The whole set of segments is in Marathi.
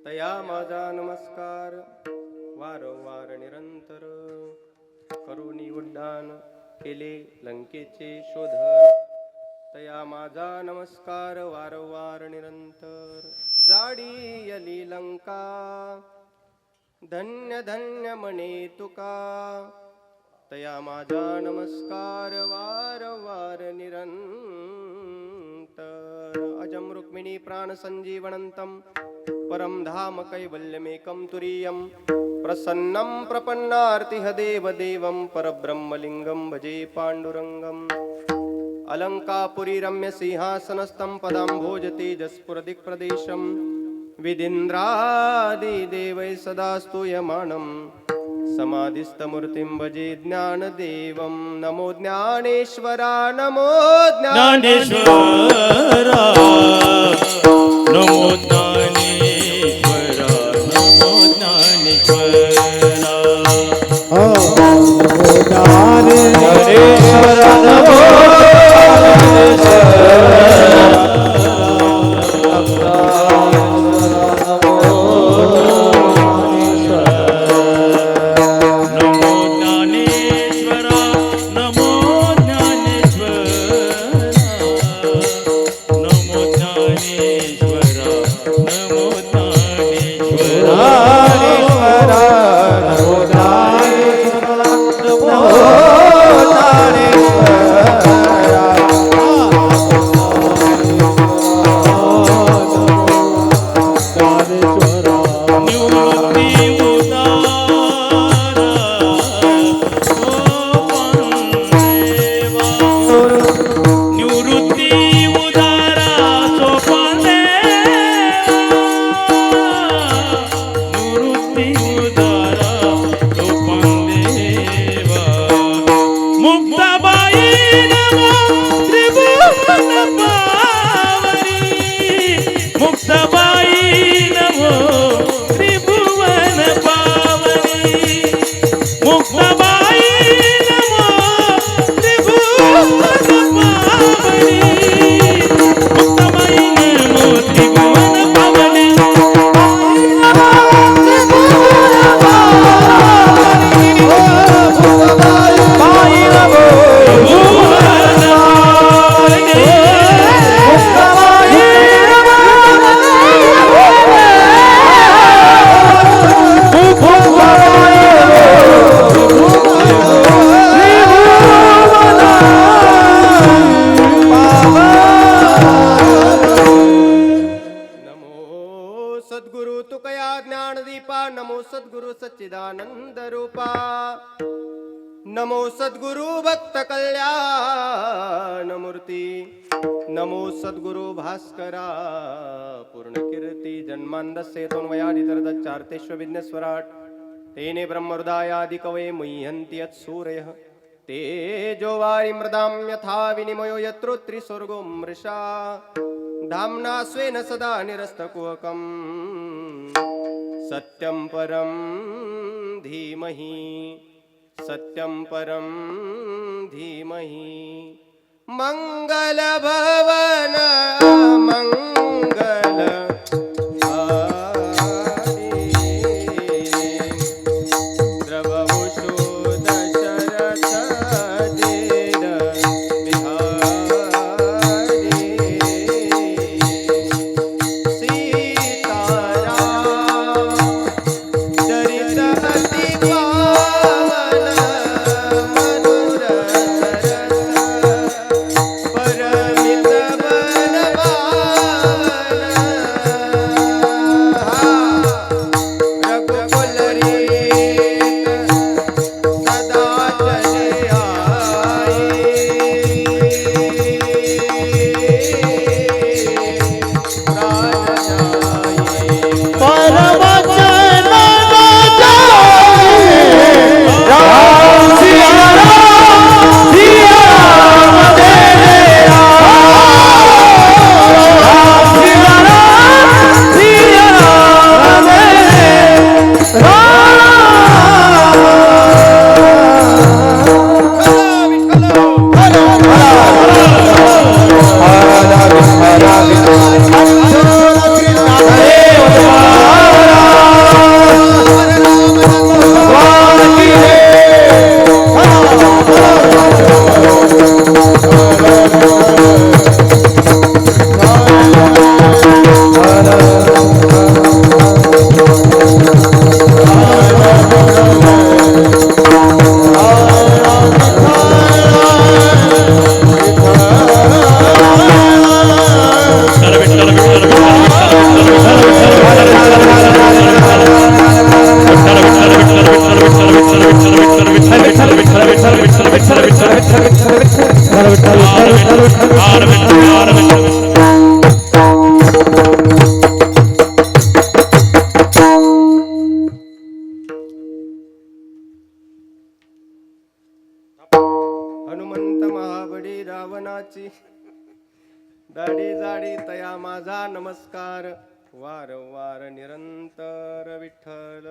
तया माझा नमस्कार वारंवार निरंतर करुणी उड्डाण केले लंकेचे शोधन तया माझा नमस्कार वारंवार निरंतर जाडी यली लंका धन्य धन्य म्हणे तुका तया माझा नमस्कार वारंवार निरंतर अजम रुक्मिणी प्राण संजीवनंतम परम धाम कैवल्यमेकं तुरीयं प्रसन्नं प्रपन्नार्तिह देवदेवं परब्रह्मलिंगं भजे पाण्डुरङ्गम् अलङ्कापुरी रम्य सिंहासनस्थं पदाम्भोजतेजस्फुरदिक्प्रदेशं विदिन्द्रादिदेवैः सदा स्तूयमानं समाधिस्थमूर्तिं भजे ज्ञानदेवं नमो ज्ञानेश्वरा नमो ज्ञानेश्वरा नमो ज्ञानेश्वरा नमो ज्ञानेश्वरा ज्ञानेश्वरा नमो सच्चिदानंद रूपा नमो सद्गुरु भक्त कल्याण मूर्ती नमो सद्गुरु भास्करा पूर्ण कीर्ती जन्मांधस्य तोन्वयादितरदच्चार्तेष्व विघ्नेश्वराट तेने ब्रह्महृदायादि कवये मुह्यन्ति यत्सूरयः तेजो वारि मृदां यथा विनिमयो यत्र त्रिस्वर्गो मृषा धाम्ना स्वेन सदा निरस्तकुहकम् सत्यं परं धीमहि सत्यं परं धीमहि मंगल भवन मंगल द्रववुषो दशरथ हनुमंत महाबळी रावणाची दाढी जाडी तया माझा नमस्कार वारंवार निरंतर विठ्ठल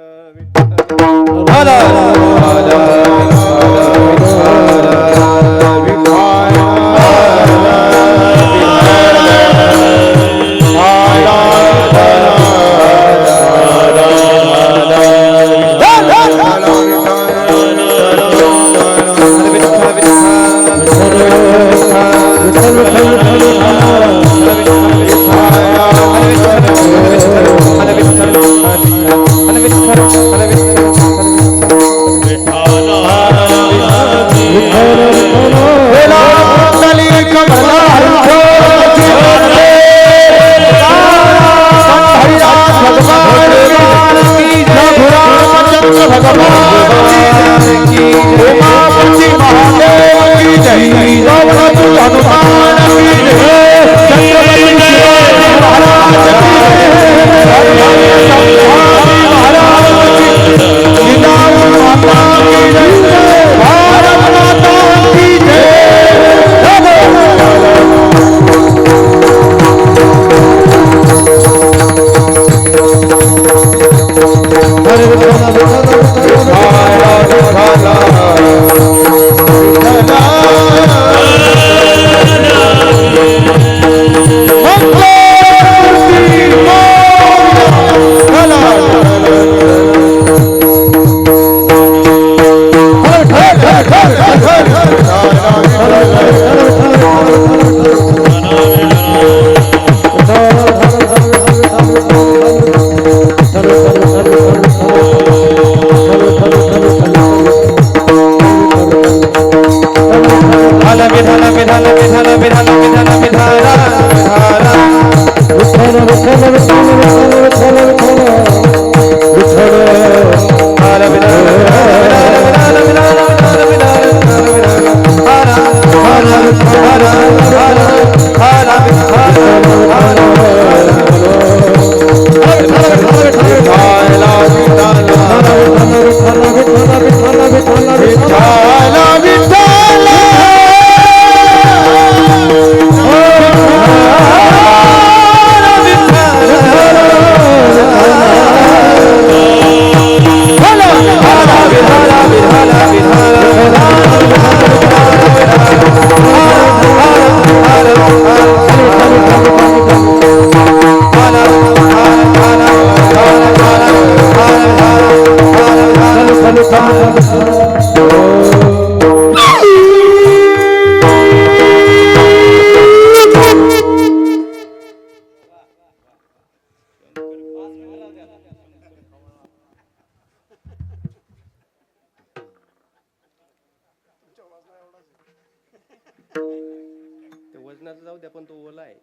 वजनाचं जाऊ द्या पण तो ओला आहे.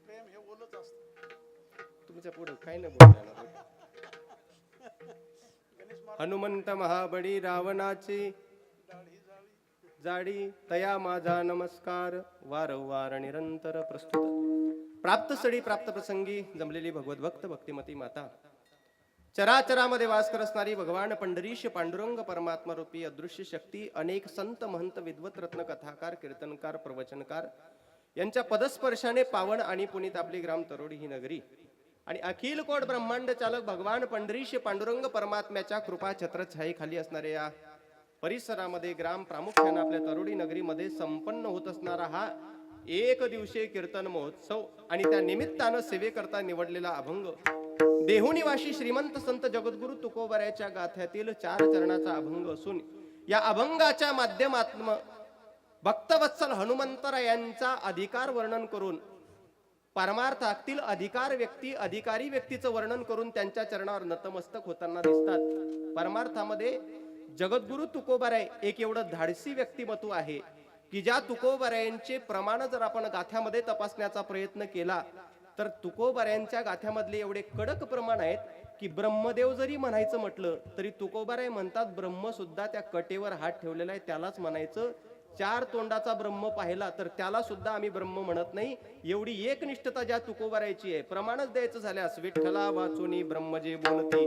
प्रेम हे ओलच असतं. तुमच्या पुढे काही नाही बोलणार. हनुमंत महाबळी रावणाची जाडी तया माझा नमस्कार वारंवार निरंतर प्रस्तुत प्राप्त स्थळी प्राप्त प्रसंगी जमलेली भगवत भक्त भक्तिमती माता चराचरामध्ये वास कर असणारी भगवान पंढरीश पांडुरंग परमात्मा रूपी अदृश्य शक्ती अनेक संत महंत विद्वत रत्न कथाकार कीर्तनकार प्रवचनकार यांच्या पदस्पर्शाने पावन आणि पुनीत आपली ग्राम तरोडी ही नगरी आणि अखिल कोट ब्रह्मांड चालक भगवान पंढरीश पांडुरंग परमात्म्याच्या कृपा छत्रछायेखाली असणाऱ्या या परिसरामध्ये ग्राम प्रामुख्याने आपल्या तरोडी नगरीमध्ये संपन्न होत असणारा हा एक दिवसीय कीर्तन महोत्सव आणि त्या निमित्तानं सेवेकरता निवडलेला अभंग देहुनिवासी श्रीमंत संत जगद्गुरु तुकोबरायाच्या गाथ्यातील 4 चरणाचा अभंग असून या अभंगाच्या माध्यमातून भक्तवत्सल हनुमंतरायांचा अधिकार वर्णन करून परमार्थातील अधिकारी व्यक्तीचं वर्णन करून त्यांच्या चरणावर नतमस्तक होताना दिसतात. परमार्थामध्ये जगद्गुरु तुकोबराय एक एवढं धाडसी व्यक्तिमत्व आहे की ज्या तुकोबरायांचे प्रमाण जर आपण गाथ्यामध्ये तपासण्याचा प्रयत्न केला तर तुकोबरायांच्या गाथ्यामधले एवढे कडक प्रमाण आहेत की ब्रह्मदेव जरी म्हणायचं म्हटलं तरी तुकोबाराय म्हणतात ब्रह्म सुद्धा त्या कटेवर हात ठेवलेला आहे त्यालाच म्हणायचं. चार तोंडाचा ब्रह्म पाहिला तर त्याला सुद्धा आम्ही ब्रह्म म्हणत नाही. एवढी एकनिष्ठता ज्या तुकोबारायची आहे. प्रमाणच द्यायचं झाल्यास विठ्ठला वाचोनी ब्रह्म जे बोलती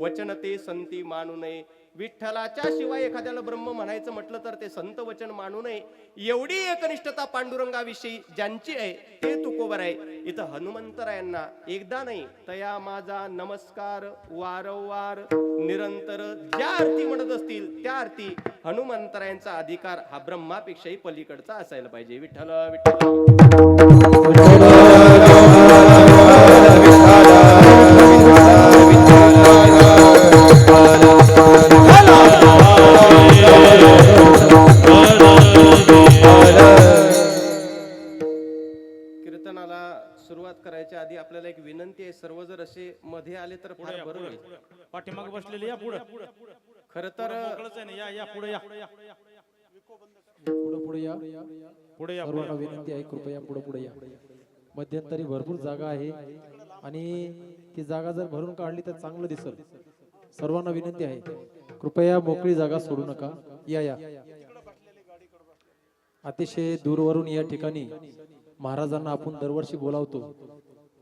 वचन ते संती मानू नये. विठ्ठलाच्या शिवाय एखाद्याला ब्रह्म म्हणायचं म्हटलं तर ते संत वचन मानू नये. एवढी एकनिष्ठता पांडुरंगाविषयी ज्यांची आहे ते तुकोबर आहे. इथं हनुमंतरायांना एकदा नाही तया माझा नमस्कार वारंवार निरंतर ज्या आरती म्हणत असतील त्या आरती हनुमंतरायांचा अधिकार हा ब्रह्मापेक्षाही पलीकडचा असायला पाहिजे. विठ्ठल विठ्ठल कीर्तनाला सुरुवात करायच्या आधी आपल्याला एक विनंती आहे. सर्व जर असे मध्ये आले तर फार बरं होईल. पाठीमागे बसलेले या पुढे खर तर या पुढे या पुढे या पुढे या सर्वांना विनंती आहे कृपया पुढे या. मध्यंतरी भरपूर जागा आहे आणि ती जागा जर भरून काढली तर चांगलं दिसेल. सर्वांना विनंती आहे कृपया मोकळी जागा सोडू नका. या अतिशय दूरवरून या ठिकाणी महाराजांना आपण दरवर्षी बोलावतो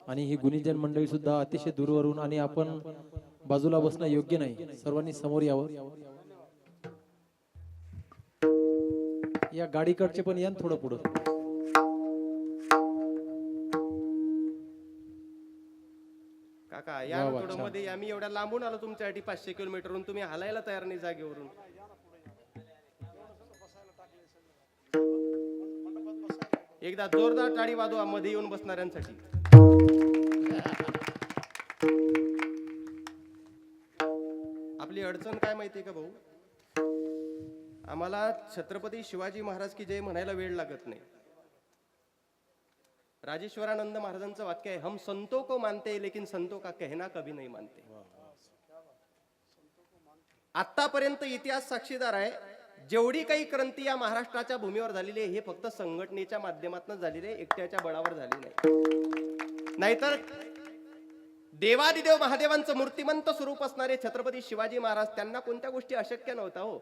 आणि ही गुणीजन मंडळी सुद्धा अतिशय दूरवरून आणि आपण बाजूला बसणं योग्य नाही. सर्वांनी समोर यावं. या गाडीकडचे पण या थोडं पुढं. काका या ना थोडं मध्ये. आम्ही एवढ्या लांबून आलो तुमच्यासाठी 500 किलोमीटरहून. तुम्ही हलायला तयार नाही जागेवरून. एकदा जोरदार टाळी वाजवा मध्ये येऊन बसणाऱ्यांसाठी. आपली अडचण काय माहितीये का भाऊ? आम्हाला छत्रपती शिवाजी महाराज की जय म्हणायला वेळ लागत नाही. राजेश्वरानंद महाराजांचं वाक्य आहे, हम संतों को मानते लेकिन संतों का कहना कभी नहीं मानते. आतापर्यंत इतिहास साक्षीदार आहे. जेवढी काही क्रांती या महाराष्ट्राच्या भूमीवर झालेली आहे हे फक्त संघटनेच्या माध्यमातून झालेली आहे. एकट्याच्या बळावर झाली नाही. नाहीतर देवादिदेव महादेवांचं मूर्तिमंत स्वरूप असणारे छत्रपती शिवाजी महाराज त्यांना कोणत्या गोष्टी अशक्य नव्हत्या हो.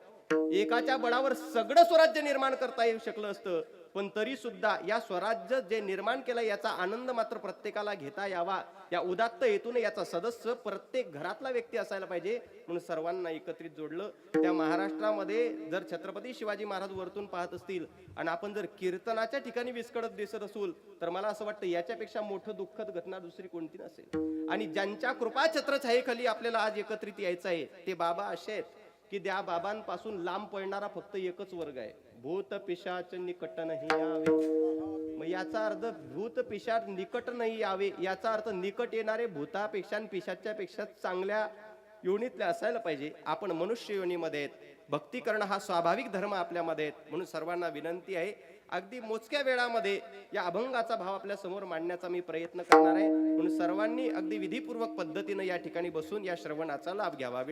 एकाच्या बळावर सगळं स्वराज्य निर्माण करता येऊ शकलं असतं. पण तरी सुद्धा या स्वराज्य जे निर्माण केलं याचा आनंद मात्र प्रत्येकाला घेता यावा या उदात्त हेतूने याचा सदस्य प्रत्येक घरातला व्यक्ती असायला पाहिजे म्हणून सर्वांना एकत्रित जोडलं. त्या महाराष्ट्रामध्ये जर छत्रपती शिवाजी महाराज वरतून पाहत असतील आणि आपण जर कीर्तनाच्या ठिकाणी विस्कळत दिसत असू तर मला असं वाटतं याच्यापेक्षा मोठं दुःखद घटना दुसरी कोणती नसेल. आणि ज्यांच्या कृपा छत्र छायेखाली आपल्याला आज एकत्रित यायचं आहे ते बाबा असे आहेत की त्या बाबांपासून लांब पडणारा फक्त एकच वर्ग आहे, भूत पिशाच निकट नाही यावे. मग याचा अर्थ भूत पिशाच निकट नाही यावे याचा अर्थ निकट येणारे भूतापेक्षा पिशाच्या पेक्षा चांगल्या योनीतले असायला पाहिजे. आपण मनुष्य योनीमध्ये आहेत. भक्ती करणं हा स्वाभाविक धर्म आपल्यामध्ये आहेत. म्हणून सर्वांना विनंती आहे अगदी मोजक्या वेळामध्ये या अभंगाचा भाव आपल्या समोर मांडण्याचा मी प्रयत्न करणार आहे. म्हणून सर्वांनी अगदी विधीपूर्वक पद्धतीने या ठिकाणी बसून या श्रवणाचा लाभ घ्यावा.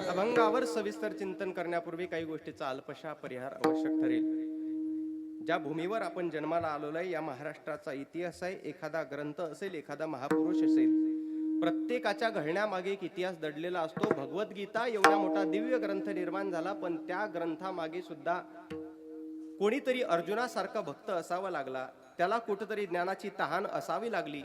अभंगावर सविस्तर चिंतन करण्यापूर्वी काही गोष्टीचा अल्पशा परिहार आवश्यक ठरेल. ज्या भूमीवर आपण जन्माला आलेलो आहे या महाराष्ट्राचा इतिहास आहे. एखादा ग्रंथ असेल, एखादा महापुरुष असेल, प्रत्येकाच्या घडण्यामागे एक इतिहास दडलेला असतो. भगवद्गीता एवढा मोठा दिव्य ग्रंथ निर्माण झाला पण त्या ग्रंथामागे सुद्धा कोणीतरी अर्जुनासारखा भक्त असावा लागला. त्याला कुठेतरी ज्ञानाची तहान असावी लागली.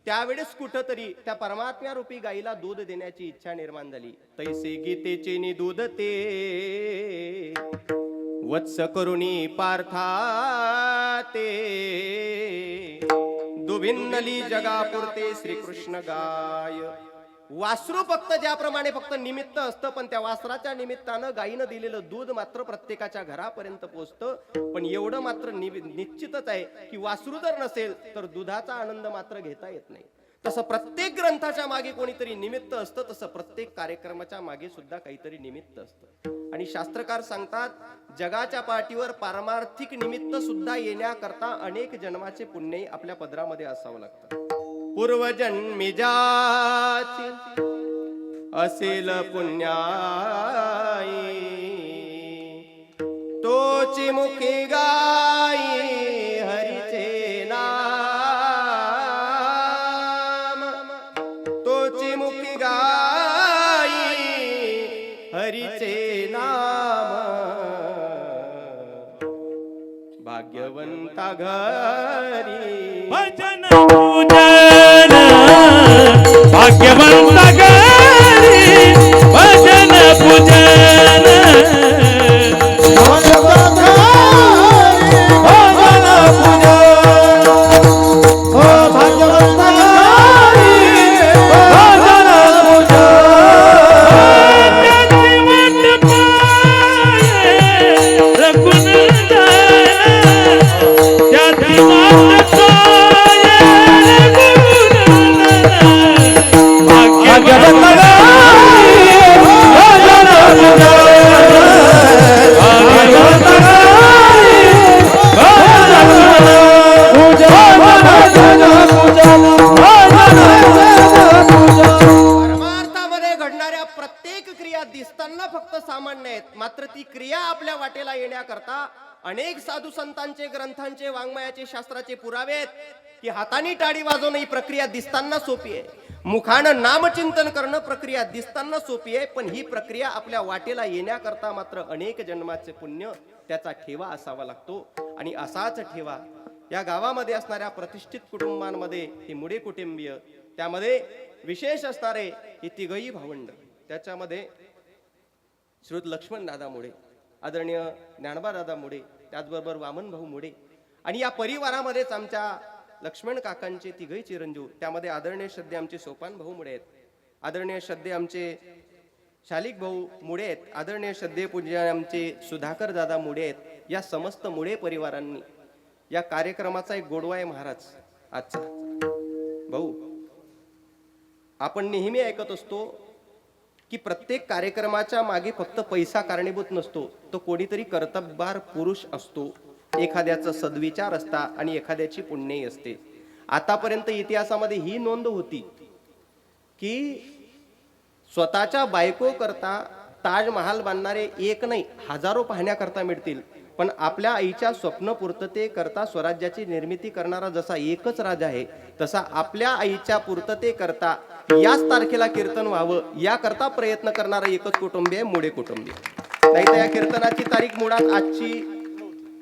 त्यावेळेस कुठेतरी त्या परमात्म्या रूपी गाईला दूध देण्याची इच्छा निर्माण झाली. तैसे गीतेचे नि दूध ते वत्स करुणी पार्था ते दुभिन्नली जगापुरते श्रीकृष्ण गाय. वासरू फक्त ज्याप्रमाणे फक्त निमित्त असतं पण त्या वासराच्या निमित्तानं गायीनं दिलेलं दूध मात्र प्रत्येकाच्या घरापर्यंत पोहोचतं. पण एवढं मात्र निश्चितच आहे की वासरू जर नसेल तर दुधाचा आनंद मात्र घेता येत नाही. तसं प्रत्येक ग्रंथाच्या मागे कोणीतरी निमित्त असतं, तसं प्रत्येक कार्यक्रमाच्या मागे सुद्धा काहीतरी निमित्त असतं. आणि शास्त्रकार सांगतात, जगाच्या पाठीवर पारमार्थिक निमित्त सुद्धा येण्याकरता अनेक जन्माचे पुण्यही आपल्या पदरामध्ये असावं लागतं. पूर्वजन्मी ज्याची असेल पुण्याई, तोची मुखी गाई हरीचे नाम, तोची मुखी गाई हरीचे नाम. भाग्यवंता घरी भजन पूजन भाग्यवंत गरी भजन पूजन परमार्थामध्ये घडणाऱ्या प्रत्येक क्रिया दिसताना फक्त सामान्य आहेत, मात्र ती क्रिया आपल्या वाटेला येण्याकरता अनेक साधू संतांचे, ग्रंथांचे, वाङ्मयाचे, शास्त्राचे पुरावे आहेत की हाताने टाळी वाजवणं ही प्रक्रिया दिसताना सोपी आहे, मुखानं नामचिंतन करणं प्रक्रिया दिसताना सोपी आहे, पण ही प्रक्रिया आपल्या वाटेला येण्याकरता मात्र अनेक जन्माचे पुण्य, त्याचा ठेवा असावा लागतो. आणि असाच ठेवा या गावामध्ये असणाऱ्या प्रतिष्ठित कुटुंबांमध्ये ही मुडे कुटुंबीय, त्यामध्ये विशेष असणारे ही तिघही भावंड, त्याच्यामध्ये श्रुत लक्ष्मण दादा मुडे, आदरणीय ज्ञानबा दादा मुडे, त्याचबरोबर वामन भाऊ मुडे, आणि या परिवारामध्येच आमच्या लक्ष्मण काकांचे तिघही चिरंजीव, त्यामध्ये आदरणीय श्रद्धे आमचे सोपान भाऊ मुडे आहेत, आदरणीय श्रद्धे आमचे शालिक भाऊ मुडे आहेत, आदरणीय श्रद्धे पूज्य आमचे सुधाकर दादा मुडे आहेत. या समस्त मुडे परिवारांनी या कार्यक्रमाचा एक गोडवा आहे महाराज आजचा. भाऊ, आपण नेहमी ऐकत असतो की प्रत्येक कार्यक्रमाच्या मागे फक्त पैसा कारणीभूत नसतो, तो कोणीतरी कर्तबगार पुरुष असतो, एखाद्याचा सद्विचार असता आणि एखाद्याची पुण्यही असते. आतापर्यंत इतिहासामध्ये ही नोंद होती की स्वतःच्या बायको करता ताजमहाल बांधणारे एक नाही हजारो पाहण्याकरता मिळतील, पण आपल्या आईच्या स्वप्न पूर्तते करता स्वराज्याची निर्मिती करणारा जसा एकच राजा आहे, तसा आपल्या आईच्या पूर्तते करता याच तारखेला कीर्तन व्हावं याकरता प्रयत्न करणारा एकच कुटुंबी आहे, मुडे कुटुंबी. नाही तर या कीर्तनाची तारीख मुळात आजची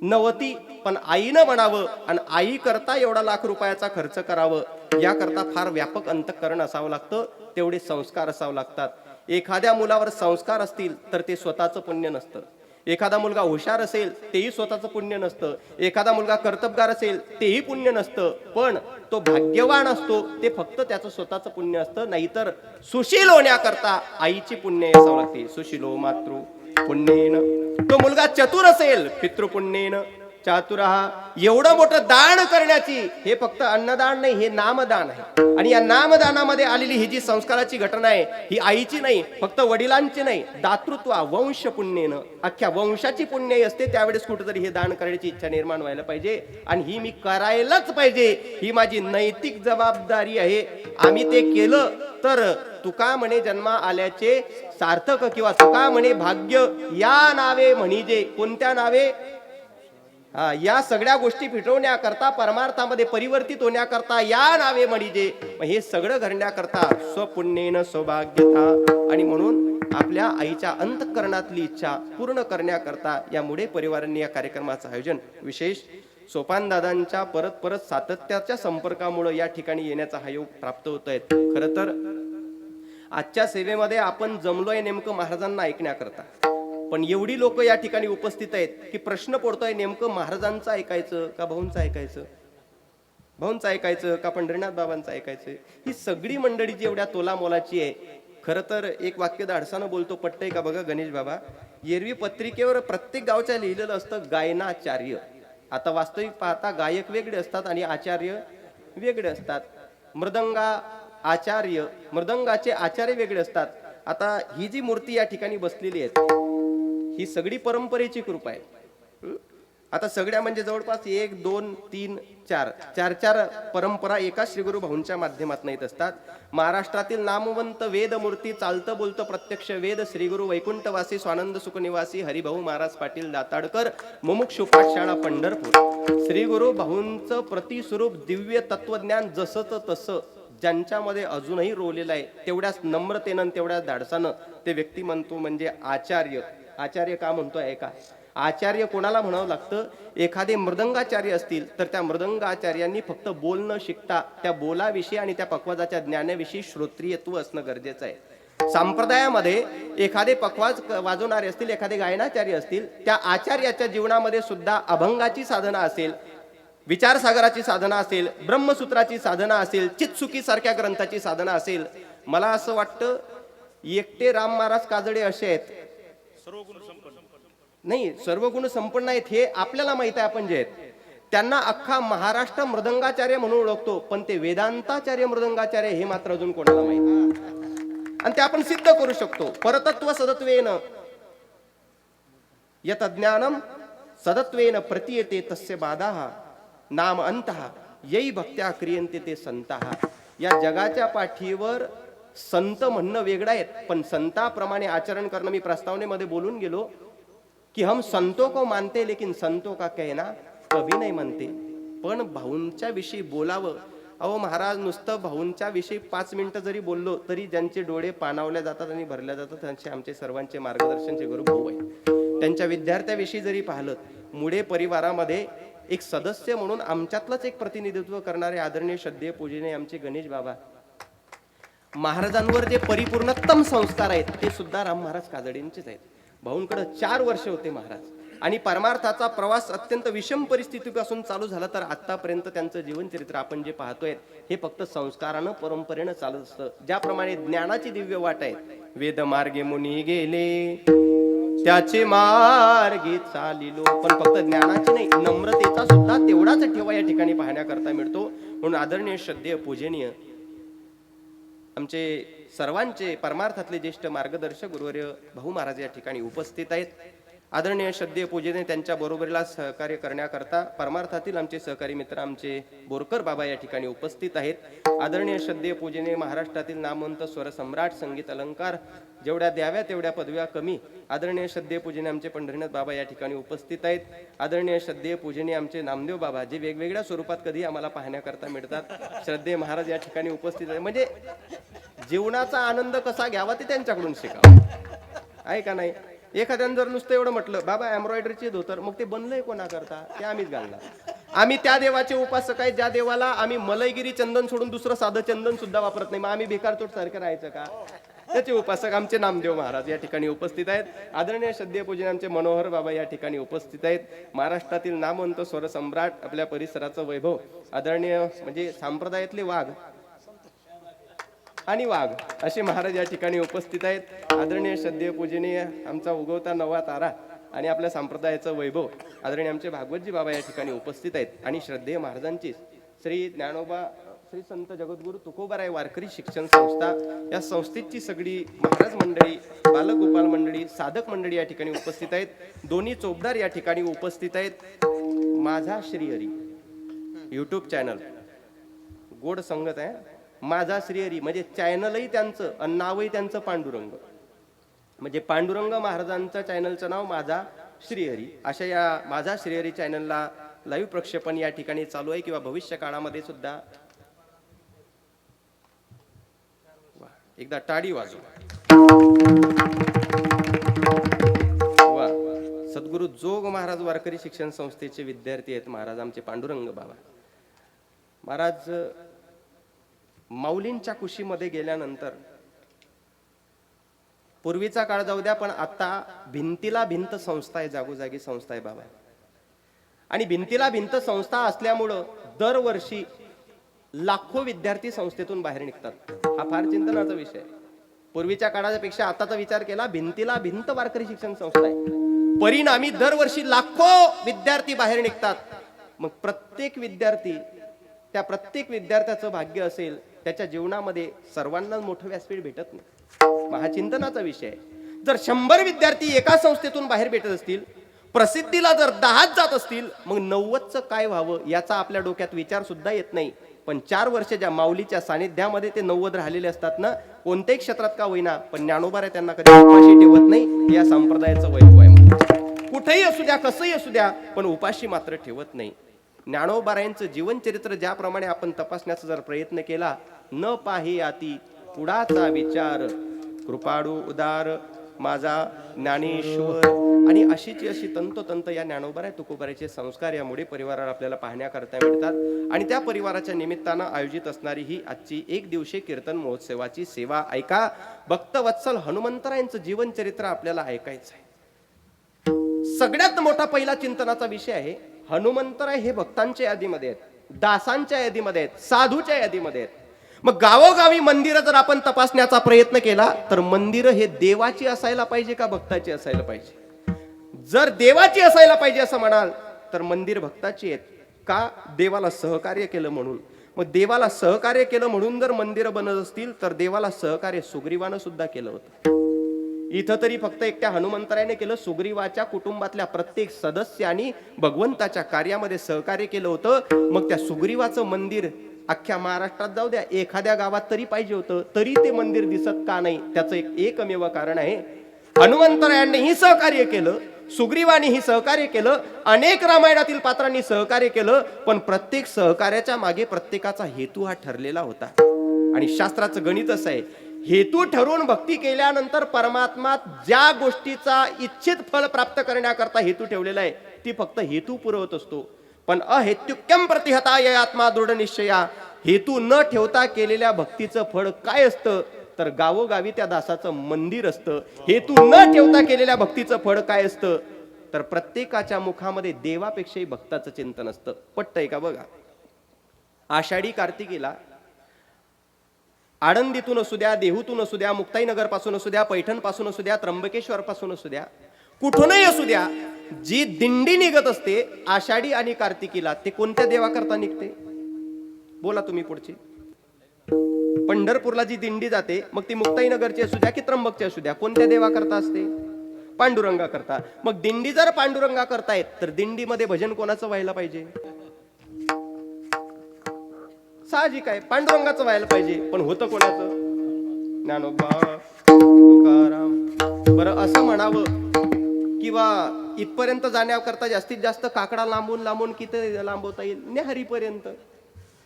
90, पण आईनं म्हणावं आणि आई करता एवढा लाख रुपयाचा खर्च करावं याकरता फार व्यापक अंतःकरण असावं लागतं, तेवढे संस्कार असावं लागतात. एखाद्या मुलावर संस्कार असतील तर ते स्वतःचं पुण्य नसतं, एखादा मुलगा हुशार असेल तेही स्वतःचं पुण्य नसतं, एखादा मुलगा कर्तबगार असेल तेही पुण्य नसतं, पण तो भाग्यवान असतो ते फक्त त्याचं स्वतःचं पुण्य असतं. नाहीतर सुशील होण्याकरता आईची पुण्य असावं लागते. सुशीलो मातृ पुण्येन. तो मुलगा चतुर असेल पितृपुण्येन चातुरहा. एवढं मोठं दान करण्याची, हे फक्त अन्नदान नाही, हे नामदान आहे. आणि या नामदानामध्ये आलेली ही जी संस्काराची घटना आहे ही आईची नाही, फक्त वडिलांची नाही, दातृत्व वंश पुण्येनं, अख्ख्या वंशाची पुण्य असते. त्यावेळेस कुठेतरी हे दान करण्याची इच्छा निर्माण व्हायला पाहिजे आणि ही मी करायलाच पाहिजे, ही माझी नैतिक जबाबदारी आहे. आम्ही ते केलं तर तुका म्हणे जन्मा आल्याचे सार्थक, किंवा तुका म्हणे भाग्य या नावे म्हणजे. कोणत्या नावे? या सगळ्या गोष्टी फिटवण्याकरता, परमार्थामध्ये परिवर्तित होण्याकरता या नावे म्हणजे. हे सगळं घडण्याकरता स्वपुण्येन सौभाग्यता. आणि म्हणून आपल्या आईच्या अंतःकरणातली इच्छा पूर्ण करण्याकरता या मुडे परिवारांनी या कार्यक्रमाचं आयोजन, विशेष सोपान दादांच्या परत परत सातत्याच्या संपर्कामुळे या ठिकाणी येण्याचा हा योग प्राप्त होत आहे. खरं तर आजच्या सेवेमध्ये आपण जमलोय नेमकं महाराजांना ऐकण्याकरता, पण एवढी लोक या ठिकाणी उपस्थित आहेत की प्रश्न पडतोय, नेमकं महाराजांचं ऐकायचं का भाऊंचं ऐकायचं, भाऊंचं ऐकायचं का पंढरीनाथ बाबांचं ऐकायचं. ही सगळी मंडळी जी एवढ्या तोला मोलाची आहे. खरं तर एक वाक्य धाडसानं बोलतो, पटतंय का बघा गणेश बाबा. एरवी पत्रिकेवर प्रत्येक गावच्या लिहिलेलं असतं गायनाचार्य. आता वास्तविक पाहता गायक वेगळे असतात आणि आचार्य वेगळे असतात. मृदंगा आचार्य, मृदंगाचे आचार्य वेगळे असतात. आता ही जी मूर्ती या ठिकाणी बसलेली आहे ही सगळी परंपरेची कृपा आहे. आता सगळ्या म्हणजे जवळपास 1 2 3 4 परंपरा एका श्रीगुरु भाऊंच्या माध्यमातून येत असतात. महाराष्ट्रातील नामवंत वेद मूर्ती, चालतं बोलतं प्रत्यक्ष वेद, श्रीगुरु वैकुंठवासी स्वानंद सुखनिवासी हरिभाऊ महाराज पाटील दाताडकर, मुमुक्षु पाठशाळा पंढरपूर. श्रीगुरु भाऊंचं प्रतिस्वरूप दिव्य तत्वज्ञान जसंच तसं ज्यांच्यामध्ये अजूनही रोवलेलं आहे, तेवढ्याच नम्रतेनं तेवढ्याच धाडसानं ते व्यक्ती म्हणतो म्हणजे आचार्य. आचार्य का म्हणतोय का? आचार्य कोणाला म्हणावं लागतं? एखादे मृदंगाचार्य असतील तर त्या मृदंगाचार्यांनी फक्त बोल न शिकता त्या बोलाविषयी आणि त्या पक्वाजाच्या ज्ञानाविषयी श्रोत्रियत्व असणं गरजेचं आहे. संप्रदायामध्ये एखादे पक्वाज वाजवणारे असतील, एखादे गायनाचार्य असतील, त्या आचार्याच्या जीवनामध्ये सुद्धा अभंगाची साधना असेल, विचारसागराची साधना असेल, ब्रह्मसूत्राची साधना असेल, चित्सुकी सारख्या ग्रंथाची साधना असेल. मला असं वाटतं एकटे राम महाराज काजडे असे आहेत नाही, सर्व गुण संपन्न आहेत हे आपल्याला माहित आहे. आपण जे आहेत त्यांना अख्खा महाराष्ट्र मृदंगाचार्य म्हणून ओळखतो, पण ते वेदांताचार्य मृदंगाचार्य हे मात्र अजून कोणाला माहित. आणि ते आपण सिद्ध करू शकतो. परतत्व सदत्वेन यत ज्ञानम सदत्वेन प्रतीयते तस्य बाधाः नाम अंतः यै भक्त्या क्रियन्ते ते संताः. या जगाच्या पाठीवर संत म्हणणं वेगळं आहे, पण संताप्रमाणे आचरण करणं. मी प्रस्तावनेमध्ये बोलून गेलो कि हम संतों को मानते लेकिन संतों का कहना कभी नहीं मानते. पण भाऊंच्या विषयी बोलावं. अहो महाराज, नुसतं भाऊंच्या विषयी 5 मिनिटं जरी बोललो तरी ज्यांचे डोळे पाणावल्या जातात आणि भरल्या जातात त्यांचे आमचे सर्वांचे मार्गदर्शनचे गुरु भाऊ आहेत. त्यांच्या विद्यार्थ्याविषयी जरी पाहिलं, मुळे परिवारामध्ये एक सदस्य म्हणून आमच्यातलंच एक प्रतिनिधित्व करणारे आदरणीय श्रद्धेय पूजनीय आमचे गणेश बाबा, महाराजांवर जे परिपूर्णतम संस्कार आहेत ते सुद्धा राम महाराज काजडेंचेच आहेत. भाऊंकडे 4 वर्ष होते महाराज, आणि परमार्थाचा प्रवास अत्यंत विषम परिस्थितीपासून चालू झाला तर आतापर्यंत त्यांचं जीवनचरित्र आपण जे पाहतोय हे फक्त संस्कारानं परंपरेनं चालत असतं. ज्याप्रमाणे ज्ञानाची दिव्य वाट आहे, वेद मार्गे मुनी गेले त्याचे मार्गे चालिलो, पण फक्त ज्ञानाची नाही नम्रतेचा सुद्धा तेवढाच ठेवा या ठिकाणी पाहण्याकरता मिळतो. म्हणून आदरणीय श्रद्धेय पूजनीय आमचे सर्वांचे परमार्थातले ज्येष्ठ मार्गदर्शक गुरुवर्य भाऊ महाराज या ठिकाणी उपस्थित आहेत. आदरणीय श्रद्धेय पूजनीय त्यांच्या बरोबरीला सहकार्य करण्याकरता परमार्थातील आमचे सहकारी मित्र आमचे बोरकर बाबा या ठिकाणी उपस्थित आहेत. आदरणीय श्रद्धेय पूजनीय महाराष्ट्रातील नामवंत स्वर सम्राट, संगीत अलंकार जेवढ्या द्याव्या तेवढ्या पदव्या कमी. आदरणीय श्रद्धेय पूजनीय आमचे पंढरीनाथ बाबा या ठिकाणी उपस्थित आहेत. आदरणीय श्रद्धेय पूजनीय आमचे नामदेव बाबा जे वेगवेगळ्या स्वरूपात कधी आम्हाला पाहण्याकरता मिळतात. श्रद्धेय महाराज या ठिकाणी उपस्थित आहे. म्हणजे जीवनाचा आनंद कसा घ्यावा ते त्यांच्याकडून शिकावं आहे का नाही. एखाद्यानं जर नुसतं एवढं म्हटलं बाबा एम्ब्रॉयडरीची धोतर, मग ते बनलंय कोणा करता? ते आम्हीच घालणार. आम्ही त्या देवाचे उपासक आहे ज्या देवाला आम्ही मलईगिरी चंदन सोडून दुसरं साधं चंदन सुद्धा वापरत नाही. मग आम्ही भिकारचोट सारखं राहायचं का? त्याचे उपासक आमचे नामदेव महाराज या ठिकाणी उपस्थित आहेत. आदरणीय श्रद्धेय पूजन आमचे मनोहर बाबा या ठिकाणी उपस्थित आहेत. महाराष्ट्रातील नामवंत स्वर सम्राट, आपल्या परिसराचं वैभव, आदरणीय म्हणजे संप्रदायातले वाघ आणि वाघ असे महाराज या ठिकाणी उपस्थित आहेत. आदरणीय श्रद्धेय पूजनीय आमचा उगवता नवा तारा आणि आपल्या संप्रदायाचं वैभव आदरणीय आमचे भागवतजी बाबा या ठिकाणी उपस्थित आहेत. आणि श्रद्धेय महाराजांची श्री ज्ञानोबा श्री संत जगद्गुरु तुकोबाराय वारकरी शिक्षण संस्था या संस्थेची सगळी महाराज मंडळी, बालगोपाल मंडळी, साधक मंडळी या ठिकाणी उपस्थित आहेत. दोन्ही चोपदार या ठिकाणी उपस्थित आहेत. माझा श्रीहरी युट्यूब चॅनल गोड संगत आहे. माझा श्रीहरी म्हणजे चॅनलही त्यांचं आणि नावही त्यांचं पांडुरंग, म्हणजे पांडुरंग महाराजांचं चॅनलचं नाव माझा श्रीहरी. अशा या माझा श्रीहरी चॅनलला लाईव्ह प्रक्षेपण या ठिकाणी चालू आहे किंवा भविष्य काळामध्ये सुद्धा. एकदा टाळी वाजव. वा, सद्गुरु जोग महाराज वारकरी शिक्षण संस्थेचे विद्यार्थी आहेत महाराज आमचे पांडुरंग बाबा महाराज. माऊलींच्या कुशीमध्ये गेल्यानंतर पूर्वीचा काळ जाऊ द्या, पण आता भिंतीला भिंत संस्था आहे, जागोजागी संस्था आहे बाबा. आणि भिंतीला भिंत संस्था असल्यामुळं दरवर्षी लाखो विद्यार्थी संस्थेतून बाहेर निघतात. हा फार चिंतनाचा विषय आहे. पूर्वीच्या काळापेक्षा आताचा विचार केला, भिंतीला भिंत वारकरी शिक्षण संस्था आहे, परिणामी दरवर्षी लाखो विद्यार्थी बाहेर निघतात. मग प्रत्येक विद्यार्थी त्या प्रत्येक विद्यार्थ्याचं भाग्य असेल त्याच्या जीवनामध्ये सर्वांना मोठं व्यासपीठ भेटत नाही. मग हा चिंतनाचा विषय आहे. जर 100 विद्यार्थी एका संस्थेतून बाहेर भेटत असतील, प्रसिद्धीला जर 10 जात असतील, मग 90चं काय व्हावं याचा आपल्या डोक्यात विचार सुद्धा येत नाही. पण 4 वर्ष ज्या माऊलीच्या सानिध्यामध्ये ते 90 राहिलेले असतात ना, कोणत्याही क्षेत्रात का होईना, पण ज्ञानोबा त्यांना कधी उपाशी ठेवत नाही. या संप्रदायाचं वैभव आहे. कुठेही असू द्या, कसंही असू द्या, पण उपाशी मात्र ठेवत नाही. ज्ञानोबारायांचं जीवनचरित्र ज्याप्रमाणे आपण तपासण्याचा जर प्रयत्न केला, न पाहे आती पुढाचा विचार, कृपाळू उदार माझा ज्ञानेश्वर, आणि अशी तंतोतंत या ज्ञानोबाराय तुकोबारायचे संस्कार यामुळे परिवाराला आपल्याला पाहण्याकरता मिळतात. आणि त्या परिवाराच्या निमित्तानं आयोजित असणारी ही आजची 1 दिवसीय कीर्तन महोत्सवाची सेवा ऐका. भक्तवत्सल हनुमंतरायांचं जीवनचरित्र आपल्याला ऐकायचं आहे. सगळ्यात मोठा पहिला चिंतनाचा विषय आहे. हनुमंतराय हे भक्तांच्या यादीमध्ये आहेत, दासांच्या यादीमध्ये आहेत, साधूच्या यादीमध्ये आहेत. मग गावोगावी मंदिरं जर आपण तपासण्याचा प्रयत्न केला तर मंदिरं हे देवाची असायला पाहिजे का भक्ताची असायला पाहिजे? जर देवाची असायला पाहिजे असं म्हणाल तर मंदिर भक्ताची आहेत का? देवाला सहकार्य केलं म्हणून. मग देवाला सहकार्य केलं म्हणून जर मंदिरं बनत असतील तर देवाला सहकार्य सुग्रीवानं सुद्धा केलं होतं. इथं तरी फक्त एकट्या हनुमंतरायाने केलं, सुग्रीवाच्या कुटुंबातल्या प्रत्येक सदस्यानी भगवंताच्या कार्यामध्ये सहकार्य केलं होतं. मग त्या सुग्रीवाचं मंदिर अख्ख्या महाराष्ट्रात जाऊ द्या, एखाद्या गावात तरी पाहिजे होतं, तरी ते मंदिर दिसत का नाही? त्याचं एकमेव कारण आहे, हनुमंतरायांनीही सहकार्य केलं, सुग्रीवानीही सहकार्य केलं, अनेक रामायणातील पात्रांनी सहकार्य केलं, पण प्रत्येक सहकार्याच्या मागे प्रत्येकाचा हेतू हा ठरलेला होता. आणि शास्त्राचं गणित असं आहे, हेतू ठरवून भक्ती केल्यानंतर परमात्मा ज्या गोष्टीचा इच्छित फळ प्राप्त करण्याकरता हेतू ठेवलेला आहे ती फक्त हेतू पुरवत असतो. पण अहेतुक्यम प्रतिहता ये आत्मा दृढ निश्चया, हेतू न ठेवता केलेल्या भक्तीचं फळ काय असतं तर गावोगावी त्या दासाचं मंदिर असतं. हेतू न ठेवता केलेल्या भक्तीचं फळ काय असतं तर प्रत्येकाच्या मुखामध्ये देवापेक्षाही भक्ताचं चिंतन असतं. पटतंय का बघा? आषाढी कार्तिकीला आळंदीतून असू द्या, देहूतून असू द्या, मुक्ताईनगर पासून असू द्या, पैठण पासून असू द्या, त्र्यंबकेश्वर पासून असू द्या, कुठूनही असू द्या, जी दिंडी निघत असते आषाढी आणि कार्तिकीला, ते कोणत्या देवाकरता निघते? बोला तुम्ही पुढची. पंढरपूरला जी दिंडी जाते, मग ती मुक्ताईनगरची असू द्या की त्र्यंबकची असू द्या, कोणत्या देवाकरता असते? पांडुरंगा करता. मग दिंडी जर पांडुरंगा करतायत तर दिंडीमध्ये भजन कोणाचं व्हायला पाहिजे? साहजिक आहे, पांडुरंगाचं व्हायला पाहिजे. पण होतं कोणाचं? ज्ञानोबा तुकाराम. बरं असं म्हणावं किंवा इथपर्यंत जाण्याकरता जास्तीत जास्त काकडा लांबून लांबून किती लांबवता येईल? नेहरीपर्यंत.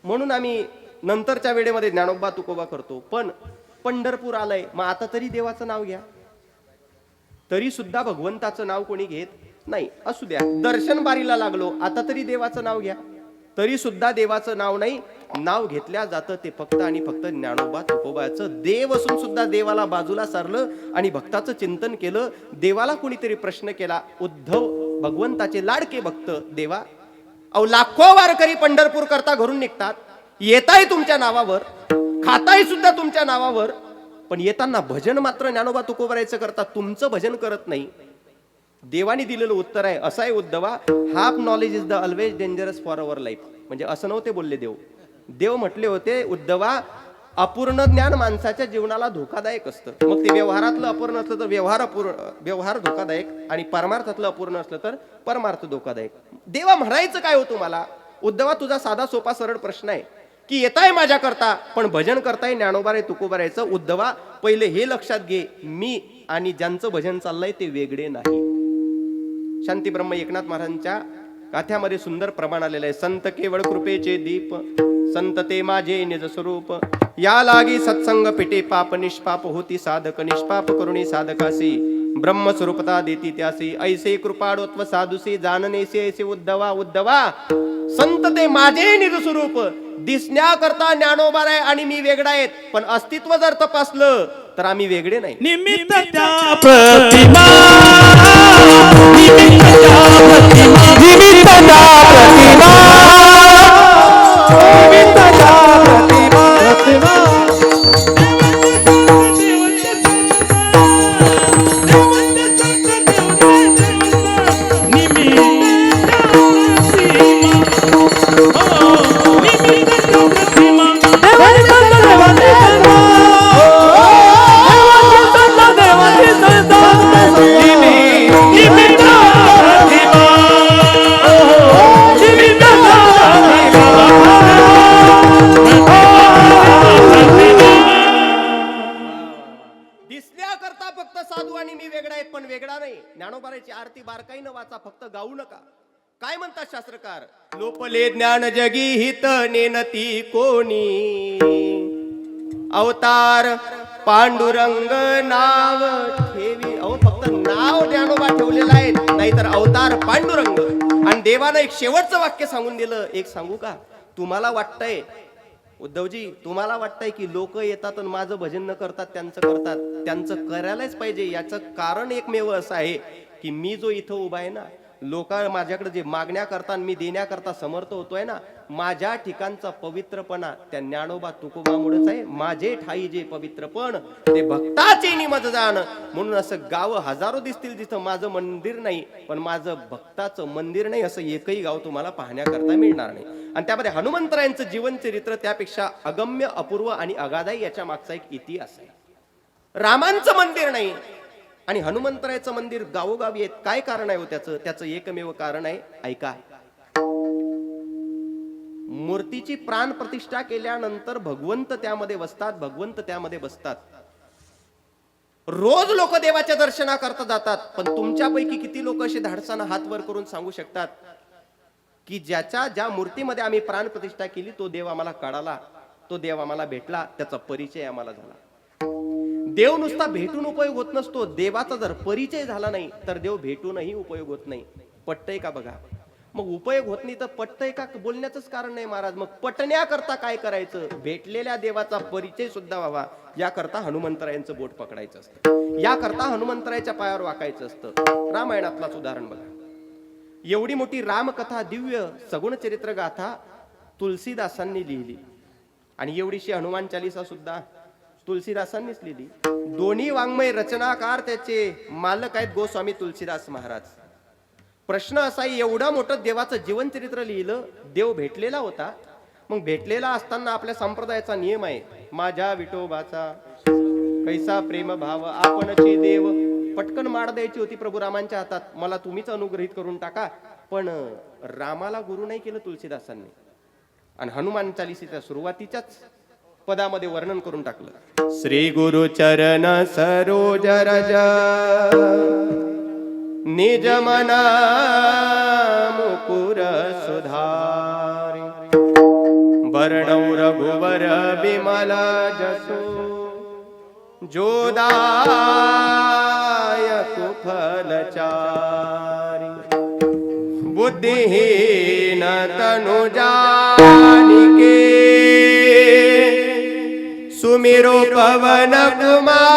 म्हणून आम्ही नंतरच्या वेळेमध्ये ज्ञानोबा तुकोबा करतो. पण पंढरपूर आलंय, मग आता तरी देवाचं नाव घ्या. तरी सुद्धा भगवंताचं नाव कोणी घेत नाही. असू द्या, दर्शन बारीला लागलो, आता तरी देवाचं नाव घ्या. तरी सुद्धा देवाचं नाव नाही, नाव घेतल्या जातं ते फक्त आणि फक्त ज्ञानोबा तुकोबाचं. देव असून सुद्धा देवाला बाजूला सारलं आणि भक्ताचं चिंतन केलं. देवाला कुणीतरी प्रश्न केला, उद्धव भगवंताचे लाडके भक्त देवा, अहो लाखो वारकरी पंढरपूर करता घरून निघतात, येताय तुमच्या नावावर, खाताय सुद्धा तुमच्या नावावर, पण येताना भजन मात्र ज्ञानोबा तुकोबारायचं करता, तुमचं भजन करत नाही. देवानी दिलेलं उत्तर आहे असं आहे, उद्धवा, half knowledge is the always dangerous for our life. म्हणजे असं नव्हते बोलले देव. देव म्हटले होते, उद्धवा, अपूर्ण ज्ञान माणसाच्या जीवनाला धोकादायक असतं. मग ते व्यवहारातलं अपूर्ण असलं तर व्यवहार धोकादायक, आणि परमार्थातलं अपूर्ण असलं तर परमार्थ धोकादायक. देवा म्हणायचं काय हो तुम्हाला? उद्धवा, तुझा साधा सोपा सरळ प्रश्न आहे की येताय माझ्या करता पण भजन करताय ज्ञानोबाराय तुकोबारायचं. उद्धवा, पहिले हे लक्षात घे, मी आणि ज्यांचं भजन चाललंय ते वेगळे नाही. शांती ब्रह्म एकनाथ महाराजांच्या गाथ्यामध्ये सुंदर प्रमाण आलेलं आहे. संत केवळ कृपेचे दीप, संत ते माझे निज स्वरूप, या लागी सत्संग पिटे पाप निष्पाप होती साधक, निष्पाप करुणी साधकासी ब्रह्मस्वरूपता देती त्यासी, ऐसे कृपाळोत्व साधुसी जाणनेसे ऐसे. उद्धवा, उद्धवा, संत ते माझे निज स्वरूप, दिसण्याकरता ज्ञानोबाराय आणि मी वेगळा आहेत, पण अस्तित्व जर तपासलं तर आम्ही वेगळे नाही. निमित्त त्या प्रतिमा, निमित्त त्या प्रतिमा, निमित्त त्या प्रतिमा, निमित्त त्या प्रतिमा, निमित्त हनुमंतराची आरती बारकाईनं वाचा, फक्त गाऊ नका. काय म्हणतात शास्त्रकार? लोपले ज्ञान जगी हित नेनती कोणी, अवतार पांडुरंग नाव ठेवी. अहो फक्त नाव ज्ञानोबा ठेवलेलं आहे, नाहीतर अवतार पांडुरंग. आणि देवानं एक शेवटचं वाक्य सांगून दिलं. एक सांगू का? तुम्हाला वाटतंय उद्धवजी, तुम्हाला वाटतंय की लोक येतात आणि माझं भजन न करतात, त्यांचं करायलाच पाहिजे. याचं कारण एकमेव असं आहे की मी जो इथं उभा आहे ना, लोक माझ्याकडे जे मागण्या करतात मी देण्याकरता समर्थ होतोय ना, माझ्या ठिकाणचा पवित्रपणा त्या ज्ञानोबा तुकोबामुळेच आहे. माझे ठाई जे पवित्रपण ते भक्ताचे निमज जाण. म्हणून असं गाव हजारो दिसतील जिथं माझं मंदिर नाही, पण माझं भक्ताचं मंदिर नाही असं एकही गाव तुम्हाला पाहण्याकरता मिळणार नाही. आणि त्यामध्ये हनुमंतरायांचं जीवन चरित्र त्यापेक्षा अगम्य, अपूर्व आणि अगाधाई याच्या मागचा एक इतिहास आहे. रामांचं मंदिर नाही आणि हनुमंतरायाचं मंदिर गावोगावी आहेत. काय कारण आहे हो त्याचं एकमेव कारण आहे, ऐका. मूर्तीची प्राण प्रतिष्ठा केल्यानंतर भगवंत त्यामध्ये बसतात, भगवंत त्यामध्ये बसतात. रोज लोक देवाच्या दर्शनाकरता जातात, पण तुमच्यापैकी किती लोक असे धाडसानं हात वर करून सांगू शकतात की ज्या मूर्तीमध्ये आम्ही प्राण प्रतिष्ठा केली तो देव आम्हाला कळाला, तो देव आम्हाला भेटला, त्याचा परिचय आम्हाला झाला. देव नुसता भेटून उपयोग होत नसतो, देवाचा जर परिचय झाला नाही तर देव भेटूनही उपयोग होत नाही. पटतंय का बघा? मग उपयोग होत नाही तर पटतंय का बोलण्याचंच कारण नाही महाराज. मग पटण्याकरता काय करायचं? भेटलेल्या देवाचा परिचय सुद्धा व्हावा याकरता हनुमंतरायांचं बोट पकडायचं असतं, याकरता हनुमंतरायाच्या पायावर वाकायचं असतं. रामायणातलाच उदाहरण बघा. एवढी मोठी रामकथा, दिव्य सगुण चरित्र गाथा तुलसीदासांनी लिहिली आणि एवढीशी हनुमान चालीसा सुद्धा तुलसीदासांनीच लिहिली. दोन्ही वाङ्मय रचनाकार त्याचे मालक आहेत गोस्वामी तुलसीदास महाराज. प्रश्न असा, एवढा मोठं देवाचं जीवन चरित्र लिहिलं, देव भेटलेला होता. मग भेटलेला असताना आपल्या संप्रदायाचा नियम आहे, माझ्या विठोबाचा कैसा प्रेम भाव आपणची देव. पटकन माळ द्यायची होती प्रभू रामांच्या हातात, मला तुम्हीच अनुग्रहित करून टाका. पण रामाला गुरु नाही केलं तुलसीदासांनी. आणि हनुमान चालीसेच्या सुरुवातीच्याच पदामध्ये वर्णन करून टाकलं, श्री गुरु चरण सरोज रज निज मना मुकुर सुधारी, वर्णौ रघुवर विमल जसो जोदायक फलचारी, बुद्धिहीन तनु जानिके सुमिरो पवन कुमार,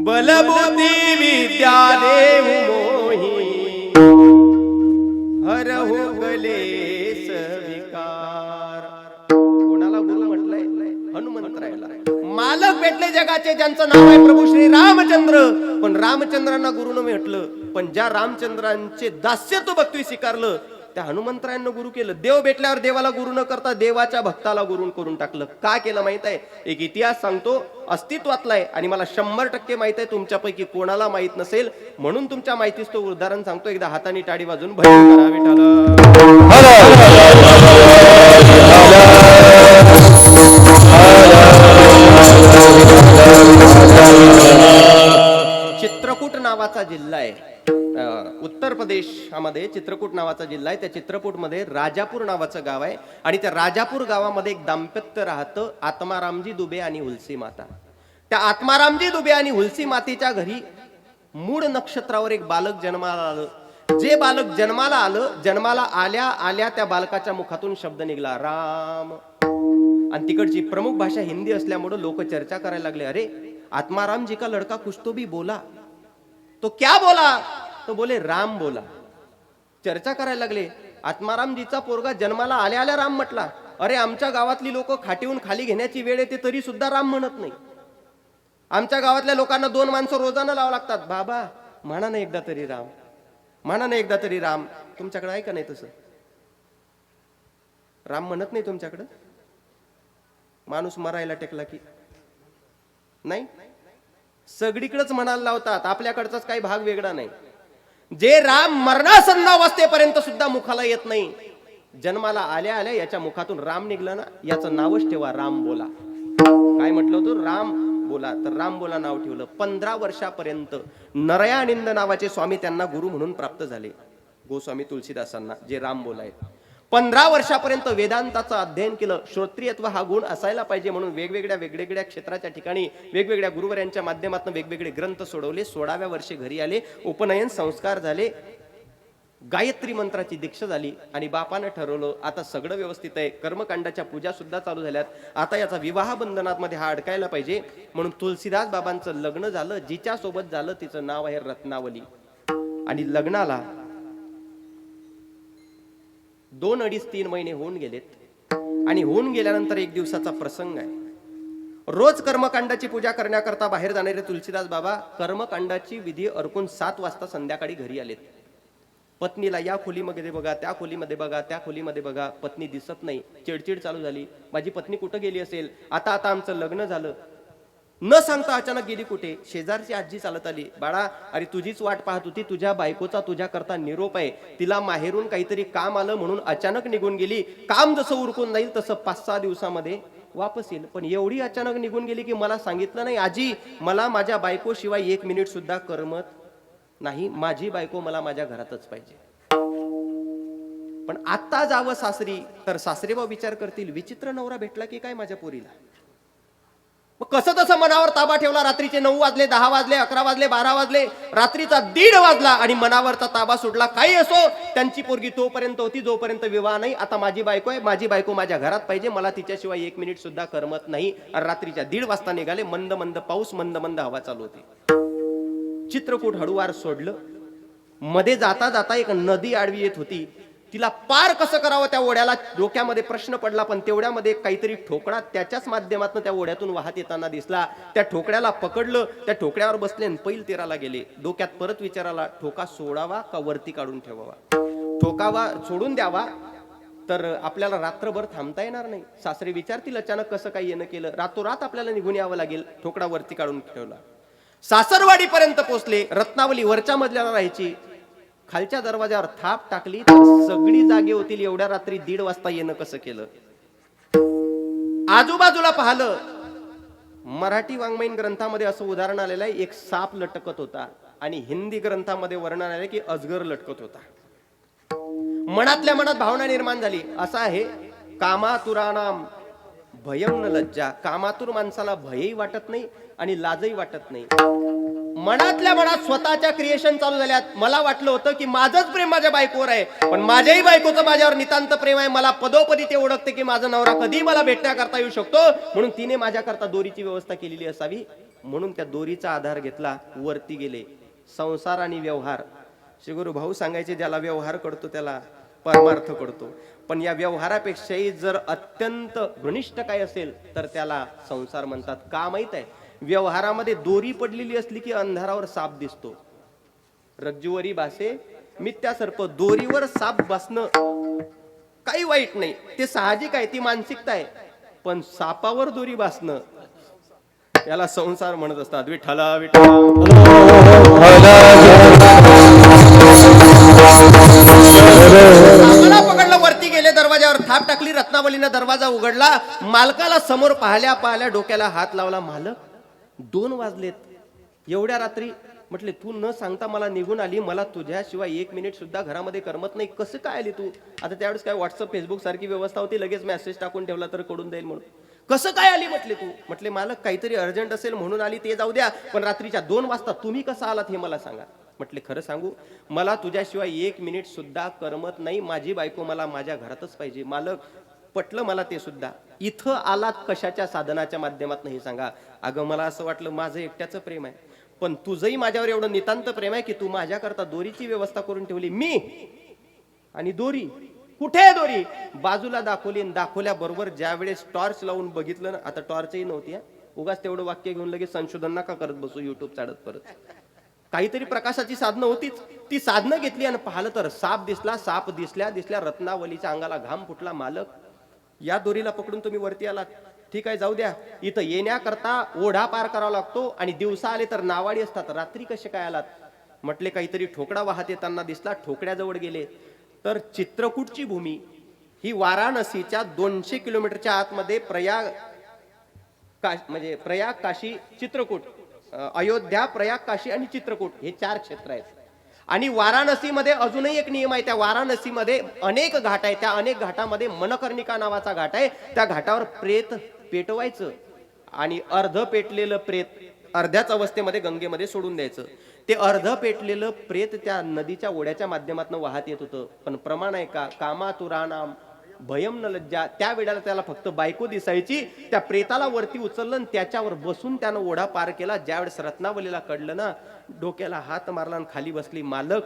बलबुद्धि विद्या देहु मोहि, हरहु क्लेश विकार. कोणाला गुरु म्हटलंय? हनुमंतरायाला. मालक भेटले जगाचे, ज्यांचं नाव आहे प्रभू श्री रामचंद्र. पण रामचंद्रांना गुरु न म्हटलं, पण ज्या रामचंद्रांचे दास्यत्व भक्ती स्वीकारलं त्या हनुमंतरायांना गुरु केलं. देव भेटल्यावर देवाला गुरु न करता देवाच्या भक्ताला गुरु करून टाकलं. का केलं माहित आहे? एक इतिहास सांगतो, अस्तित्वातला आहे आणि मला 100% माहित आहे, तुमच्यापैकी कोणाला माहित नसेल, म्हणून तुमच्या माहितीच तो उदाहरण सांगतो. एकदा हाताने टाळी वाजून भजन करा विठ्ठल. चित्रकूट नावाचा जिल्हा आहे उत्तर प्रदेशामध्ये. चित्रकूट नावाचा जिल्हा आहे. त्या चित्रकूटमध्ये राजापूर नावाचं गाव आहे आणि त्या राजापूर गावामध्ये एक दाम्पत्य राहतं, आत्मारामजी दुबे आणि हुलसी माता. त्या आत्मारामजी दुबे आणि हुलसी मातेच्या घरी मूळ नक्षत्रावर एक बालक जन्माला आलं. जे बालक जन्माला आलं, जन्माला आल्या आल्या त्या बालकाच्या मुखातून शब्द निघाला राम. आणि तिकडची प्रमुख भाषा हिंदी असल्यामुळे लोक चर्चा करायला लागले, अरे आत्माराम जी का लड़का कुछ तो भी बोला. तो क्या बोला? तो बोले राम बोला. चर्चा करायला लागले, आत्मारामजीचा पोरगा जन्माला आल्या आल्या राम म्हटला. अरे आमच्या गावातली लोक खाटीहून खाली घेण्याची वेळ येते तरी सुद्धा राम म्हणत नाही. आमच्या गावातल्या लोकांना 2 माणसं रोजानं लावा लागतात. बाबा म्हणा ना एकदा तरी राम, म्हणा ना एकदा तरी राम. तुमच्याकडे आहे का नाही तसं? राम म्हणत नाही तुमच्याकडं? माणूस मरायला टेकला की नाही, सगळीकडेच म्हणायला लावतात. आपल्याकडचाच काही भाग वेगळा नाही. जे राम मरणासन्न अवस्थेपर्यंत सुद्धा मुखाला येत नाही जन्माला आल्या आल्या याच्या मुखातून राम निघलं ना, याचं नावच ठेवा राम बोला. काय म्हटलं होतं? राम बोला. तर राम बोला नाव ठेवलं. 15 वर्षापर्यंत नरयानिंद नावाचे स्वामी त्यांना गुरु म्हणून प्राप्त झाले, गोस्वामी तुलसीदासांना, जे राम बोला आहेत. 15 वर्षापर्यंत वेदांताचं अध्ययन केलं. श्रोत्रियत्व हा गुण असायला पाहिजे म्हणून वेगवेगळ्या क्षेत्राच्या ठिकाणी वेगवेगळ्या गुरुवरांच्या माध्यमातून वेगवेगळे ग्रंथ सोडवले. 16व्या वर्षी घरी आले, उपनयन संस्कार झाले, गायत्री मंत्राची दीक्षा झाली आणि बापानं ठरवलं आता सगळं व्यवस्थित आहे, कर्मकांडाच्या पूजा सुद्धा चालू झाल्यात, आता याचा विवाह बंधनात मध्ये हा अडकायला पाहिजे. म्हणून तुलसीदास बाबांचं लग्न झालं. जिच्या सोबत झालं तिचं नाव आहे रत्नावली. आणि लग्नाला 2, 2.5, 3 महिने होऊन गेलेत. आणि होऊन गेल्यानंतर एक दिवसाचा प्रसंग आहे. रोज कर्मकांडाची पूजा करण्याकरता बाहेर जाणारे तुलसीदास बाबा कर्मकांडाची विधी अर्पून 7 वाजता संध्याकाळी घरी आलेत. पत्नीला या खोलीमध्ये बघा, त्या खोलीमध्ये बघा, त्या खोलीमध्ये बघा. पत्नी दिसत नाही. चिडचिड चालू झाली. माझी पत्नी कुठं गेली असेल? आता आमचं लग्न झालं, न सांगता अचानक गेली कुठे? शेजारची आजी चालत आली. बाळा, अरे तुझीच वाट पाहत होती, तुझ्या बायकोचा तुझ्या करता निरोप आहे. तिला माहेरून काहीतरी काम आलं म्हणून अचानक निघून गेली. काम जसं उरकून जाईल तसं 5-6 दिवसामध्ये वापस येईल. पण एवढी अचानक निघून गेली की मला सांगितलं नाही. आजी, मला माझ्या बायको शिवाय 1 मिनिट सुद्धा करमत नाही. माझी बायको मला माझ्या घरातच पाहिजे. पण आता जावं सासरी तर सासरेबाऊ विचार करतील, विचित्र नवरा भेटला की काय माझ्या पोरीला. मग कसं तसं मनावर ताबा ठेवला. रात्रीचे 9 वाजले, 10 वाजले, 11 वाजले, 12 वाजले, रात्रीचा 1:30 वाजला आणि मनावरचा ताबा सुटला. काही असो, त्यांची पोरगी तोपर्यंत होती जोपर्यंत विवाह नाही. आता माझी बायको आहे, माझी बायको माझ्या घरात पाहिजे, मला तिच्याशिवाय 1 मिनिट सुद्धा करमत नाही. रात्रीच्या 1:30 वाजता निघाले. मंद मंद पाऊस, मंद मंद हवा चालू होती. चित्रकूट हळूवार सोडलं. मध्ये जाता जाता एक नदी आडवी येत होती. तिला पार कसं करावं त्या ओढ्याला डोक्यामध्ये प्रश्न पडला. पण तेवढ्यामध्ये काहीतरी ठोकळा त्याच्याच माध्यमातून त्या ओढ्यातून वाहत येताना दिसला. त्या ठोकळ्याला पकडलं, त्या ठोकळ्यावर बसले आणि पैल तीराला गेले. डोक्यात परत विचाराला, ठोका सोडावा का वरती काढून ठेवावा? ठोकावा सोडून द्यावा तर आपल्याला रात्रभर थांबता येणार नाही. सासरे विचारतील अचानक कसं काही येणं केलं. रातोरात आपल्याला निघून यावं लागेल. ठोकळा वरती काढून ठेवला. सासरवाडी पर्यंत पोहोचले. रत्नावली वरच्या मजल्याला राहायची. खालच्या दरवाजावर थाप टाकली तर सगळी जागे होतील एवढ्या रात्री 1:30 वाजता येणं कसं केलं. आजूबाजूला पाहिलं. मराठी वाङ्मयीन ग्रंथामध्ये असं उदाहरण आलेलं आहे, एक साप लटकत होता आणि हिंदी ग्रंथामध्ये वर्णन आले की अजगर लटकत होता. मनातल्या मनात भावना निर्माण झाली. असं आहे, कामातुराणाम भयम न लज्जा. कामातुर माणसाला भयही वाटत नाही आणि लाजही वाटत नाही. मनातल्या मनात स्वतःच्या क्रिएशन चालू झाल्यात. मला वाटलं होतं की माझंच प्रेम माझ्या बायकोवर आहे, पण माझ्याही बायकोचं माझ्यावर नितांत प्रेम आहे. मला पदोपदी ते ओळखते की माझा नवरा कधी मला भेटण्याकरता येऊ शकतो, म्हणून तिने माझ्याकरता दोरीची व्यवस्था केलेली असावी. म्हणून त्या दोरीचा आधार घेतला, वरती गेले. संसार आणि व्यवहार, श्री गुरु भाऊ सांगायचे, ज्याला व्यवहार करतो त्याला परमार्थ करतो. पण या व्यवहारापेक्षाही जर अत्यंत घनिष्ठ काय असेल तर त्याला संसार म्हणतात. का माहित आहे? व्यवहारामध्ये दोरी पडलेली असली की अंधारावर साप दिसतो. रज्जुवरी भासे मिथ्या सर्प. दोरीवर साप बसणं काही वाईट नाही, ते साहजिक आहे, ती मानसिकता आहे. पण सापावर दोरी बसणं याला संसार म्हणत असतात. विठ्ठला विठ्ठला. सापाला पकडलं, वरती गेले, दरवाजावर थाप टाकली. रत्नावलीनं दरवाजा उघडला. मालकाला समोर पाहिल्या पाहिल्या डोक्याला हात लावला. मालक, 2 वाजलेत, एवढ्या रात्री. म्हटले, तू न सांगता मला निघून आली, मला तुझ्याशिवाय 1 मिनिट सुद्धा घरामध्ये करमत नाही, कसं काय आली तू? आता त्यावेळेस काय व्हॉट्सअप फेसबुक सारखी व्यवस्था होती, लगेच मेसेज टाकून ठेवला तर कडून जाईल म्हणून. कसं काय आली म्हटले तू? म्हटले, मालक काहीतरी अर्जंट असेल म्हणून आली, ते जाऊ द्या, पण रात्रीच्या 2 वाजता तुम्ही कसं आलात हे मला सांगा. म्हटले, खरं सांगू, मला तुझ्याशिवाय 1 मिनिट सुद्धा करमत नाही, माझी बायको मला माझ्या घरातच पाहिजे. मालक, पटलं मला ते सुद्धा. इथं आलात कशाच्या साधनाच्या माध्यमातून हे सांगा. अगं, मला असं वाटलं माझं एकट्याचं प्रेम आहे, पण तुझंही माझ्यावर एवढं नितांत प्रेम आहे की तू माझ्याकरता दोरीची व्यवस्था करून ठेवली. मी आणि दोरी, कुठे दोरी? बाजूला दाखवली. दाखवल्या बरोबर ज्या वेळेस टॉर्च लावून बघितलं ना, आता टॉर्चही नव्हती, उगाच तेवढं वाक्य घेऊन लगेच संशोधन नका करत बसू युट्यूब चालत. परत काहीतरी प्रकाशाची साधनं होतीच, ती साधनं घेतली आणि पाहिलं तर साप दिसला. साप दिसल्या रत्नावलीच्या अंगाला घाम फुटला. मालक, या दोरीला पकडून तुम्ही वरती आलात, ठीक आहे, जाऊ द्या. इथं येण्याकरता ओढा पार करावा लागतो आणि दिवसा आले तर नावाडी असतात, रात्री कसे काय आलात? म्हटले, काहीतरी ठोकळा वाहत येताना दिसला. ठोकड्याजवळ गेले तर चित्रकूटची भूमी, ही वाराणसीच्या 200 किलोमीटरच्या आतमध्ये म्हणजे प्रयाग, काशी, चित्रकूट, अयोध्या, प्रयाग, काशी आणि चित्रकूट हे 4 क्षेत्र आहेत. आणि वाराणसीमध्ये अजूनही एक नियम आहे. त्या वाराणसीमध्ये अनेक घाट आहेत. त्या अनेक घाटामध्ये मनकर्णिका नावाचा घाट आहे. त्या घाटावर प्रेत पेटवायचं आणि अर्ध पेटलेलं प्रेत अर्ध्याच अवस्थेमध्ये गंगेमध्ये सोडून द्यायचं. ते अर्ध पेटलेलं प्रेत त्या नदीच्या ओढ्याच्या माध्यमातून वाहत येत होतं. पण प्रमाण आहे का, कामातुराणाम भयम न लज्जा, त्या वेळेला त्याला फक्त बायको दिसायची. त्या प्रेताला वरती उचललं आणि त्याच्यावर बसून त्यानं ओढा पार केला. ज्यावेळेस रत्नावलीला कळलं ना, डोक्याला हात मारला आणि खाली बसली. मालक,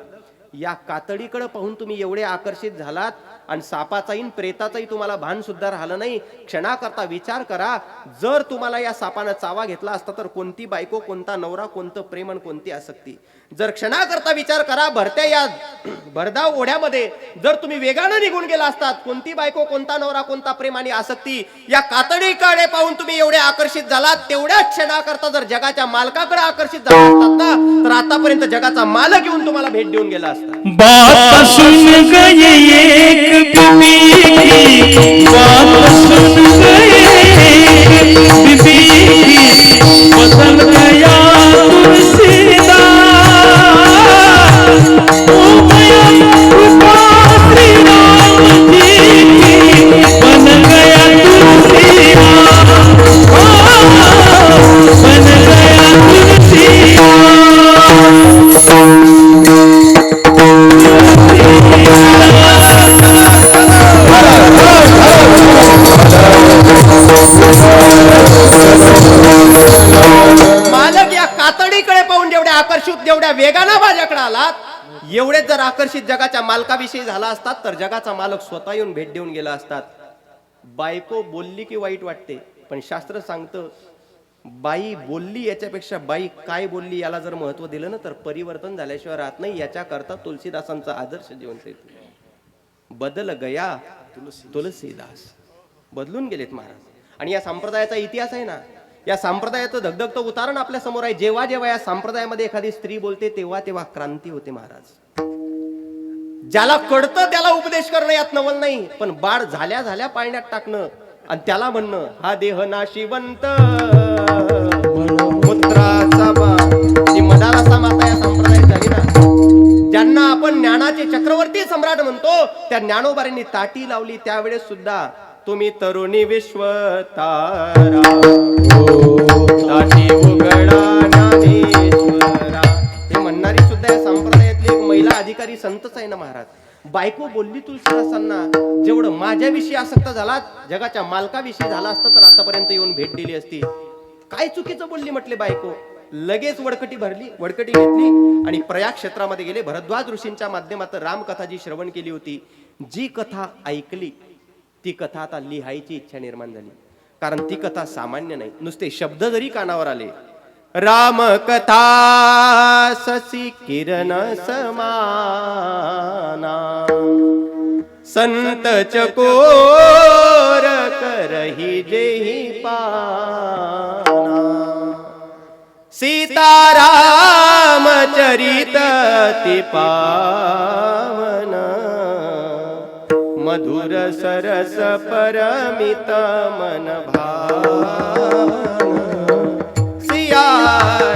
या कातडीकडे पाहून तुम्ही एवढे आकर्षित झालात आणि सापाचाही प्रेताचाही तुम्हाला भान सुद्धा राहिलं नाही. क्षणाकरता विचार करा, जर तुम्हाला या सापानं चावा घेतला असता तर कोणती बायको, कोणता नवरा, कोणतं प्रेम आणि कोणती आसक्ती. जर क्षणाकरता विचार करा, भरत्या या भरधाव ओढ्यामध्ये जर तुम्ही वेगानं निघून गेला असतात, कोणती बायको, कोणता नवरा, कोणता प्रेम आणि आसक्ती. या कातडीकडे पाहून तुम्ही एवढे आकर्षित झालात, तेवढ्याच क्षणाकरता जर जगाच्या मालकाकडे आकर्षित झाला असतात ना, तर आतापर्यंत जगाचा मालक येऊन तुम्हाला भेट देऊन गेला असता. बात सुन गए एक बीबी की, बात सुन गए बीबी की, बदल गया तुलसीदास, ओ गया कृपा श्री राम जी की, बन गया तुलसीदास, बन गया तुलसीदास. मालक या कातडीकडे पाहून जेवढ्या आकर्षित, जेवढ्या वेगानं माझ्याकडे आलात, एवढेच जर आकर्षित जगाच्या मालकाविषयी झाला असतात तर जगाचा मालक स्वतः येऊन भेट देऊन गेला असतात. बायको बोलली की वाईट वाटते, पण शास्त्र सांगतं बाई बोलली याच्यापेक्षा बाई काय बोलली याला जर महत्व दिलं ना, तर परिवर्तन झाल्याशिवाय राहत नाही. याच्या करता तुलसीदासांचा आदर्श जिवंत येतो. बदल गया तुलसीदास, बदलून गेलेत महाराज. आणि या संप्रदायाचा इतिहास आहे ना, या संप्रदायाचं धगधगतं उदाहरण आपल्या समोर आहे. जेव्हा जेव्हा या संप्रदायामध्ये एखादी स्त्री बोलते तेव्हा तेव्हा क्रांती होते महाराज. ज्याला कळतं त्याला उपदेश करणं यात नवल नाही, पण बाळ झाल्या झाल्या पाळण्यात टाकणं आणि त्याला म्हणणं हा देह नाशिवंत पुत्राचा बा, ती मदारासा माता या संप्रदायात झाली ना. ज्यांना आपण ज्ञानाचे चक्रवर्ती सम्राट म्हणतो, त्या ज्ञानोबारींनी ताटी लावली त्यावेळेस सुद्धा तुम्ही तरुणी विश्वतारा, ताटी उघडा ज्ञानेश्वरा, हे म्हणणारी सुद्धा या संप्रदायातली एक महिला अधिकारी संतच आहे ना महाराज. बायको बोलली तुलसीदासांना, जेवढं माझ्याविषयी आसक्त झालात, जगाच्या मालकाविषयी झाला असतं तर आतापर्यंत येऊन भेट दिली असती. काय चुकीचं बोलली म्हटले बायको. लगेच वडकटी घेतली आणि प्रयाग क्षेत्रामध्ये गेले. भरद्वाज ऋषींच्या माध्यमातून रामकथा जी श्रवण केली होती, जी कथा ऐकली ती कथा आता लिहायची इच्छा निर्माण झाली. कारण ती कथा सामान्य नाही. नुसते शब्द जरी कानावर आले, राम कथा ससी किरण समाना, संत चकोर करही जेही पाना, सीताराम चरित ति पावन, मधुर सरस परमित मन भावन, सिया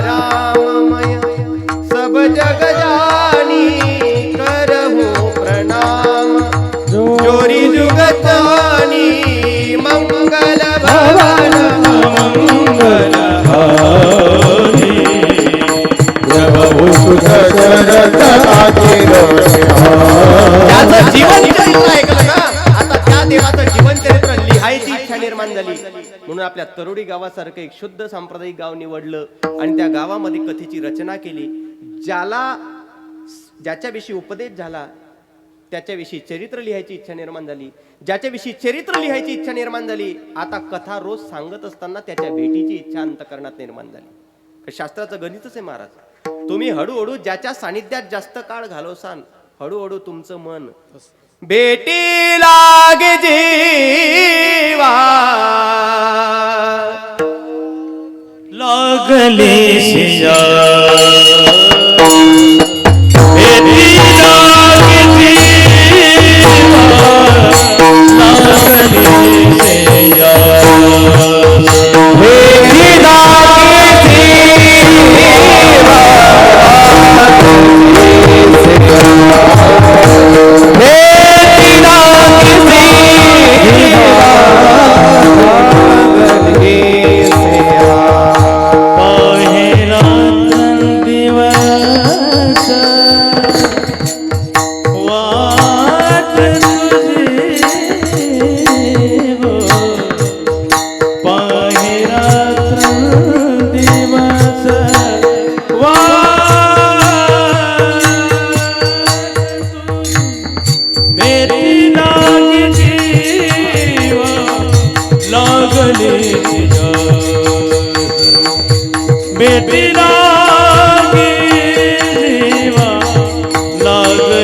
राममय सब जग जानी, करहूं प्रणाम जोरी जुगतानी, मंगल भवन मंगल हानी, त्याचं जीवन चरित्र ऐकलं ना, आता त्या देवाचं जीवन चरित्र लिहायची इच्छा निर्माण झाली. म्हणून आपल्या तरोडी गावासारखं एक शुद्ध सांप्रदायिक गाव निवडलं आणि त्या गावामध्ये कथेची रचना केली. ज्याच्याविषयी उपदेश झाला त्याच्याविषयी चरित्र लिहायची इच्छा निर्माण झाली. ज्याच्याविषयी चरित्र लिहायची इच्छा निर्माण झाली, आता कथा रोज सांगत असताना त्याच्या भेटीची इच्छा अंतकरणात निर्माण झाली. शास्त्राचं गणितच आहे महाराज. तुम्ही हळूहळू ज्याच्या सानिध्यात जास्त काळ घालवसान, हळूहळू तुमचं मन भेटी लागे जीवा, लागले शिया, भेटी लागे जीवा, भेटीला जीवा लागले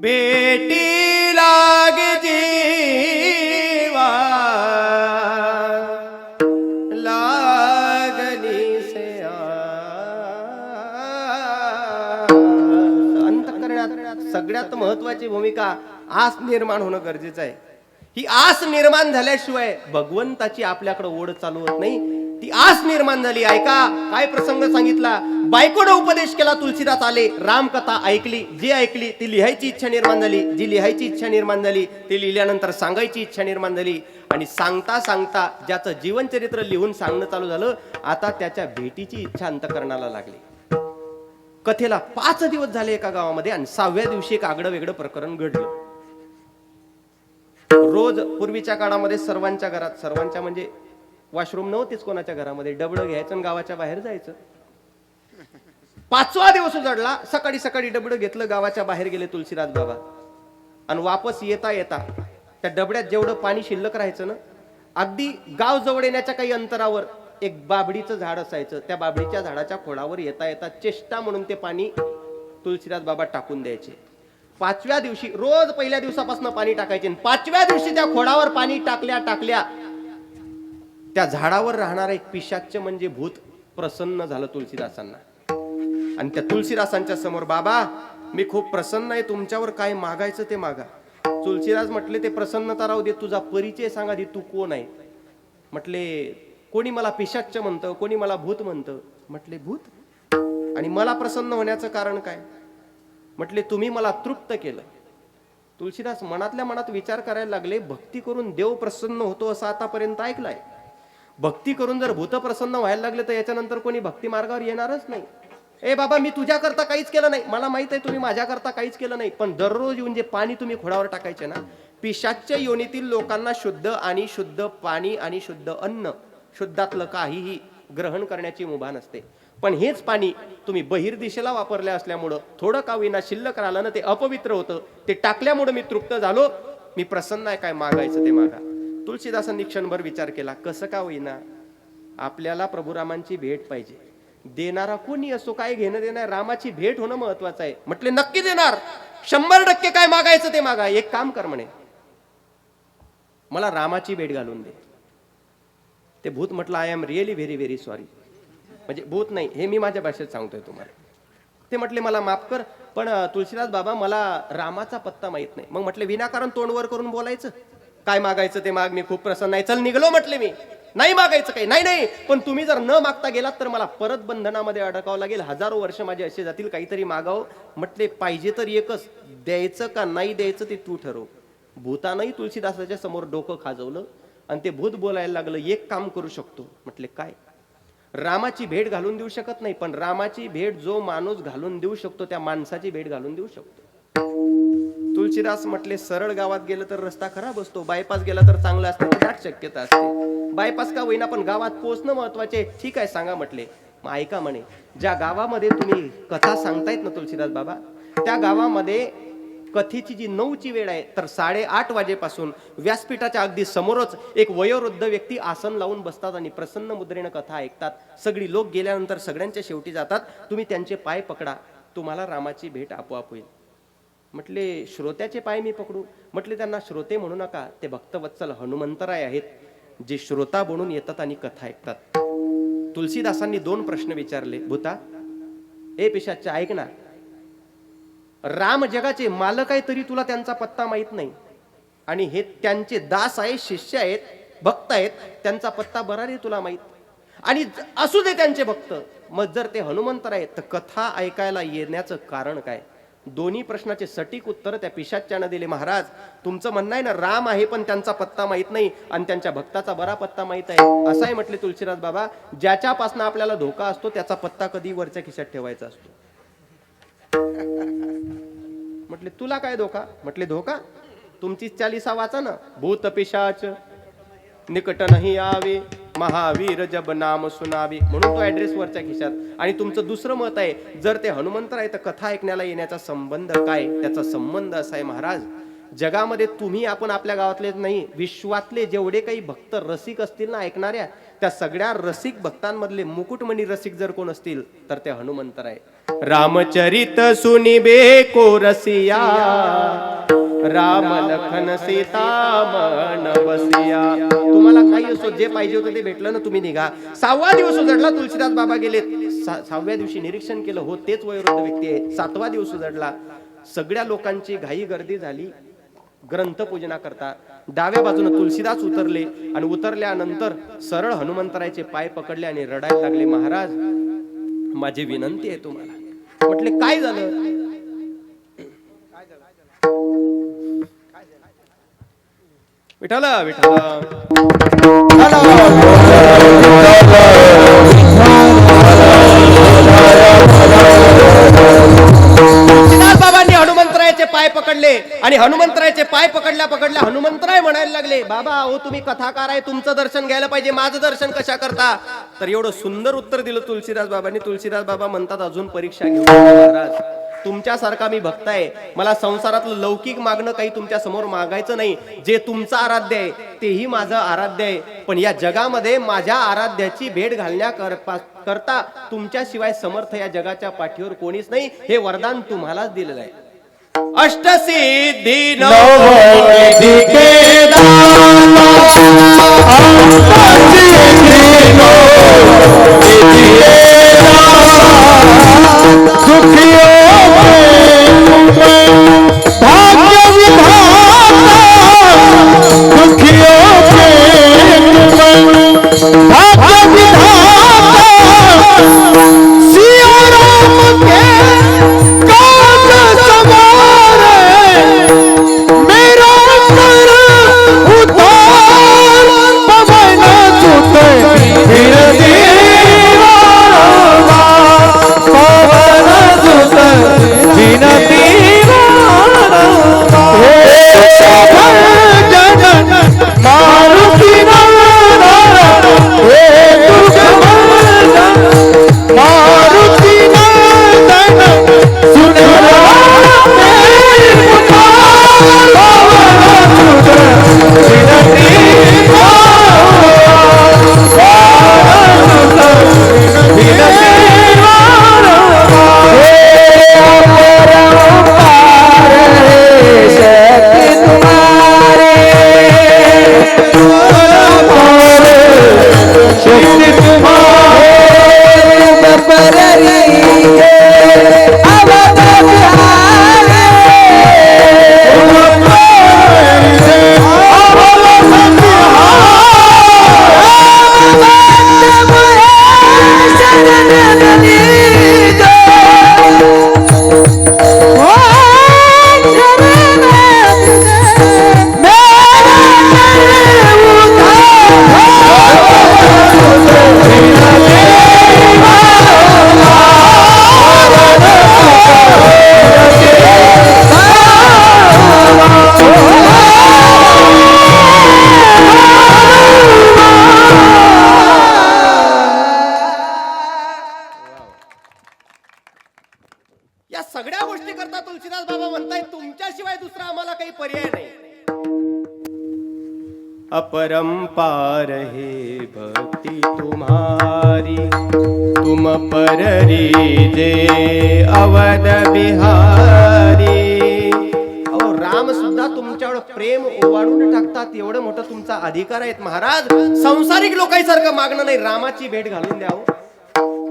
बेटी लाग जीवा लागनी से अंतःकरणात सगळ्यात महत्वाची भूमिका आस निर्माण होणं गरजेचं आहे. ही आस निर्माण झाल्याशिवाय भगवंताची आपल्याकडे ओढ चालू होत नाही. ती आस निर्माण झाली. ऐका काय प्रसंग सांगितला. बायकोने उपदेश केला, तुलसीदास आले, रामकथा ऐकली, जी ऐकली ती लिहायची इच्छा निर्माण झाली, जी लिहायची इच्छा निर्माण झाली ती लिहिल्यानंतर सांगायची इच्छा निर्माण झाली, आणि सांगता सांगता ज्याचं जीवनचरित्र लिहून सांगणं चालू झालं, आता त्याच्या भेटीची इच्छा अंतःकरणाला लागली. कथेला 5 दिवस झाले एका गावामध्ये, आणि 6व्या दिवशी एक आगळं वेगळं प्रकरण घडलं. रोज पूर्वीच्या काळामध्ये सर्वांच्या घरात, सर्वांच्या म्हणजे वॉशरूम नव्हतेच कोणाच्या घरामध्ये, डबडं घ्यायचं आणि गावाच्या बाहेर जायचं. 5वा दिवस उजाडला. सकाळी सकाळी डबडं घेतलं, गावाच्या बाहेर गेले तुलसीदास बाबा, आणि वापस येता येता त्या डबड्यात जेवढं पाणी शिल्लक राहायचं ना, अगदी गाव जवळ येण्याच्या काही अंतरावर एक बाबडीचं झाड असायचं. त्या बाबडीच्या झाडाच्या खोडावर येता येता चेष्टा म्हणून ते पाणी तुलसीदास बाबा टाकून द्यायचे. 5व्या दिवशी रोज पहिल्या दिवसापासून पाणी टाकायचे, 5व्या दिवशी त्या खोडावर पाणी टाकल्या टाकल्या त्या झाडावर राहणारा एक पिशाच्च म्हणजे भूत प्रसन्न झालं तुलसीदासांना. आणि त्या तुलसीदासांच्या समोर, बाबा मी खूप प्रसन्न आहे, तुमच्यावर काय मागायचं ते मागा. तुलसीदास म्हटले, ते प्रसन्नता राहू दे, तुझा परिचय सांगा दे, तू कोण आहे. म्हटले, कोणी मला पिशाच्च म्हणतं, कोणी मला भूत म्हणतं. म्हटले, भूत? आणि मला प्रसन्न होण्याचं कारण काय. म्हटले, तुम्ही मला तृप्त केलं. तुलसीदास मनातल्या मनात विचार करायला लागले, भक्ती करून देव प्रसन्न होतो असं आतापर्यंत ऐकलंय. भक्ती करून जर भूत प्रसन्न व्हायला लागले तर याच्यानंतर कोणी भक्ती मार्गावर येणारच नाही. ए बाबा, मी तुझ्याकरता काहीच केलं नाही, मला माहित आहे तुम्ही माझ्याकरता काहीच केलं नाही, पण दररोज येऊन जे पाणी तुम्ही खोडावर टाकायचे ना, पिशाच्च योनीतील लोकांना शुद्ध आणि शुद्ध पाणी आणि शुद्ध अन्न, शुद्धातलं काहीही ग्रहण करण्याची मुभा नसते. पण हेच पाणी तुम्ही बहिर्दिशेला वापरले असल्यामुळं थोडं का विना शिल्लक राहिलं ना, ते अपवित्र होतं. ते टाकल्यामुळे मी तृप्त झालो, मी प्रसन्न आहे, काय मागायचं ते मागा. तुलसीदासांनी क्षणभर विचार केला, कसं का होईना आपल्याला प्रभुरामांची भेट पाहिजे. देणारा कोणी असो, काय घेणं देणार, रामाची भेट होणं महत्वाचं आहे. म्हटले, नक्की देणार, 100% काय मागायचं ते मागा. एक काम कर म्हणे, मला रामाची भेट घालून दे. ते भूत म्हटलं, I am really very very sorry. म्हणजे भूत नाही, हे मी माझ्या भाषेत सांगतोय तुम्हाला. ते म्हटले, मला माफ कर, पण तुलसीदास बाबा मला रामाचा पत्ता माहित नाही. मग म्हटले, विनाकारण तोंडवर करून बोलायचं, काय मागायचं ते माग, मी खूप प्रसन्न आहे, चल निघलो. म्हटले, मी नाही मागायचं काही नाही. नाही, पण तुम्ही जर न मागता गेलात तर मला परत बंधनामध्ये अडकावं लागेल, 1000 वर्ष माझे असे जातील, काहीतरी मागावं. म्हटले, पाहिजे तर एकच, द्यायचं का नाही द्यायचं ते तू ठरव. भूतानंही तुलसीदासाच्या समोर डोकं खाजवलं, आणि ते भूत बोलायला लागलं, एक काम करू शकतो. म्हटले, काय. रामाची भेट घालून देऊ शकत नाही, पण रामाची भेट जो माणूस घालून देऊ शकतो त्या माणसाची भेट घालून देऊ शकतो. तुलसीदास म्हटले, सरळ गावात गेलं तर रस्ता खराब असतो, बायपास गेला तर चांगला असतो, दाट शक्यता असते. बायपास का होईना पण गावात पोहोचणं महत्वाचे. ठीक आहे सांगा. म्हटले, मग ऐका म्हणे, ज्या गावामध्ये तुम्ही कथा सांगतायत ना तुलसीदास बाबा, त्या गावामध्ये कथेची जी 9ची वेळ आहे, तर 8:30 वाजेपासून व्यासपीठाच्या अगदी समोरच एक वयोवृद्ध व्यक्ती आसन लावून बसतात आणि प्रसन्न मुद्रेनं कथा ऐकतात. सगळी लोक गेल्यानंतर सगळ्यांच्या शेवटी जातात. तुम्ही त्यांचे पाय पकडा, तुम्हाला रामाची भेट आपोआप होईल. म्हटले श्रोत्याचे पाय मी पकडू? म्हटले त्यांना श्रोते म्हणू नका, ते भक्तवत्सल हनुमंतराय आहेत, जे श्रोता बनून येतात आणि कथा ऐकतात. तुलसीदासांनी 2 प्रश्न विचारले. भूता, ए पिशाच्चा, ऐक ना, राम जगाचे मालक आहे तरी तुला त्यांचा पत्ता माहित नाही, आणि हे त्यांचे दास आहेत, शिष्य आहेत, भक्त आहेत, त्यांचा पत्ता बरा रे तुला माहित. आणि असू दे त्यांचे भक्त, मग जर ते हनुमंतर आहेत तर कथा ऐकायला येण्याचं कारण काय? दोन्ही प्रश्नाचे सटीक उत्तर त्या पिशाच्यानं दिले. महाराज, तुमचं म्हणणं आहे ना, राम आहे पण त्यांचा पत्ता माहित नाही आणि त्यांच्या भक्ताचा बरा पत्ता माहित आहे. असं आहे म्हटले तुलसीदास बाबा, ज्याच्यापासून आपल्याला धोका असतो त्याचा पत्ता कधी वरच्या खिशात ठेवायचा असतो. म्हटले तुला काय धोका? म्हटले धोका तुमची 40 वाचा ना, भूत पिशाच निकट नाही आवे, महावीर जब नाम सुनावे, म्हणून तो ऍड्रेस वरच्या खिशात. आणि तुमचं दुसरं मत आहे, जर ते हनुमंतर आहे तर कथा ऐकण्याला येण्याचा संबंध काय? त्याचा संबंध असा आहे महाराज, जगामध्ये तुम्ही आपण आपल्या गावातलेच नाही, विश्वातले जेवढे काही भक्त रसिक असतील ना ऐकणाऱ्या, त्या सगळ्या रसिक भक्तांमधले मुकुटमणी रसिक जर कोण असतील तर ते हनुमंतर आहे. रामचरित सुनिबे को रसिया, राम लखन सीता मन बसिया. तुम्हाला काही असो, जे पाहिजे होतं ते भेटलं ना, तुम्ही निघा. 6वा दिवस उजडला, तुलसीदास बाबा गेले. 6व्या दिवशी निरीक्षण केलं, हो तेच वयोवृद्ध व्यक्ती आहे. 7वा दिवस उजडला, सगळ्या लोकांची घाई गर्दी झाली ग्रंथपूजना करता. डाव्या बाजूने तुलसीदास उतरले आणि उतरल्यानंतर सरळ हनुमंतरायचे पाय पकडले आणि रडायला लागले. महाराज, माझी विनंती आहे तुम्हाला. म्हटले काय झालं? विठ्ठल विठ्ठल बाबांनी हनुमंतरायाचे पाय पकडले आणि हनुमंतरायाचे पाय पकडल्या हनुमंतराय म्हणायला लागले, बाबा हो तुम्ही कथाकार आहे, तुमचं दर्शन घ्यायला पाहिजे, माझं दर्शन कशा करता? तर एवढं सुंदर उत्तर दिलं तुलसीदास बाबांनी. तुलसीदास बाबा म्हणतात, अजून परीक्षा घेऊ महाराज, तुमच्यासारखा मी भक्त आहे, मला संसारातलं लौकिक मागणं काही तुमच्या समोर मागायचं नाही. जे तुमचं आराध्य आहे तेही माझं आराध्य आहे, पण या जगामध्ये माझ्या आराध्याची भेट घालण्याकरता तुमच्याशिवाय समर्थ या जगाच्या पाठीवर कोणीच नाही. हे वरदान तुम्हालाच दिलेलं आहे. अष्टसिद्धी Oh तुलसीदास बाबा म्हणताय तुमच्याशिवाय दुसरा आम्हाला काही पर्याय नाही. अपरंपार हे भक्ती तुम्हारी, तुम पर रीजे अवध बिहारी. अहो राम सुद्धा तुमच्यावर प्रेम ओवाळून टाकतात, एवढं मोठं तुमचा अधिकार आहेत महाराज. संसारिक लोकांसारखं मागणं नाही, रामाची भेट घालून द्यावं.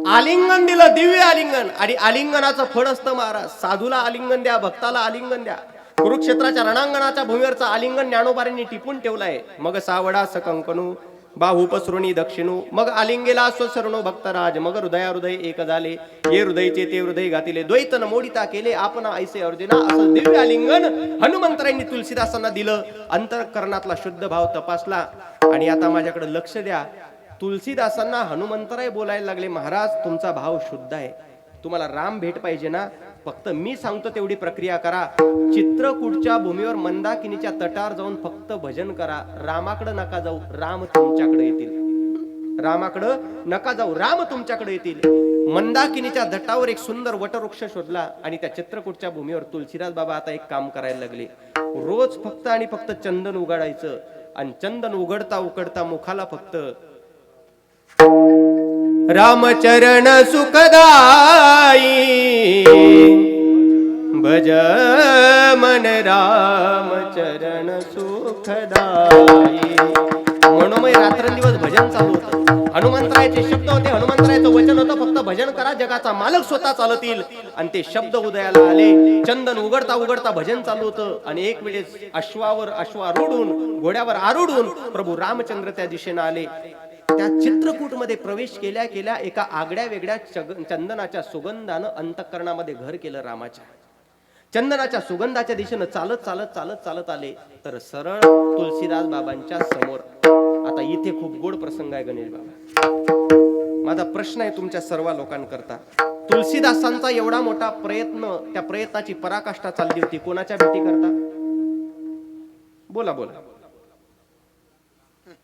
आलिंगन दिलं, दिव्य आलिंगन, आणि आलिंगनाचं फळ असतं महाराज. साधूला आलिंगन द्या, भक्ताला आलिंगन द्या. कुरुक्षेत्राच्या रणांगणाच्या भूमीवरचं आलिंगन ज्ञानोबांनी टिपून ठेवलंय. मग सावडा सकंकणू बाहू पसरुणी दक्षिणू, मग आलिंगेला स्वसरणो भक्तराज. मग हृदया हृदय एक झाले, ये हृदयचे ते हृदय घातिले. द्वैतन मोडिता केले आपण ऐसे अर्जुना. असं दिव्य आलिंगन हनुमंतरायांनी तुलसीदासांना दिलं. अंतःकरणातला शुद्ध भाव तपासला. आणि आता माझ्याकडे लक्ष द्या. तुलसीदासांना हनुमंतराय बोलायला लागले, महाराज तुमचा भाव शुद्ध आहे, तुम्हाला राम भेट पाहिजे ना, फक्त मी सांगतो तेवढी प्रक्रिया करा. चित्रकूटच्या भूमीवर मंदाकिनीच्या तटावर जाऊन फक्त भजन करा. रामाकडे नका जाऊ, राम तुमच्याकडे येतील. रामाकडे नका जाऊ, राम तुमच्याकडे येतील. मंदाकिनीच्या तटावर एक सुंदर वटवृक्ष शोधला आणि त्या चित्रकूटच्या भूमीवर तुलसीदास बाबा आता एक काम करायला लागले. रोज फक्त आणि फक्त चंदन उघडायचं, आणि चंदन उघडता उघडता मुखाला फक्त रामचरण सुखदाई भज मन रामचरण सुखदाई. मनोमय रात्रंदिवस भजन चालू होतं. हनुमंतरायाचे शब्द होते, हनुमंतरायाचं वचन होतं फक्त भजन करा, जगाचा मालक स्वतः चालतील. आणि ते शब्द उदयाला आले. चंदन उघडता उघडता भजन चालू होतं. आणि एक वेळेस अश्वारूढून घोड्यावर आरूढून प्रभू रामचंद्र त्या दिशेने आले. त्या चित्रकूटमध्ये प्रवेश केल्या केल्या एका आगड्या वेगळ्या चंदनाच्या सुगंधानं अंतःकरणामध्ये घर केलं रामाच्या. चंदनाच्या सुगंधाच्या दिशेनं चालत चालत चालत चालत आले तर सरळ तुलसीदास बाबांच्या समोर. आता इथे खूप गोड प्रसंग आहे गणेश बाबा. माझा प्रश्न आहे तुमच्या सर्व लोकांकरता. तुलसीदासांचा एवढा मोठा प्रयत्न, त्या प्रयत्नाची पराकाष्ठा चालली होती कोणाच्या भेटी करता? बोला बोला.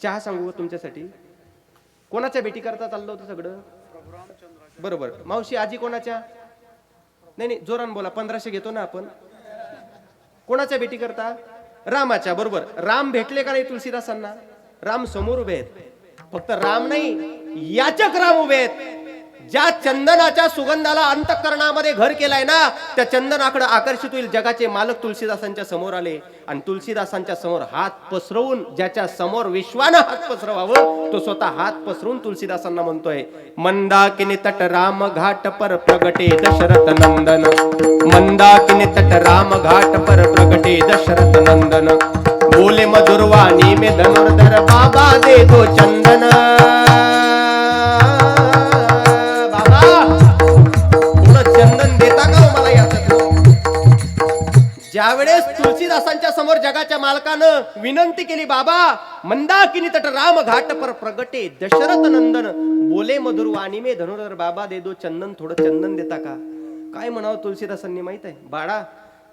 चहा सांगू तुमच्यासाठी? कोणाच्या भेटी करता चाललं होतं सगळं? बरोबर. मावशी आजी कोणाच्या? नाही नाही जोरान बोला, 1500 घेतो ना आपण. कोणाच्या भेटी करता? रामाच्या. बरोबर. राम भेटले का नाही तुलसीदासांना? राम समोर उभे आहेत. फक्त राम नाही, याचक राम उभे आहेत. ज्या चंदनाच्या सुगंधाला अंतःकरणामध्ये घर केलाय ना, त्या चंदनाकडे आकर्षित होईल जगाचे मालक तुलसीदासांच्या समोर आले. आणि तुलसीदासांच्या समोर हात पसरवून, ज्याच्या समोर विश्वानं हात पसरवावं तो स्वतः हात पसरवून तुलसीदासांना म्हणतोय, मंदाकिनी तट राम घाट पर प्रगटे दशरथ नंदन. मंदाकिनी तट राम घाट पर प्रगटे दशरथ नंदन. बोले मधुरवाणी में धनुर्धर बाबा दे दो चंदन. चंदन देता का मला याचं? ज्यावेळेस तुलसीदासांच्या समोर जगाच्या मालकानं विनंती केली, बाबा मंदाकिनी तट राम घाट पर प्रगटे दशरथ नंदन. बोले मधुरवाणी में धनुर्धर बाबा दे दो चंदन. थोडं चंदन देता का? काय म्हणावं तुलसीदासांनी माहित आहे? बाळा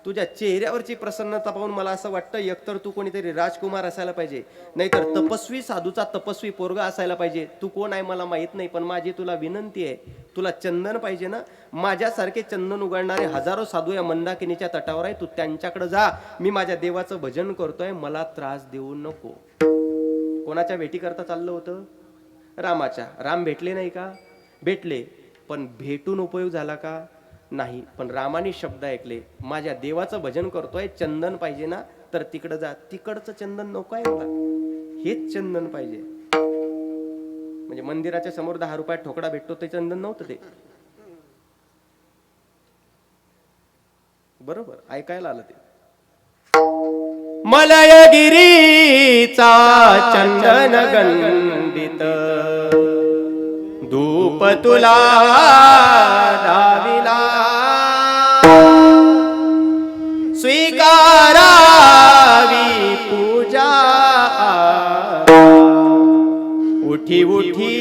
तुझ्या चेहऱ्यावरची प्रसन्नता पाहून मला असं वाटतं एकतर तू कोणीतरी राजकुमार असायला पाहिजे, नाहीतर तपस्वी साधूचा तपस्वी पोरगा असायला पाहिजे. तू कोण आहे मला माहित नाही, पण माझी तुला विनंती आहे, तुला चंदन पाहिजे ना? माझ्यासारखे चंदन उघडणारे हजारो साधू या मंदाकिनीच्या तटावर आहे, तू त्यांच्याकडे जा. मी माझ्या देवाचं भजन करतोय, मला त्रास देऊ नको. कोणाच्या भेटी करता चाललं होतं? रामाच्या. राम भेटले नाही का? भेटले. पण भेटून उपयोग झाला का? नाही. पण रामाने शब्द ऐकले, माझ्या देवाचं भजन करतोय, चंदन पाहिजे ना, तर तिकडे जा. तिकडचं चंदन नको आहे मला, हेच चंदन पाहिजे. म्हणजे मंदिराच्या समोर 10 रुपयात ठोकळा भेटतो ते चंदन नव्हतं ते. बरोबर ऐकायला आलं ते. मलयगिरीचा चंदन गंधित धूप तुला दाविला. स्वीकारावी पूजा उठी उठी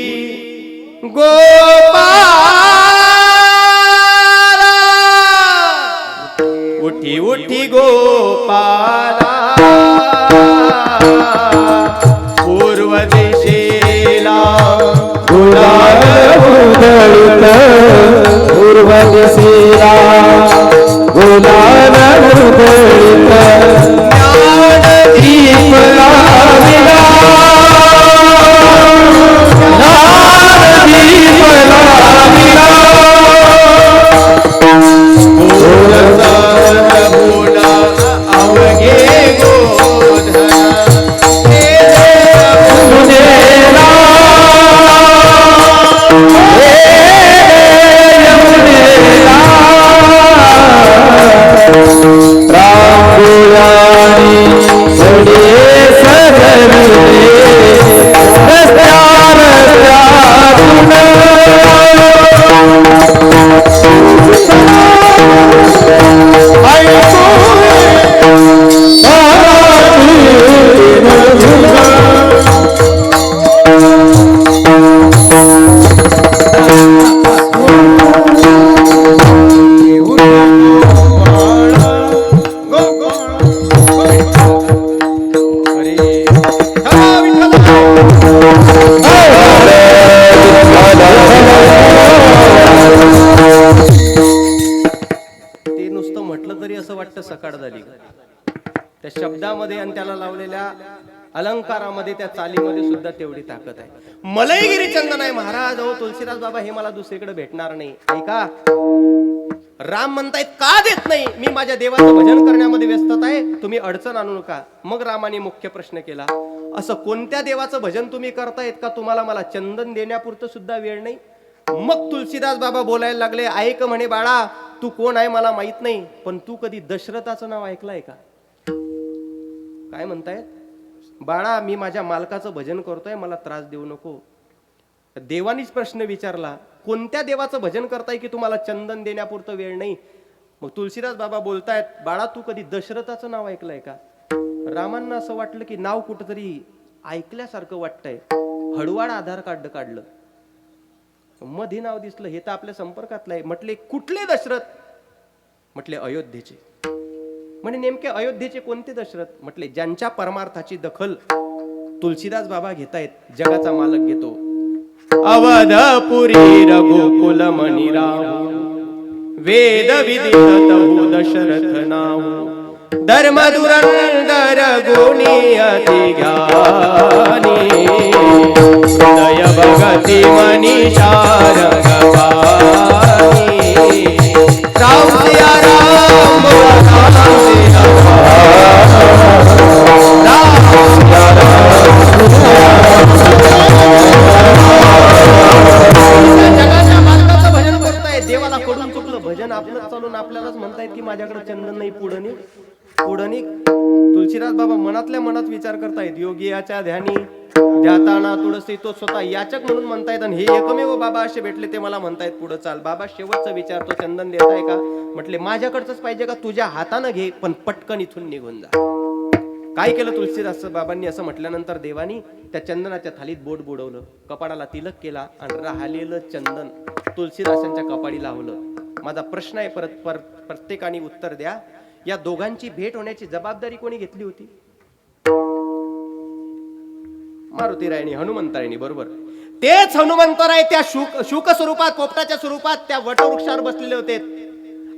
गोपाला. उठी उठी गोपाला. पूर्व दिशेला गुलाल उधळत पूर्व दिशेला गुलाल ज्ञानदीप लाविला ज्ञानदीप लाविला बोला अवघे गोधन सुनेला रांगोळ्यानी सडे सरविले रस्त्यावर ते नुसतं म्हटलं तरी असं वाटतं सकाळ झाली. त्या शब्दामध्ये आणि त्याला लावलेल्या अलंकारामध्ये त्या चालीमध्ये सुद्धा तेवढी ताकद आहे. मलयगिरी चंदन आहे महाराज. अहो तुलसीदास बाबा हे मला दुसरीकडे भेटणार नाही. ऐका, राम म्हणतायत का देत नाही? मी माझ्या देवाचं भजन करण्यामध्ये व्यस्तता आहे, तुम्ही अडचण आणू नका. मग रामाने मुख्य प्रश्न केला, असं कोणत्या देवाचं भजन तुम्ही करतायत का तुम्हाला मला चंदन देण्यापुरतं सुद्धा वेळ नाही? मग तुलसीदास बाबा बोलायला लागले, ऐक म्हणे बाळा, तू कोण आहे मला माहित नाही, पण तू कधी दशरथाचं नाव ऐकलंय का? काय म्हणतायत? बाळा, मी माझ्या मालकाचं भजन करतोय, मला त्रास देऊ नको. देवानीच प्रश्न विचारला, कोणत्या देवाचं भजन करताय की तुम्हाला चंदन देण्यापुरतं वेळ नाही? मग तुलसीदास बाबा बोलतायत, बाळा तू कधी दशरथाचं नाव ऐकलंय का? रामांना असं वाटलं की नाव कुठंतरी ऐकल्यासारखं वाटतंय. हळूवार आधार कार्ड काढलं, मध्ये नाव दिसलं, हे तर आपल्या संपर्कातलं आहे. म्हटले कुठले दशरथ? म्हटले अयोध्येचे. म्हणे नेमके अयोध्येचे कोणते दशरथ? म्हटले ज्यांच्या परमार्थाची दखल तुलसीदास बाबा घेतायत, जगाचा मालक घेतो. अवधपुरी रघुकुल मणिराव वेद विदित तहु दशरथ नाव धर्म धुरंधर गुणी अति ज्ञानी दय भगती मनीषा रंगपानी राम सिया राम राम सिया जगाच्या मालकाचं भजन करताय, देवाला कडून चुकलं भजन आपलं चालून आपल्यालाच म्हणतायत की माझ्याकडे चंदन नाही, पुढं निघ. तुलसीदास बाबा मनातल्या मनात विचार करतायत, योगी याच्या ध्यानी ध्याताना तुळसी तो स्वतः याचक म्हणून म्हणतायत, आणि हे एकमेव बाबा असे भेटले ते मला म्हणतायत पुढं चाल. बाबा शेवटचा विचारतो, चंदन देताय का? म्हटले माझ्याकडचंच पाहिजे का? तुझ्या हातानं घे, पण पटकन इथून निघून जा. काय केलं तुलसीदास बाबांनी? असं म्हटल्यानंतर देवानी त्या चंदनाच्या थालीत बोट बुडवलं, कपाडाला तिलक केला आणि राहिलेलं चंदन तुलसीदासांच्या कपाडी लावलं. माझा प्रश्न आहे, परत प्रत्येकाने उत्तर द्या, या दोघांची भेट होण्याची जबाबदारी कोणी घेतली होती? मारुतीरायणी, हनुमंतरायणी, बरोबर. तेच हनुमंतराय त्या शुक स्वरूपात, पोपटाच्या स्वरूपात त्या वटवृक्षावर बसलेले होते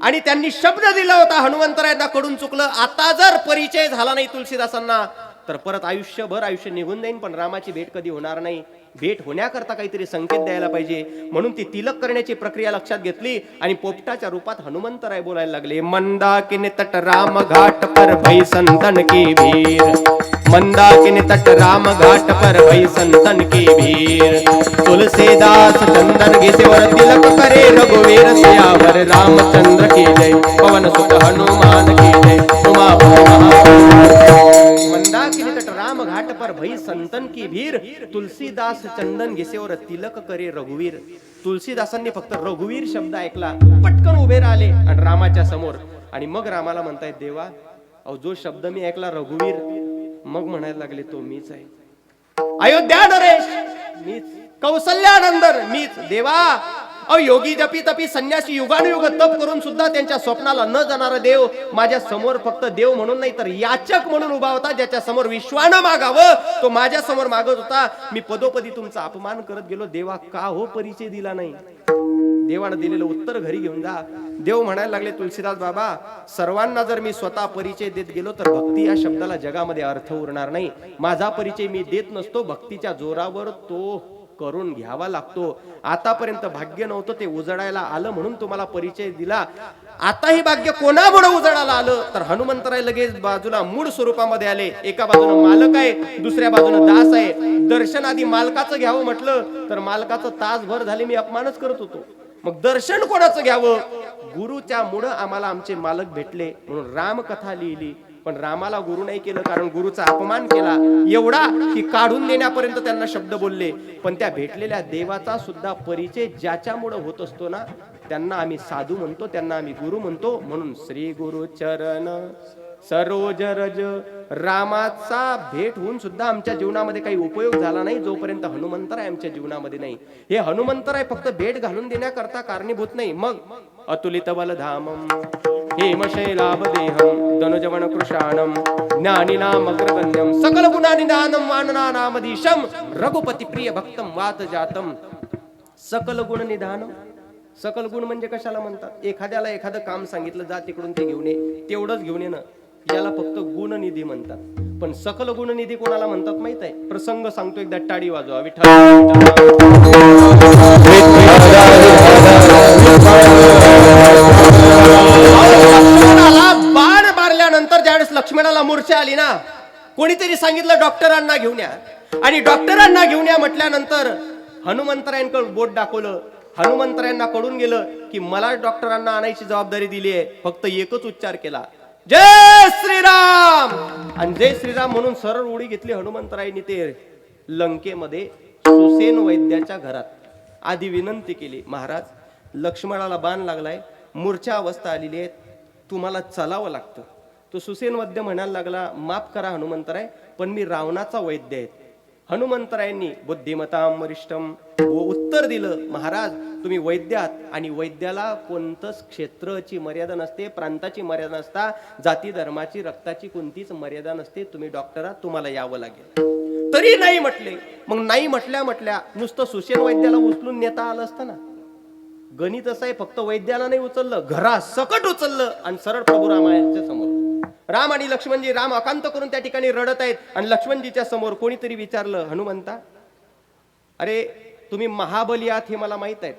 आणि त्यांनी शब्द दिला होता, हनुमंतरायांना कडून चुकलं, आता जर परिचय झाला नाही तुलसीदासांना तर परत आयुष्यभर आयुष्य निघून जाईल, पण रामाची भेट कधी होणार नाही. भेट होण्याकरता काहीतरी संकेत द्यायला पाहिजे, म्हणून ती तिलक करण्याची प्रक्रिया लक्षात घेतली आणि पोपटाच्या रूपात हनुमंतराय बोलायला लागले. मंदाकिनी तट राम घाट पर भई संतन की भीर, मंदाकिनी तट राम घाट पर भई संतन की भीर, तुलसीदास चंदन घिसेवर तिलक करे रघुवीर सियावर रामचंद्र की जय, पवन सुत हनुमान की जय, उमापति मंदाकिनी तट राम घाट पर भई संतन की भीर, तुलसीदास चंदन घिसेवर तिलक करे रघुवीर. तुलसीदासांनी फक्त रघुवीर शब्द ऐकला, पटकन उभे राहिले आणि रामाच्या समोर. आणि मग रामाला म्हणतायत, देवा अहो जो शब्द मी ऐकला रघुवीर, मग म्हणायला लागले तो मीच आहे. अयोध्या नरेश मीच, कौसल्यानंदन मीच. देवा अहो योगी जपी तपी संन्यासी युगानुयुग तप करून सुद्धा त्यांच्या स्वप्नाला न जाणारा देव माझ्या समोर फक्त देव म्हणून नाही तर याचक म्हणून उभा होता. ज्याच्या समोर विश्वानं मागावं तो माझ्या समोर मागत होता. मी पदोपदी तुमचा अपमान करत गेलो, देवा का हो परिचय दिला नाही? देवानं दिलेलं उत्तर घरी घेऊन जा. देव म्हणायला लागले, तुलसीदास बाबा, सर्वांना जर मी स्वतः परिचय देत गेलो तर भक्ती या शब्दाला जगामध्ये अर्थ उरणार नाही. माझा परिचय मी देत नसतो, भक्तीच्या जोरावर तो करून घ्यावा लागतो. आतापर्यंत भाग्य नव्हतं, ते उजडायला आलं म्हणून तुम्हाला परिचय दिला. आता हे भाग्य कोणामुळे उजडायला आलं तर हनुमंतराय लगेच बाजूला मूळ स्वरूपामध्ये आले. एका बाजूने मालक आहे, दुसऱ्या बाजूने दास आहे. दर्शन आधी मालकाचं घ्यावं म्हटलं तर मालकाचं तासभर झाले मी अपमानच करत होतो. मग दर्शन कोणाचं घ्यावं? गुरुच्या मुळे आम्हाला आमचे मालक भेटले म्हणून रामकथा लिहिली. पण रामाला गुरु नाही केलं, कारण गुरुचा अपमान केला एवढा की काढून देण्यापर्यंत त्यांना शब्द बोलले. पण त्या भेटलेल्या देवाचा सुद्धा परिचय ज्याच्यामुळे होत असतो ना, त्यांना आम्ही साधू म्हणतो, त्यांना आम्ही गुरु म्हणतो. म्हणून श्री गुरु चरण सरोज रज. रामाचा भेट होऊन सुद्धा आमच्या जीवनामध्ये काही उपयोग झाला नाही जोपर्यंत हनुमंतराय आमच्या जीवनामध्ये नाही. हे हनुमंतराय फक्त भेट घालून देण्याकरता कारणीभूत नाही. मग अतुलित बलधामम हेमशैलाभ देहम धनुजवन कृशानम ज्ञानिनाम अग्रगण्यम सकल गुणानिदानम वाननानामधीशम रघुपती प्रिय भक्तम वात जातम. सकल गुण निधानम. सकल गुण म्हणजे कशाला म्हणतात? एखाद्याला एखादं काम सांगितलं, जा तिकडून ते घेऊन ये, तेवढंच घेऊन येणं, याला फक्त गुणनिधी म्हणतात. पण सकल गुणनिधी कोणाला म्हणतात माहित आहे? प्रसंग सांगतो, एकदा टाळी वाजवा. विठ्ठल बाण मारल्यानंतर ज्यावेळेस लक्ष्मणाला मूर्छा आली ना, कोणीतरी सांगितलं डॉक्टरांना घेऊन या. आणि डॉक्टरांना घेऊन या म्हटल्यानंतर हनुमंतरायांकडे बोट दाखवलं. हनुमंतरायांना कळून गेलं की मला डॉक्टरांना आणायची जबाबदारी दिली आहे. फक्त एकच उच्चार केला, जय श्रीराम. आणि जय श्रीराम म्हणून सरळ उडी घेतली हनुमंतरायांनी. ते लंकेमध्ये सुसेन वैद्याच्या घरात आधी विनंती केली, महाराज लक्ष्मणाला बाण लागलाय, मूर्छा अवस्था आलेली आहे, तुम्हाला चालावं लागतं. तो सुसेन वैद्य म्हणायला लागला, माफ करा हनुमंतराय, पण मी रावणाचा वैद्य आहे. हनुमंतरायांनी बुद्धिमताम वरिष्ठम उत्तर दिलं, महाराज तुम्ही वैद्य आहात आणि वैद्याला कोणतंच क्षेत्राची मर्यादा नसते, प्रांताची मर्यादा नसता, जाती धर्माची रक्ताची कोणतीच मर्यादा नसते. तुम्ही डॉक्टर आहात, तुम्हाला यावं लागेल. तरी नाही म्हटले. मग नाही म्हटल्या नुसतं सुसेन वैद्याला उचलून नेता आलं असतं ना. गणित असं आहे, फक्त वैद्याला नाही उचललं, घरा सकट उचललं आणि सरळ प्रभू रामाच्या समोर. राम आणि लक्ष्मणजी, राम अकांत करून त्या ठिकाणी रडत आहेत आणि लक्ष्मणजीच्या समोर कोणीतरी विचारलं, हनुमंता अरे तुम्ही महाबली आहात हे मला माहित आहे,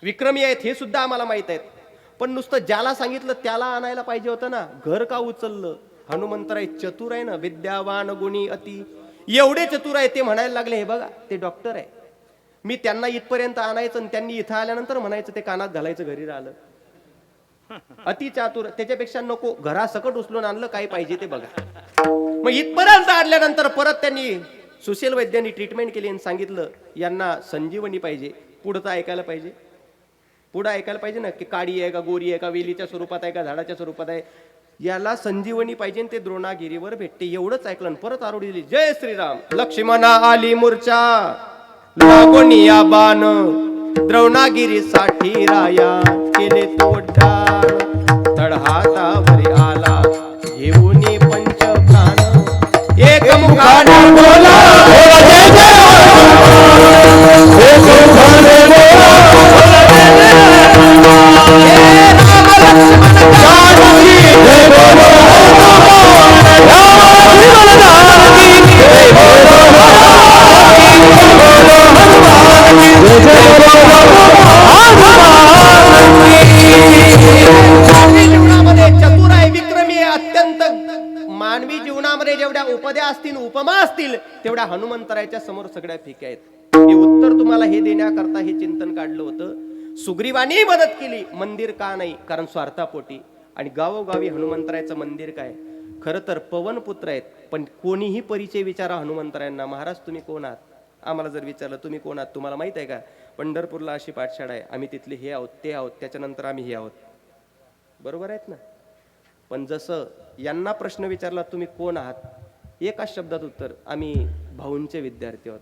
विक्रमी आहेत हे सुद्धा आम्हाला माहित आहेत, पण नुसतं ज्याला सांगितलं त्याला आणायला पाहिजे होतं ना, घर का उचललं? हनुमंतराय चतुर आहे ना, विद्यावान गुणी अति, एवढे चतुर आहे. ते म्हणायला लागले, हे बघा ते डॉक्टर आहे, मी त्यांना इथपर्यंत आणायचं आणि त्यांनी इथं आल्यानंतर म्हणायचं ते कानात घालायचं, घरी राहिलं. अति चातुर, त्याच्यापेक्षा नको, घरा सकट उचलून आणलं, काय पाहिजे ते बघा. मग इथपर्यंत आणल्यानंतर परत त्यांनी सुशील वैद्यांनी ट्रीटमेंट केली आणि सांगितलं यांना संजीवनी पाहिजे. पुढचं ऐकायला पाहिजे, पुढं ऐकायला पाहिजे ना, की काडी आहे का गोरी आहे का वेलीच्या स्वरूपात आहे का झाडाच्या स्वरूपात आहे, याला संजीवनी पाहिजे. ते द्रोणागिरीवर भेटते. एवढंच ऐकलं परत आरोडी दिली, जय श्रीराम. लक्ष्मणा आली मूर्छा लागोनिया बाण, द्रोणागिरीसाठी राया केले तो उड्डाण, तळहातावरी आला घेऊन पंच प्राण, एक मुखाने बोला मानवी जीवनामध्ये जेवढ्या उपद्या असतील, उपमा असतील, तेवढ्या हनुमंतरायाच्या समोर सगळ्या फिक्या आहेत. हे उत्तर तुम्हाला हे देण्याकरता हे चिंतन काढलं होतं. सुग्रीवानी मदत केली, मंदिर का नाही? कारण स्वार्थापोटी. आणि गावोगावी हनुमंतरायाचं मंदिर काय? खरं तर पवन पुत्र आहेत, पण कोणीही परिचय विचारा हनुमंतरायांना, महाराज तुम्ही कोण आहात? आम्हाला जर विचारलं तुम्ही कोण आहात, तुम्हाला माहित आहे का पंढरपूरला अशी पाठशाळा आहे, आम्ही तिथले हे आहोत, ते आहोत, त्याच्यानंतर आम्ही हे आहोत. बरोबर आहेत ना? पण जसं यांना प्रश्न विचारला तुम्ही कोण आहात, एकाच शब्दात उत्तर, आम्ही भाऊंचे विद्यार्थी आहोत.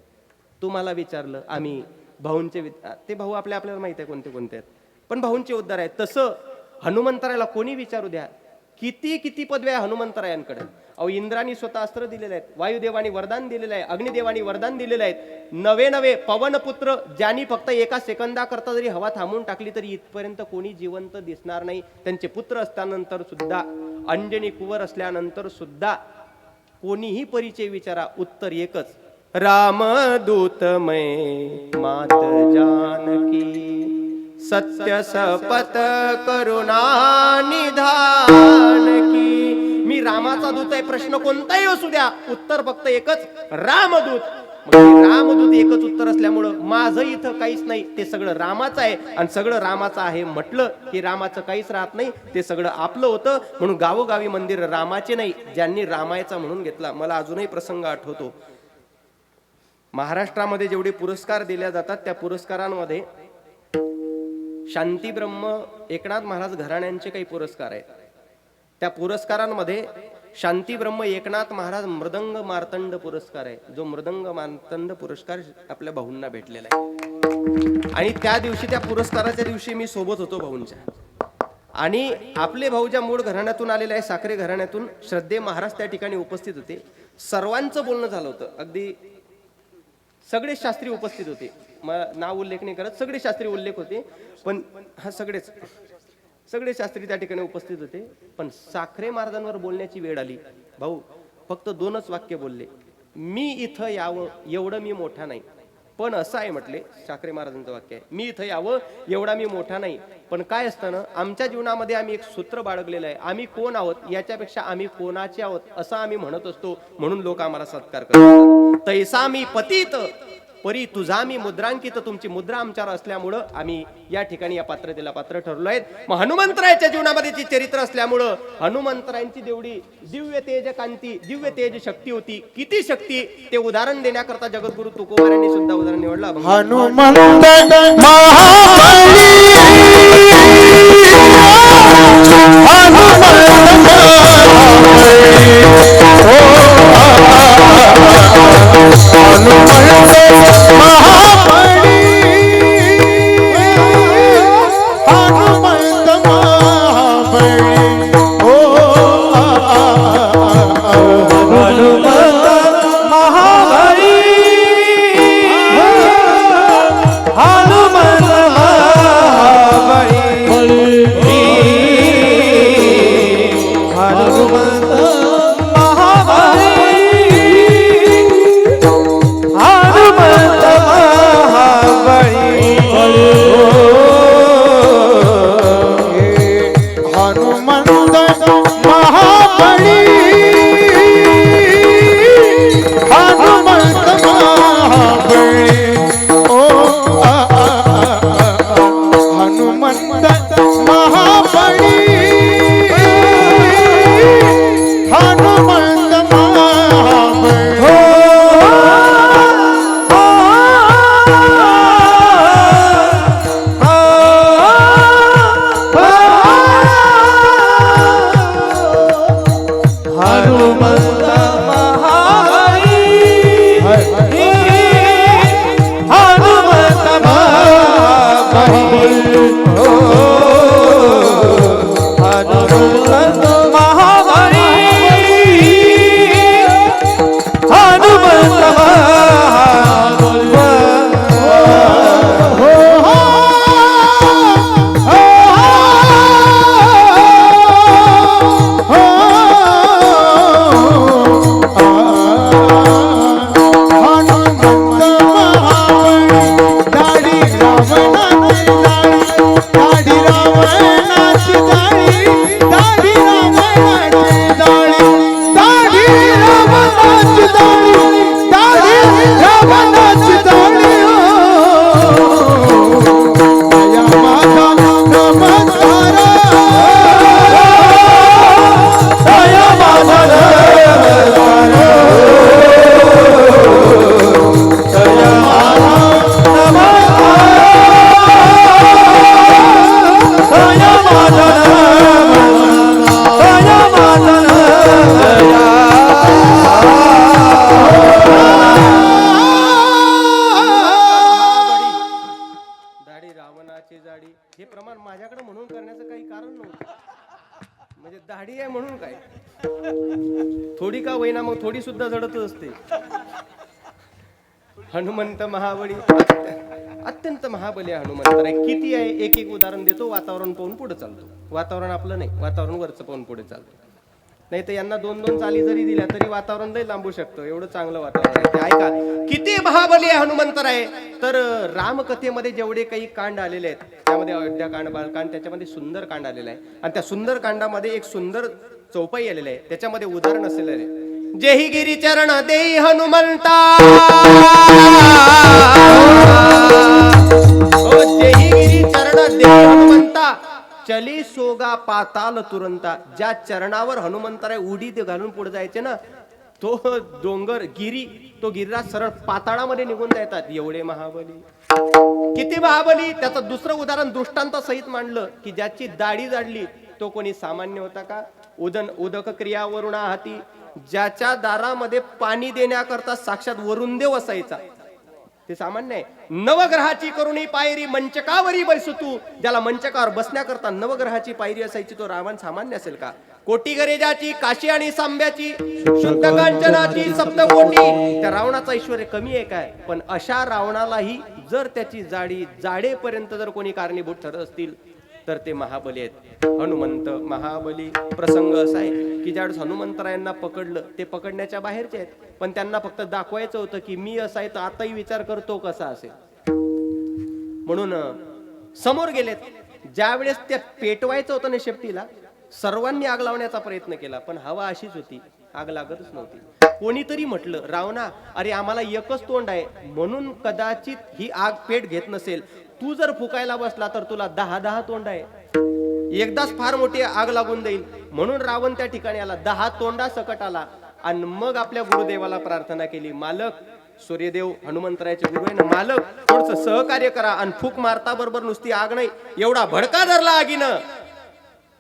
तुम्हाला विचारलं आम्ही भाऊंचे ते भाऊ आपल्याला माहित आहे कोणते कोणते आहेत, पण भाऊंचे उद्धार आहेत. तसं हनुमंतरायाला कोणी विचारू द्या, किती पदव्या हनुमंतरायांकडे, अहो इंद्रानी स्वतः अस्त्र दिलेले आहेत, वायुदेवानी वरदान दिलेलं आहे, अग्निदेवानी वरदान दिलेलं आहे, नवे नवे पवनपुत्र ज्यांनी फक्त एका सेकंदाकरता जरी हवा थांबून टाकली तरी इथपर्यंत कोणी जिवंत दिसणार नाही. त्यांचे पुत्र असल्यानंतर सुद्धा, अंजनी कुवर असल्यानंतर सुद्धा कोणीही परिचय विचारा, उत्तर एकच, रामदूतमय मात जानकी, सत्य सपत करुणा निधान की. मी रामाचा दूत आहे, प्रश्न कोणताही असू द्या, उत्तर फक्त एकच, रामदूत. मग हे रामदूत एकच उत्तर असल्यामुळं माझं इथं काहीच नाही, ते सगळं रामाचं आहे. आणि सगळं रामाचं आहे म्हटलं की रामाचं काहीच राहत नाही, ते सगळं आपलं होतं. म्हणून गावोगावी मंदिर रामाचे नाही, ज्यांनी रामायचा म्हणून घेतला. मला अजूनही प्रसंग आठवतो, महाराष्ट्रामध्ये जेवढे पुरस्कार दिले जातात त्या पुरस्कारांमध्ये शांती ब्रह्म एकनाथ महाराज घराण्यांचे काही पुरस्कार आहेत. त्या पुरस्कारांमध्ये शांती ब्रह्म एकनाथ महाराज मृदंग मार्तंड पुरस्कार आहे, जो मृदंग मार्तंड पुरस्कार आपल्या भाऊंना भेटलेला आहे. आणि त्या दिवशी, त्या पुरस्काराच्या दिवशी मी सोबत होतो भाऊंच्या. आणि आपले भाऊ ज्या मूळ घराण्यातून आलेले आहे, साखरे घराण्यातून, श्रद्धे महाराज त्या ठिकाणी उपस्थित होते. सर्वांचं बोलणं झालं होतं, अगदी सगळे शास्त्री उपस्थित होते. नाव उल्लेख नाही करत, सगळे शास्त्री उल्लेख होते. पण हा सगळे शास्त्री त्या ठिकाणी उपस्थित होते. पण साखरे महाराजांवर बोलण्याची वेळ आली. भाऊ फक्त 2च वाक्य बोलले, मी इथं यावं एवढं मी मोठा नाही. पण असं आहे म्हटले, साखरे महाराजांचं वाक्य आहे, मी इथं यावं एवढा मी मोठा नाही, पण काय असतं ना, आमच्या जीवनामध्ये आम्ही एक सूत्र बाळगलेलं आहे, आम्ही कोण आहोत याच्यापेक्षा आम्ही कोणाचे आहोत असं आम्ही म्हणत असतो. म्हणून लोक आम्हाला सत्कार करतात. तैसा मी पतित परी तुझा मी मुद्रांकित. तुमची मुद्रा आमच्यावर असल्यामुळं आम्ही या ठिकाणी या पात्रतेला पात्र ठरलो आहेत. मग हनुमंतरायाच्या जीवनामध्ये जी चरित्र असल्यामुळं हनुमंतरायांची तेवढी दिव्य तेज कांती, दिव्य तेज शक्ती होती. किती शक्ती ते उदाहरण देण्याकरता जगद्गुरु तुकोबारायांनी सुद्धा उदाहरण निवडलं. हनुमंत महाबली, म्हणजे दाढी आहे म्हणून काय? थोडी का होईना, मग थोडी सुद्धा जडतच असते. हनुमंत महाबली अत्यंत महाबली हनुमंत आहे. किती आहे एक एक उदाहरण देतो. वातावरण पाहून पुढे चालतो. वातावरण आपलं नाही, वातावरण वरचं पाहून पुढे चालतो. नाही तर यांना 2-2 चाली जरी दिल्या तरी वातावरण लय लांबू शकतं. एवढं चांगलं वातावरण आहे. ते ऐका किती महाबली हनुमंत आहे. तर रामकथेमध्ये जेवढे काही कांड आलेले आहेत त्यामध्ये अयोध्याकांड, बालकांड, त्याच्यामध्ये सुंदर कांड आलेला आहे. आणि त्या सुंदर कांडामध्ये एक सुंदर चौपाई आलेली आहे. त्याच्यामध्ये उदाहरण असलेलं आहे, जेही गिरी चरण देई हनुमंता, जेही गिरी चरण देई हनुमंता, चली सोगा पाताल तुरंता. ज्या चरणावर हनुमंतराय उडी घालून पुढे जायचे ना, तो डोंगर गिरी, तो गिरिराज सरळ पाताळामध्ये निघून जातात. एवढे महाबली, किती महाबली. त्याचं दुसरं उदाहरण दृष्टांत सहित मांडलं की ज्याची दाढी जाडली तो कोणी सामान्य होता का? उदक क्रिया वरुणा हाती, ज्याच्या दारामध्ये पाणी देण्याकरता साक्षात वरुण देव असायचा, ते सामान्य आहे. नवग्रहाची करुणी पायरी मंचकावरी बसू तू, ज्याला मंचकावर बसण्याकरता नवग्रहाची पायरी असायची तो रावण सामान्य असेल का? कोटी गरेजाची, काशी आणि सांब्याची, शुद्ध कांचनाची सप्तकोटी, त्या रावणाचा ऐश्वर्य कमी आहे काय? पण अशा रावणालाही जर त्याची जाडेपर्यंत जर कोणी कारणीभूत ठरत असतील तर ते महाबली आहेत. हनुमंत महाबली. प्रसंग असा आहे की ज्यावेळेस हनुमंतरायांना पकडलं, ते पकडण्याच्या बाहेरचे आहेत, पण त्यांना फक्त दाखवायचं होतं की मी असा आहे तर आताही विचार करतो कसा असेल, म्हणून समोर गेलेत. ज्यावेळेस ते पेटवायचं होतं ना शेपटीला, सर्वांनी आग लावण्याचा प्रयत्न केला, पण हवा अशीच होती, आग लागतच नव्हती. कोणीतरी म्हटलं, रावणा अरे आम्हाला एकच तोंड आहे म्हणून कदाचित ही आग पेट घेत नसेल. तू जर फुकायला बसला तर तुला 10 तोंड आहे, एकदाच फार मोठी आग लागून जाईल. म्हणून रावण त्या ठिकाणी आला, 10 तोंडा सकट आला. आणि मग आपल्या गुरुदेवाला प्रार्थना केली, मालक, सूर्यदेव हनुमंतरायाचे गुरु आहे ना, मालक थोडस सहकार्य करा आणि फूक मारता बरोबर नुसती आग नाही, एवढा भडका धरला आगीनं.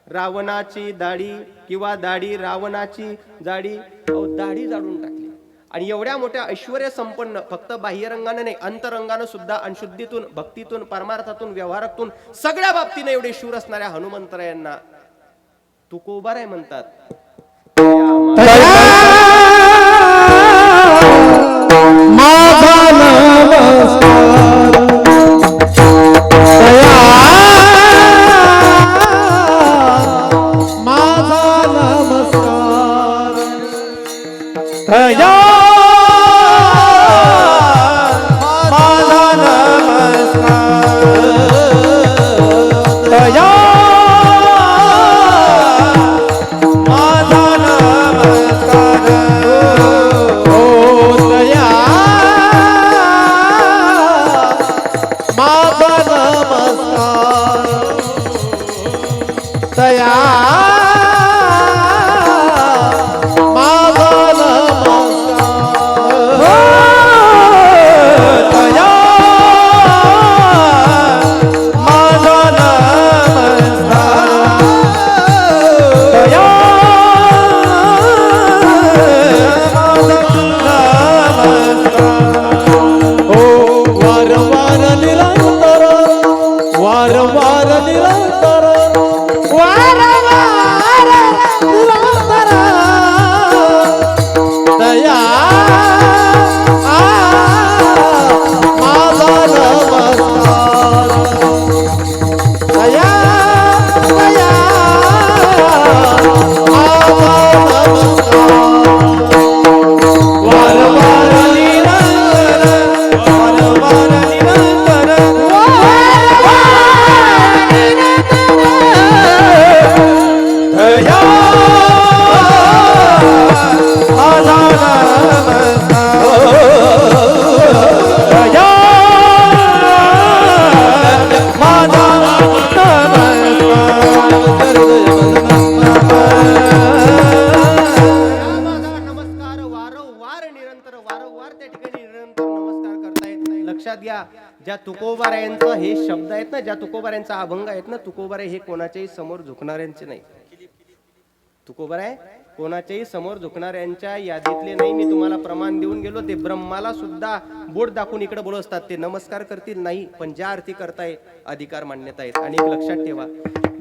रावणाची दाढी किंवा दाढी रावणाची जाडी, दाढी जाळून टाकली. आणि एवढ्या मोठ्या ऐश्वर्य संपन्न, फक्त बाह्यरंगाने नाही अंतरंगानं सुद्धा, अनशुद्धीतून, भक्तीतून, परमार्थातून, व्यवहारातून सगळ्या बाबतीने एवढे शूर असणाऱ्या हनुमंतरायांना तुकोबाराय म्हणतात. ज्या तुकोबारायांचा हे शब्द आहेत ना, ज्या तुकोबारायांचा अभंग आहेत ना, तुकोबाराय हे कोणाच्याही समोर झुकणाऱ्यांचे नाही. तुकोबाराय कोणाच्याही समोर झुकणाऱ्यांच्या यादीतले नाही. मी तुम्हाला प्रमाण देऊन गेलो. ते ब्रह्माला सुद्धा बोट दाखवून इकडे बोलत असतात. ते नमस्कार करतील नाही, पण ज्या आरती करताय अधिकार मान्यता आहेत. आणि एक लक्षात ठेवा,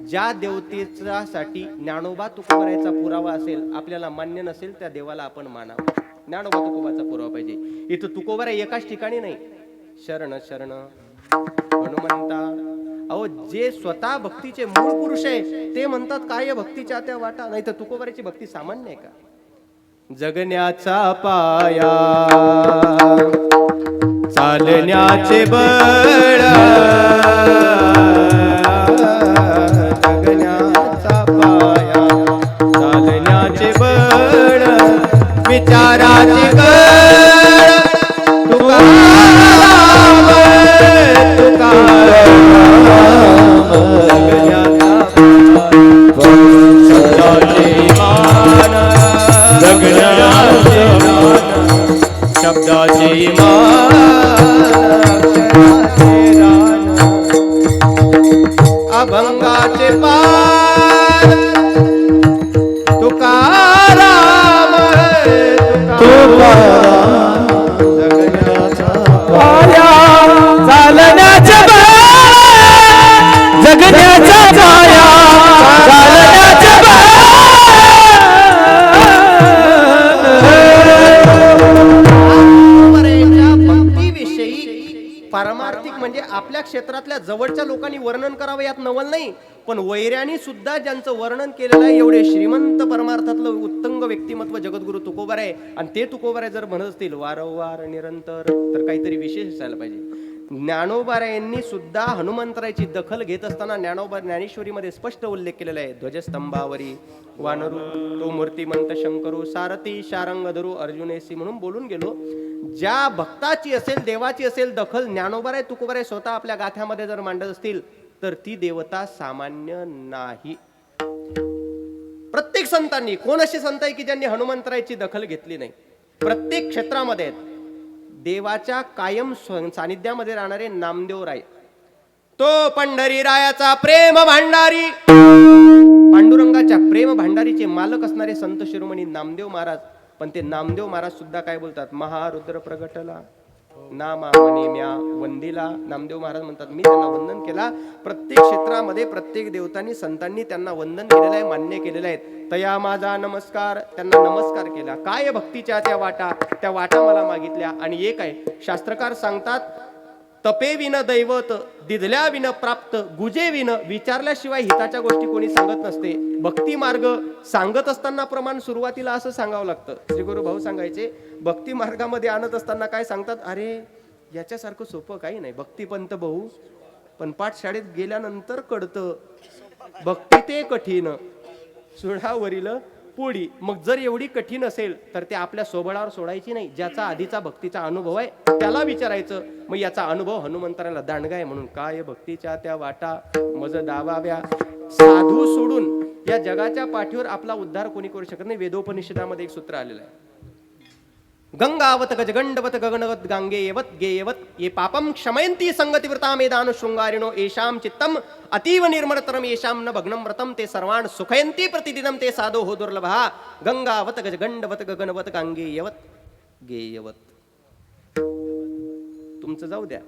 ज्या देवतेसाठी ज्ञानोबा तुकोबरायचा पुरावा असेल, आपल्याला मान्य नसेल त्या देवाला आपण मानावं. ज्ञानोबा तुकोबाचा पुरावा पाहिजे. इथं तुकोबराय एकाच ठिकाणी नाही. शरण शरण हनुमंता. अहो, जे स्वतः भक्तीचे मूळ पुरुष आहे ते म्हणतात काय भक्तीच्या त्या वाटा. नाही तर तुकोबरायची भक्ती सामान्य आहे का? जगण्याचा पाया चालण्याचे बळ, जगण्याचा पाया चालण्याचे बळ, विचाराची कळ तुकाराम तुकाराम. शब्दाचे अभंगाचे पार तुकाराम तुकाराम. पाया चालण्याचा जगण्याचा पाया चालण्याचा भक्तीविषयी पारमार्थिक म्हणजे आपल्या क्षेत्रातल्या जवळच्या लोकांनी वर्णन करावं यात नवल नाही. पण वैऱ्यांनी सुद्धा ज्यांचं वर्णन केलेलं आहे, एवढे श्रीमंत परमार्थातलं उत्तंग व्यक्तिमत्व जगद्गुरु तुकोबाराय. आणि ते तुकोबाराय जर म्हणत असतील वारंवार निरंतर, तर काहीतरी विशेष असायला पाहिजे. ज्ञानोबारायांनी सुद्धा हनुमंतरायची दखल घेत असताना ज्ञानेश्वरीमध्ये स्पष्ट उल्लेख केलेला आहे. ध्वजस्तंभावरी वानरू तो मूर्तिमंत शंकरू सारथी शारंगधरू अर्जुनेसी म्हणून बोलून गेलो. ज्या भक्ताची असेल, देवाची असेल दखल ज्ञानोबाराय तुकोबाराय स्वतः आपल्या गाथ्यामध्ये जर मांडत असतील, तर ती देवता सामान्य नाही. प्रत्येक संतांनी, कोण असे संत आहे की ज्यांनी हनुमंतरायची दखल घेतली नाही? प्रत्येक क्षेत्रामध्ये देवाच्या कायम सानिध्यामध्ये राहणारे नामदेवराय, तो पंढरी रायाचा प्रेम भांडारी, पांडुरंगाच्या प्रेम भांडारीचे मालक असणारे संत शिरोमणी नामदेव महाराज. पण ते नामदेव महाराज सुद्धा काय बोलतात? महारुद्र प्रगटला नामा म्हणे म्या वंदिला. नामदेव महाराज म्हणतात मी त्यांना वंदन केला. प्रत्येक क्षेत्रामध्ये प्रत्येक देवतांनी संतांनी त्यांना वंदन केलेलं आहे, मान्य केलेलं आहे. तया माझा नमस्कार, त्यांना नमस्कार केला. काय भक्तीच्या त्या वाटा मला मागितल्या. आणि एक आहे, शास्त्रकार सांगतात तपे विन दैवत दिधल्या विन प्राप्त गुजे विन. विचारल्याशिवाय हिताच्या गोष्टी कोणी सांगत नसते. भक्ती मार्ग सांगत असताना प्रमाण सुरुवातीला असं सांगावं लागतं. श्री गुरु भाऊ सांगायचे, भक्ती मार्गामध्ये आणत असताना काय सांगतात? अरे याच्यासारखं सोपं काही नाही भक्तीपंत भाऊ, पण पाठशाळेत गेल्यानंतर कळतं भक्ती ते कठीण सुळावरील पोळी. मग जर एवढी कठीण असेल तर ते आपल्या सोबळावर सोडायची नाही. ज्याचा आधीचा भक्तीचा अनुभव आहे त्याला विचारायचं. मग याचा अनुभव हनुमंतराला दांडगा आहे म्हणून काय भक्तीच्या त्या वाटा मज दावाव्या. साधू सोडून या जगाच्या पाठीवर आपला उद्धार कोणी करू शकत नाही. वेदोपनिषदामध्ये एक सूत्र आलेलं आहे, गंगावत गजगंडवत गगनवत गांगे येवत गेयवत ये पापम क्षमयंती संगतिव्रता मेदान शृंगारिणो येषाम चित्तम अतीव निर्मलतरम येषाम न भग्नम व्रतम ते सर्वाण सुखयंती प्रतिदिनम ते साधो हो दुर्लभा. गंगावत गजगंडवत गगनवत गांगे येवत गेयवत. तुमचं जाऊ द्या,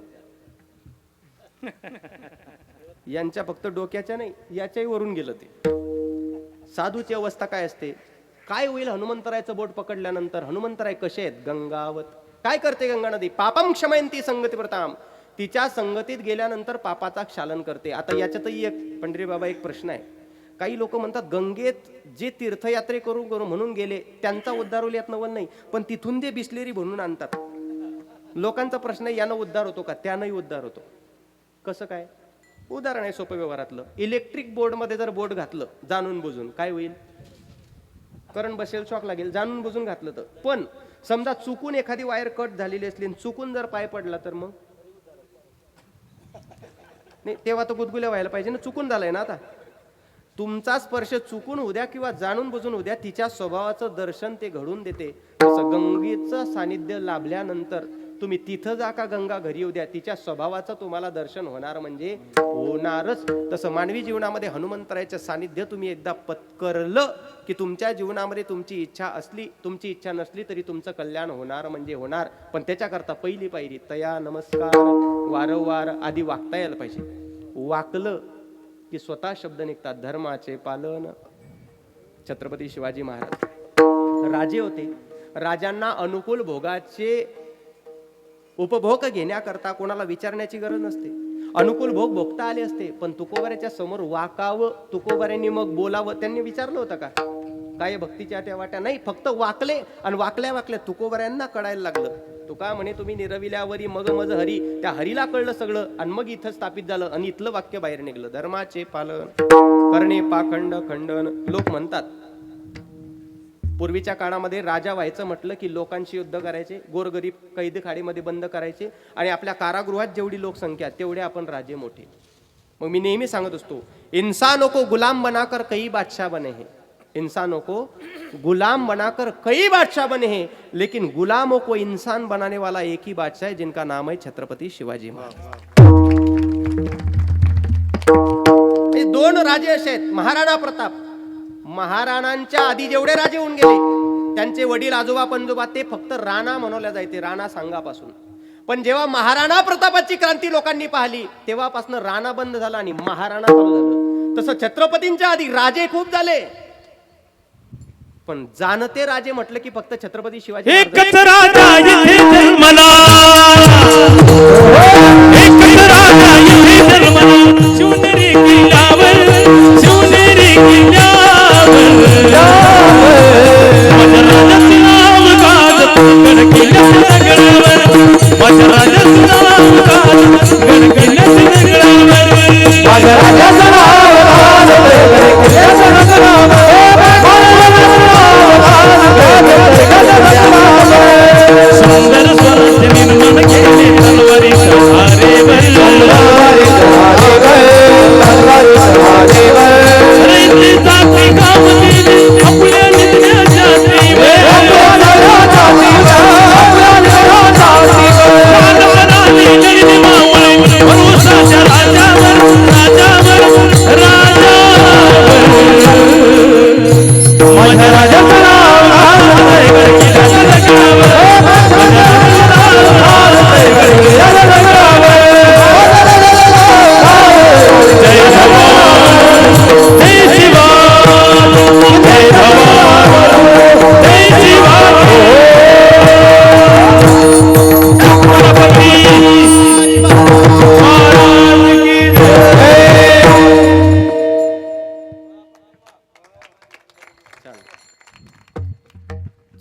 यांच्या फक्त डोक्याच्या नाही याच्याही वरून गेलं. ते साधूची अवस्था काय असते? काय होईल हनुमंतरायचं बोट पकडल्यानंतर? हनुमंतराय कसे आहेत? गंगावत. काय करते गंगा नदी? पापम क्षमयंती संगती प्रताम. तिच्या संगतीत गेल्यानंतर पापाचा क्षालन करते. आता याच्यातही एक पंढरी बाबा एक प्रश्न आहे. काही लोक म्हणतात गंगेत जे तीर्थयात्रे करू म्हणून गेले त्यांचा उद्धार होईल यात नवल नाही, पण तिथून ते बिस्लेरी बनवून आणतात. लोकांचा प्रश्न आहे, यानं उद्धार होतो का? त्यानंही उद्धार होतो. कसं काय? उदाहरण आहे सोपं व्यवहारातलं. इलेक्ट्रिक बोर्डमध्ये जर बोर्ड घातलं जाणून बुजून, काय होईल? करंट बसेल, शॉक लागेल. जाणून बुजून घातलं तर. पण समजा चुकून एखादी वायर कट झालेली असली, चुकून जर पाय पडला तर मग नाही, तेव्हा तर गुदगुल्या व्हायला पाहिजे ना. चुकून झालंय ना. आता तुमचा स्पर्श चुकून उद्या किंवा जाणून बुजून उद्या तिच्या स्वभावाचं दर्शन ते घडून देते. तसं गंगेचं सानिध्य लाभल्यानंतर तुम्ही तिथं जा का गंगा घरी येऊ द्या, तिच्या स्वभावाचं तुम्हाला दर्शन होणार म्हणजे होणारच. तसं मानवी जीवनामध्ये हनुमंतरायाचं सानिध्य तुम्ही एकदा पत्करलं की तुमच्या जीवनामध्ये तुमची इच्छा असली, तुमची इच्छा नसली तरी तुमचं कल्याण होणार म्हणजे होणार. पण त्याच्याकरता पहिली पायरी तया नमस्कार वारंवार आधी वागता यायला पाहिजे. वाकलं की स्वतः शब्द निघतात, धर्माचे पालन. छत्रपती शिवाजी महाराज राजे होते. राजांना अनुकूल भोगाचे उपभोग घेण्याकरता कोणाला विचारण्याची गरज नसते. अनुकूल भोग भोगता आले असते, पण तुकोबाऱ्याच्या समोर वाकावं, तुकोबाऱ्यांनी मग बोलावं. त्यांनी विचारलं होतं का काय भक्तीच्या त्या वाट्या? नाही, फक्त वाकले आणि वाकल्या वाकल्या तुकोबाऱ्यांना कळायला लागलं. तुका म्हणे तुम्ही निरविल्यावरी मग मज हरी, त्या हरीला कळलं सगळं आणि मग इथं स्थापित झालं आणि इथलं वाक्य बाहेर निघलं, धर्माचे पालन करणे पाखंड खंडन. लोक म्हणतात पूर्वीच्या काळामध्ये राजा व्हायचं म्हटलं की लोकांशी युद्ध करायचे, गोरगरीब कैद खाडीमध्ये बंद करायचे आणि आपल्या कारागृहात जेवढी लोकसंख्या तेवढे आपण राजे मोठे. मग मी नेहमी सांगत असतो, इंसानों को गुलाम बनाकर कई बादशाह बने हैं, इंसानों को गुलाम बनाकर कई बादशाह बने हैं, लेकिन गुलामों को इंसान बनाने वाला एक ही बादशाह है जिनका नाम है छत्रपती शिवाजी महाराज. हे दोन राजे असे आहेत. महाराणा प्रताप, महाराणांच्या आधी जेवढे राजे होऊन गेले त्यांचे वडील आजोबा पणजोबा ते फक्त राणा म्हणवल्या जायचे, राणा सांगापासून. पण जेव्हा महाराणा प्रतापाची क्रांती लोकांनी पाहिली तेव्हापासून राणा बंद झाला आणि महाराणा चालू झालं. तसं छत्रपतींच्या आधी राजे खूप झाले, पण जाणते राजे म्हटलं की फक्त छत्रपती शिवाजी एकच राजा इथे जन्मला, एकच राजा इथे जन्मला, शिवनेरी किल्ल्यावर, शिवनेरी किल्ल्यावर, माझ्या राजाचं नाव गाजत गड किल्ल्याच्या गडावर, माझ्या राजाचं नाव गाजत गड किल्ल्याच्या गडावर, माझ्या राजाचं नाव गाजत गड किल्ल्याच्या गडावर, सुंदर स्वराज्य निर्माण केले तलवारीच्या धारेवर, रयते जाती गाव दिले आपल्या नित्याच्या जीवर, राजावराली लढली मावळे भरोसाच्या राजावर, राजावर, राजावर, माझ्या राजाचं नाव गाजतंय गड किल्ल्याच्या गडावर, माझ्या राजाचं नाव गाजतंय गड किल्ल्याच्या गडावर. जय भवानी, जय शिवाजी, जय भवानी, जय शिवाजी, छत्रपती महाराज की जय.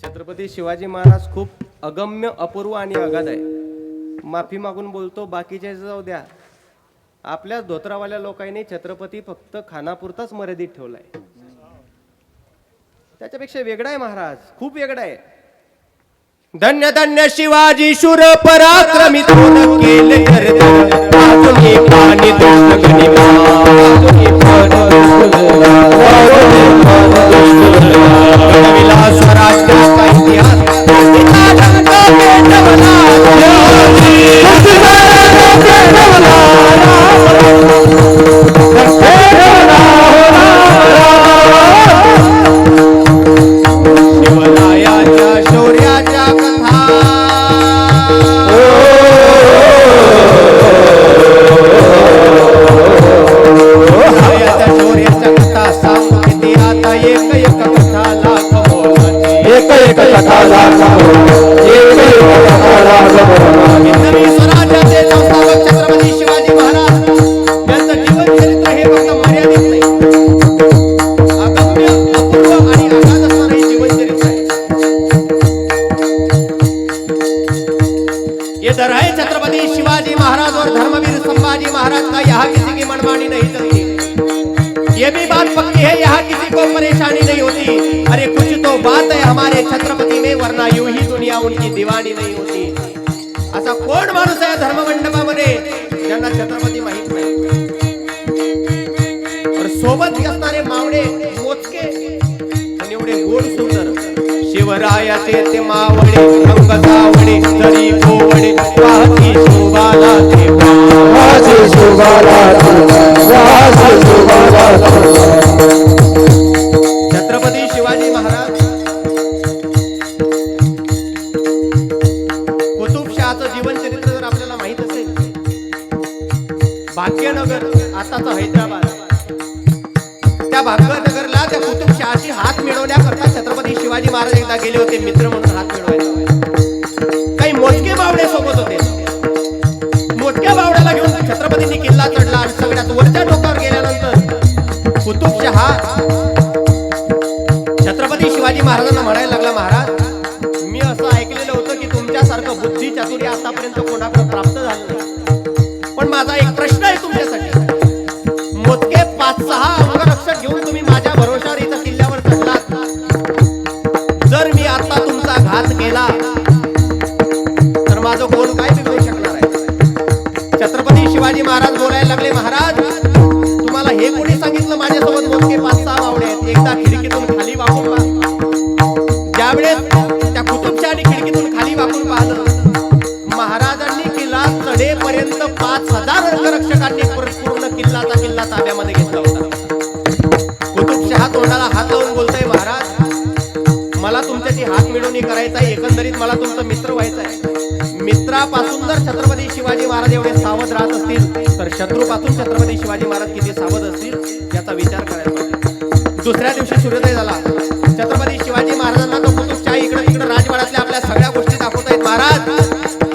छत्रपती शिवाजी महाराज खूप अगम्य, अपूर्व आणि अगाध आहे. माफी मागून बोलतो, बाकीचे जाऊ द्या. आपल्या धोत्रावाल्या लोकांनी छत्रपती फक्त खानापुरताच मर्यादित ठेवलाय. त्याच्यापेक्षा वेगळा आहे महाराज, खूप वेगळा आहे. धन्य धन्य शिवाजी शूर पराक्रमी तोन केले गर्दन, आजुनी पाणी दुष्ट गनिमा, आजुनी पाणी दुष्ट गनिमा, गडविला स्वराज्याचा इतिहास, तिचा रंग पेटवला, शिवरायाच्या शौर्याच्या कथा, शिवरायाच्या शौर्याच्या कथा सांगू किती आता, एक एक कथा लाख मोलाची, एक एक कथा लाख मोलाची, एक एक कथा लाख मोलाची. हिंदवी स्वराज्याचे संस्थापक छत्रपती शिवाजी महाराज यांचं जीवन चरित्र हे फक्त मर्यादित नाही, अगम्य, अपूर्व आणि अगाध असणारे जीवन चरित्र आहे. इधर है छत्रपती शिवाजी महाराज और धर्मवीर संभाजी महाराज का यहाँ किसी की मनमानी नहीं चलती. ये भी बात पक्की है, यहाँ किसी को परेशानी नहीं होती. अरे कुछ तो बात है हमारे छत्रपती में, वरना यूं ही दुनिया उनकी दीवानी नहीं होती. असा कोण माणूस आहे धर्ममंडपामध्ये ज्यांना छत्रपती माहित नाही. और सोबत असणारे मावळे मोजके आणि एवढे गोड सुंदर. शिव शिवरायाचे ते मावळे रंग सावळे जरी कोवळे वाहती शोभाला ते वाजे शोभाला वाजे शोभाला छत्रपती शिवाजी महाराज कुतुबशहाचं जीवन चरित्र जर आपल्याला माहित असेल, भाग्यनगर आताचं हैदराबाद, त्या भाग्यनगरला त्या कुतुबशहाशी हात मिळवण्याकरता छत्रपती शिवाजी महाराज एकदा गेले होते, मित्र म्हणून हात मिळवायला. काही मोजके बावडे सोबत होते. मोजक्या बावड्याला घेऊन छत्रपतींनी किल्ला चढला आणि सगळ्यात वरच्या टोकावर गेल्यानंतर कुतुबशहा छत्रपती शिवाजी महाराजांना म्हणायला लागला, महाराज मी असं ऐकलेलं होतं की तुमच्यासारखं बुद्धी चातुर्य आतापर्यंत कोणाकडे प्राप्त झालं नाही, पण माझा एक प्रश्न आहे तुमच्यासाठी. मोजके 5-6 अंगरक्षक घेऊन तुम्ही माझ्या भरोशावर इथं किल्ल्यावर चढलात, जर मी आता तुमचा घात केला तर माझं कोण काय बिघडू शकणार आहे? छत्रपती शिवाजी महाराज बोलायला लागले, महाराज तुम्हाला हे कोणी सांगितलं माझ्यासोबत मोजके 5-6 बावडे आहेत? एकदा खिडकीतून खाली वाकून पहा. ज्यावेळेस त्या कुतुबशहाने खिडकीतून खाली वाकून पाहिलं, महाराजांनी किल्ला चढेपर्यंत 5000 अंगरक्षकांनी पूर्ण किल्लाचा किल्ला ताब्यामध्ये घेतला होता. कुतुबशहा तोंडाला हात लावून बोलतोय, महाराज मला तुमच्याशी हात मिळवणी करायचा आहे, एकंदरीत मला तुमचं मित्र व्हायचं आहे. मित्रापासून जर छत्रपती शिवाजी महाराज एवढे सावध राहत असतील तर शत्रूपासून छत्रपती शिवाजी महाराज किती सावध असतील याचा विचार करायला पाहिजे. दुसऱ्या दिवशी सूर्योदय झाला. छत्रपती शिवाजी महाराजांना तो कुतुबशाही इकडे तिकडे राजवाड्यातल्या आपल्या सगळ्या गोष्टी दाखवत आहेत. महाराज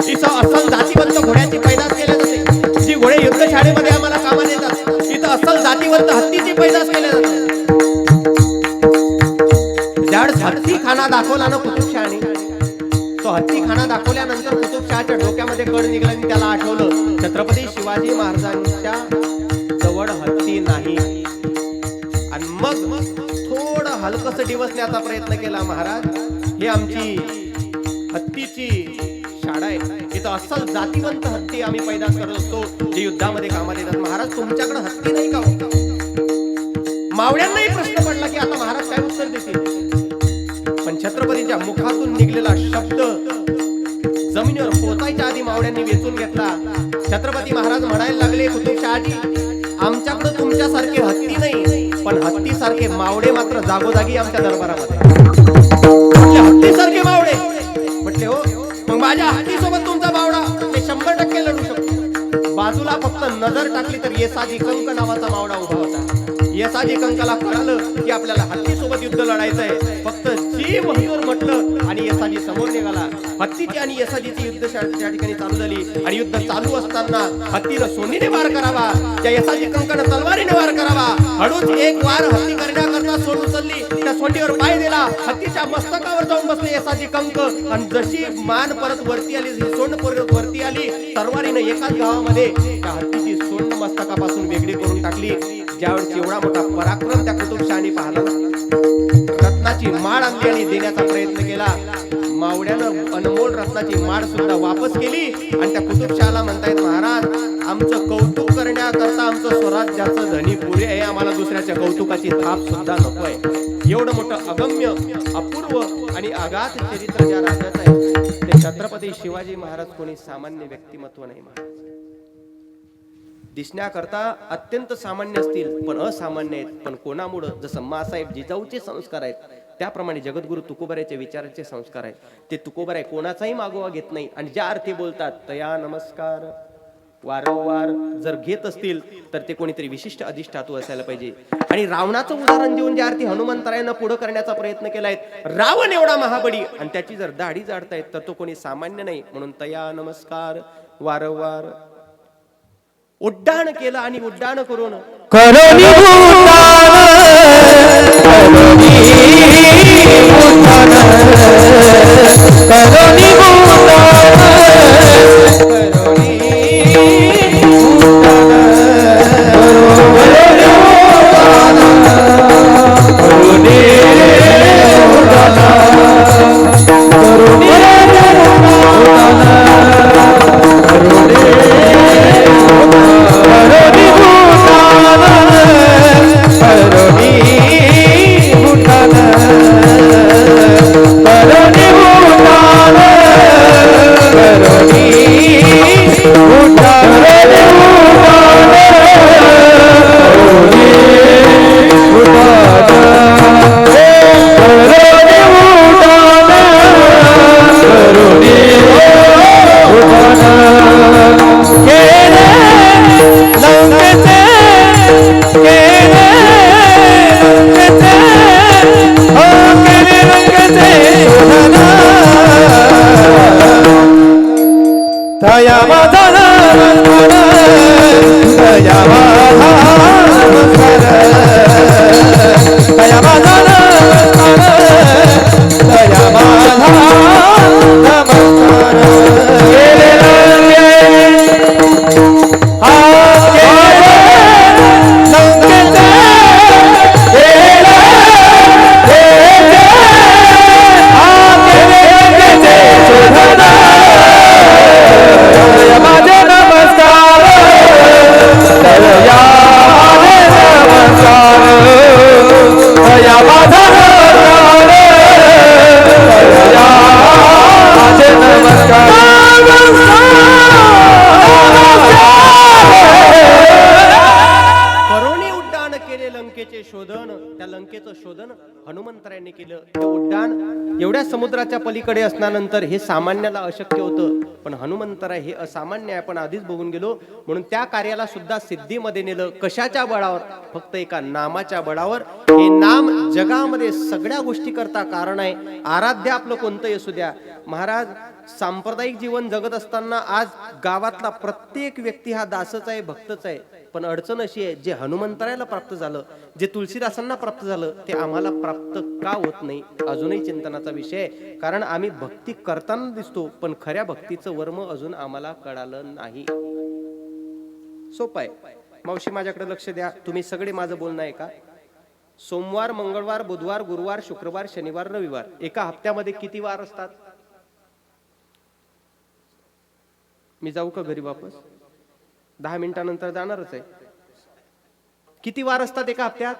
इथं अस्सल जातीवंत घोड्याची पैदास केली जाते, जी घोडे युद्धशाळेमध्ये आम्हाला कामाला येतात. इथं अस्सल जातीवंत हत्तीची पैदास केली जाते. ज्यावेळेस हत्ती खाना दाखवला ना कुतुबशहाने, तो हत्ती खाना दाखवल्यानंतर कुतुबशहाच्या डोक्यामध्ये कळ निघाला आणि त्याला आठवलं छत्रपती शिवाजी महाराजांच्या जवळ हत्ती नाही. आणि मग थोडं हलकस डिवसण्याचा प्रयत्न केला. महाराज ही आमची हत्तीची शाळा आहे, इथं अस्सल जातीवंत हत्ती आम्ही पैदास करत असतो जे युद्धामध्ये कामात येतात. महाराज तुमच्याकडे हत्ती नाही का? मावळ्यांनाही प्रश्न पडला की आता महाराज काय उत्तर देतील, पण छत्रपतीच्या मुखातून निघलेला शब्द जमिनीवर पोचायच्या आधी मावळ्यांनी वेचून घेतला. छत्रपती महाराज म्हणायला लागले, कुतुबशहाजी आमच्याकडे तुमच्यासारखे हत्ती नाही, पण हत्ती सारखे मावळे मात्र जागोजागी आमच्या दरबारामध्ये. हत्तीसारखे मावळे म्हटले, हो मग माझ्या हत्तीसोबत तुमचा मावळा ते 100% लढू शकतो. बाजूला फक्त नजर टाकली तर येसाजी कंक नावाचा मावळा उभा होता. येसाजी कंकाला कळालं की आपल्याला हत्ती सोबत युद्ध लढायचं आहे. फक्त जी मंजूर म्हटलं आणि येसाजी समोर निघाला. हत्तीची आणि येसाजीची युद्ध त्या ठिकाणी चालू झाली आणि युद्ध चालू असताना हत्तीनं सोंडीने वार करावा, त्या येसाजी कंकानं तलवारीने वार करावा. हळूच एक वार हत्ती करण्याकरता सोंड उचलली, त्या सोंडीवर पाय दिला, हत्तीच्या मस्तकावर जाऊन बसले येसाजी कंक. आणि जशी मान परत वरती आली, सोंड परत वरती आली, तलवारीनं एकाच गावामध्ये त्या हत्तीची सोंड मस्तकापासून वेगळी करून टाकली. ज्यावेळेस एवढा मोठा पराक्रम त्या कुतुबशहाने पाहिला, रत्नाची माळ आणली आणि देण्याचा प्रयत्न केला. मावळ्यानं अनमोल रत्नाची माळ सुद्धा वापस केली आणि त्या कुतुबशहाला म्हणतायत, महाराज आमचं कौतुक करण्याकरता आमचं स्वराज्याचं धनी पुरे आहे, आम्हाला दुसऱ्याच्या कौतुकाची थाप सुद्धा नको आहे. एवढं मोठं अगम्य अपूर्व आणि अगाध चरित्र ज्या राजाचं आहे ते छत्रपती शिवाजी महाराज कोणी सामान्य व्यक्तिमत्व नाही. महाराज दिसण्याकरता अत्यंत सामान्य असतील पण असामान्य आहेत. पण कोणामुळे? जसं मासाहेब जिजाऊचे संस्कार आहेत त्याप्रमाणे जगद्गुरु तुकोबारायचे विचाराचे संस्कार आहेत. ते तुकोबाराय कोणाचाही मागोवा घेत नाही आणि ज्या अर्थी बोलतात तया नमस्कार वारंवार जर घेत असतील तर ते कोणीतरी विशिष्ट अधिष्ठातू असायला पाहिजे. आणि रावणाचं उदाहरण देऊन ज्या अर्थी हनुमंतरायानं पुढे करण्याचा प्रयत्न केलाय, रावण एवढा महाबली आणि त्याची जर दाढी जाडतायत तर तो कोणी सामान्य नाही. म्हणून तया नमस्कार वारंवार उड्डाण केलं आणि उड्डाण करून करोनी भूतान लंकेचं शोधन हनुमंतरायांनी केलं. ते उड्डाण एवढ्या समुद्राच्या पलीकडे असल्यानंतर हे सामान्याला अशक्य होतं, पण हनुमंतराय हे असामान्य आहे, आपण आधीच बघून गेलो. म्हणून त्या कार्याला सुद्धा सिद्धीमध्ये नेलं. कशाच्या बळावर? फक्त एका नामाच्या बळावर. हे नाम जगामध्ये सगळ्या गोष्टी करता कारण आहे. आराध्य आपलं कोणतं असू द्या. महाराज सांप्रदायिक जीवन जगत असताना आज गावातला प्रत्येक व्यक्ती हा दासच आहे, भक्तच आहे. पण अडचण अशी आहे, जे हनुमंतरायाला प्राप्त झालं, जे तुलसीदासांना प्राप्त झालं, ते आम्हाला प्राप्त का होत नाही? अजूनही चिंतनाचा विषय आहे. कारण आम्ही भक्ती करताना दिसतो, पण खऱ्या भक्तीचं वर्म अजून आम्हाला कळालं नाही. सोपं आहे. मावशी माझ्याकडे लक्ष द्या. तुम्ही सगळे माझं बोलणं आहे का? सोमवार, मंगळवार, बुधवार, गुरुवार, शुक्रवार, शनिवार, रविवार, एका हप्त्यामध्ये किती वार असतात? मी जाऊ का घरी वापस? 10 मिनिटानंतर जाणारच आहे. किती वार असतात एका हप्त्यात?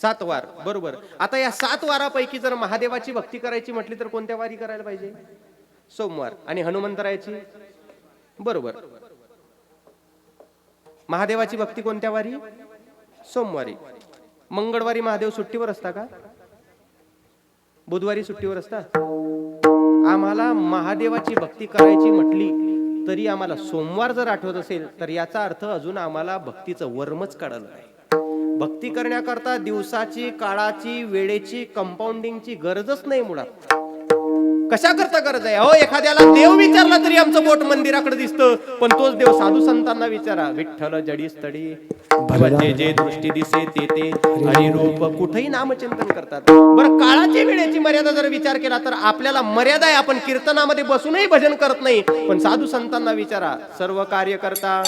7 वार. बरोबर. आता या 7 वारापैकी जर महादेवाची भक्ती करायची म्हटली तर कोणत्या वारी करायला पाहिजे? सोमवार. आणि हनुमंतरायाची? बरोबर. महादेवाची भक्ती कोणत्या वारी? सोमवारी. मंगळवारी महादेव सुट्टीवर असता का? बुधवारी सुट्टीवर असता? आम्हाला महादेवाची भक्ती करायची म्हटली तरी आम्हाला सोमवार जर आठवत असेल तर याचा अर्थ अजून आम्हाला भक्तीचं वर्मच कळलं नाही. भक्ती करण्याकरता दिवसाची, काळाची, वेळेची, कंपाऊंडिंगची गरजच नाही मुळात. कशा करता गरज आहे? अहो, एखाद्याला देव विचारला तरी आमचं बोट मंदिराकडे दिसतं, पण तोच देव साधू संतांना विचारा, विठ्ठल जडी स्थळी जे जे दृष्टी दिसे ते ते हरी रूप, कुठेही नामचिंतन करतात. बरं, काळाची वेळेची मर्यादा जर विचार केला तर आपल्याला मर्यादा आहे. आपण कीर्तनामध्ये बसूनही भजन करत नाही, पण साधू संतांना विचारा, सर्व कार्य करता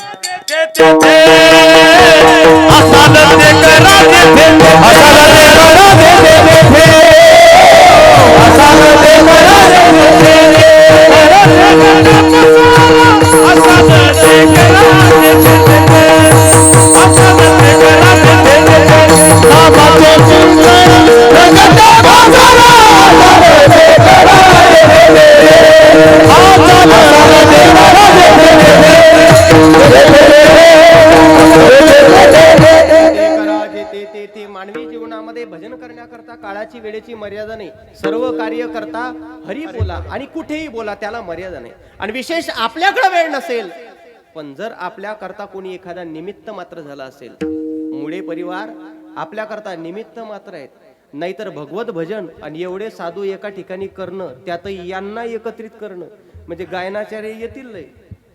मानवी जीवनामध्ये भजन करण्याकरता काळाची वेळेची मर्यादा नाही. सर्व कार्य करता हरी बोला आणि कुठेही बोला, त्याला मर्यादा नाही. आणि विशेष आपल्याकडे वेळ नसेल, पण जर आपल्या करता कोणी एखादा निमित्त मात्र झाला असेल, मुळे परिवार आपल्या करता निमित्त मात्र आहेत. नाहीतर भगवत भजन आणि एवढे साधू एका ठिकाणी करणं, त्यातही यांना एकत्रित करणं म्हणजे गायनाचार्य येतील नाही,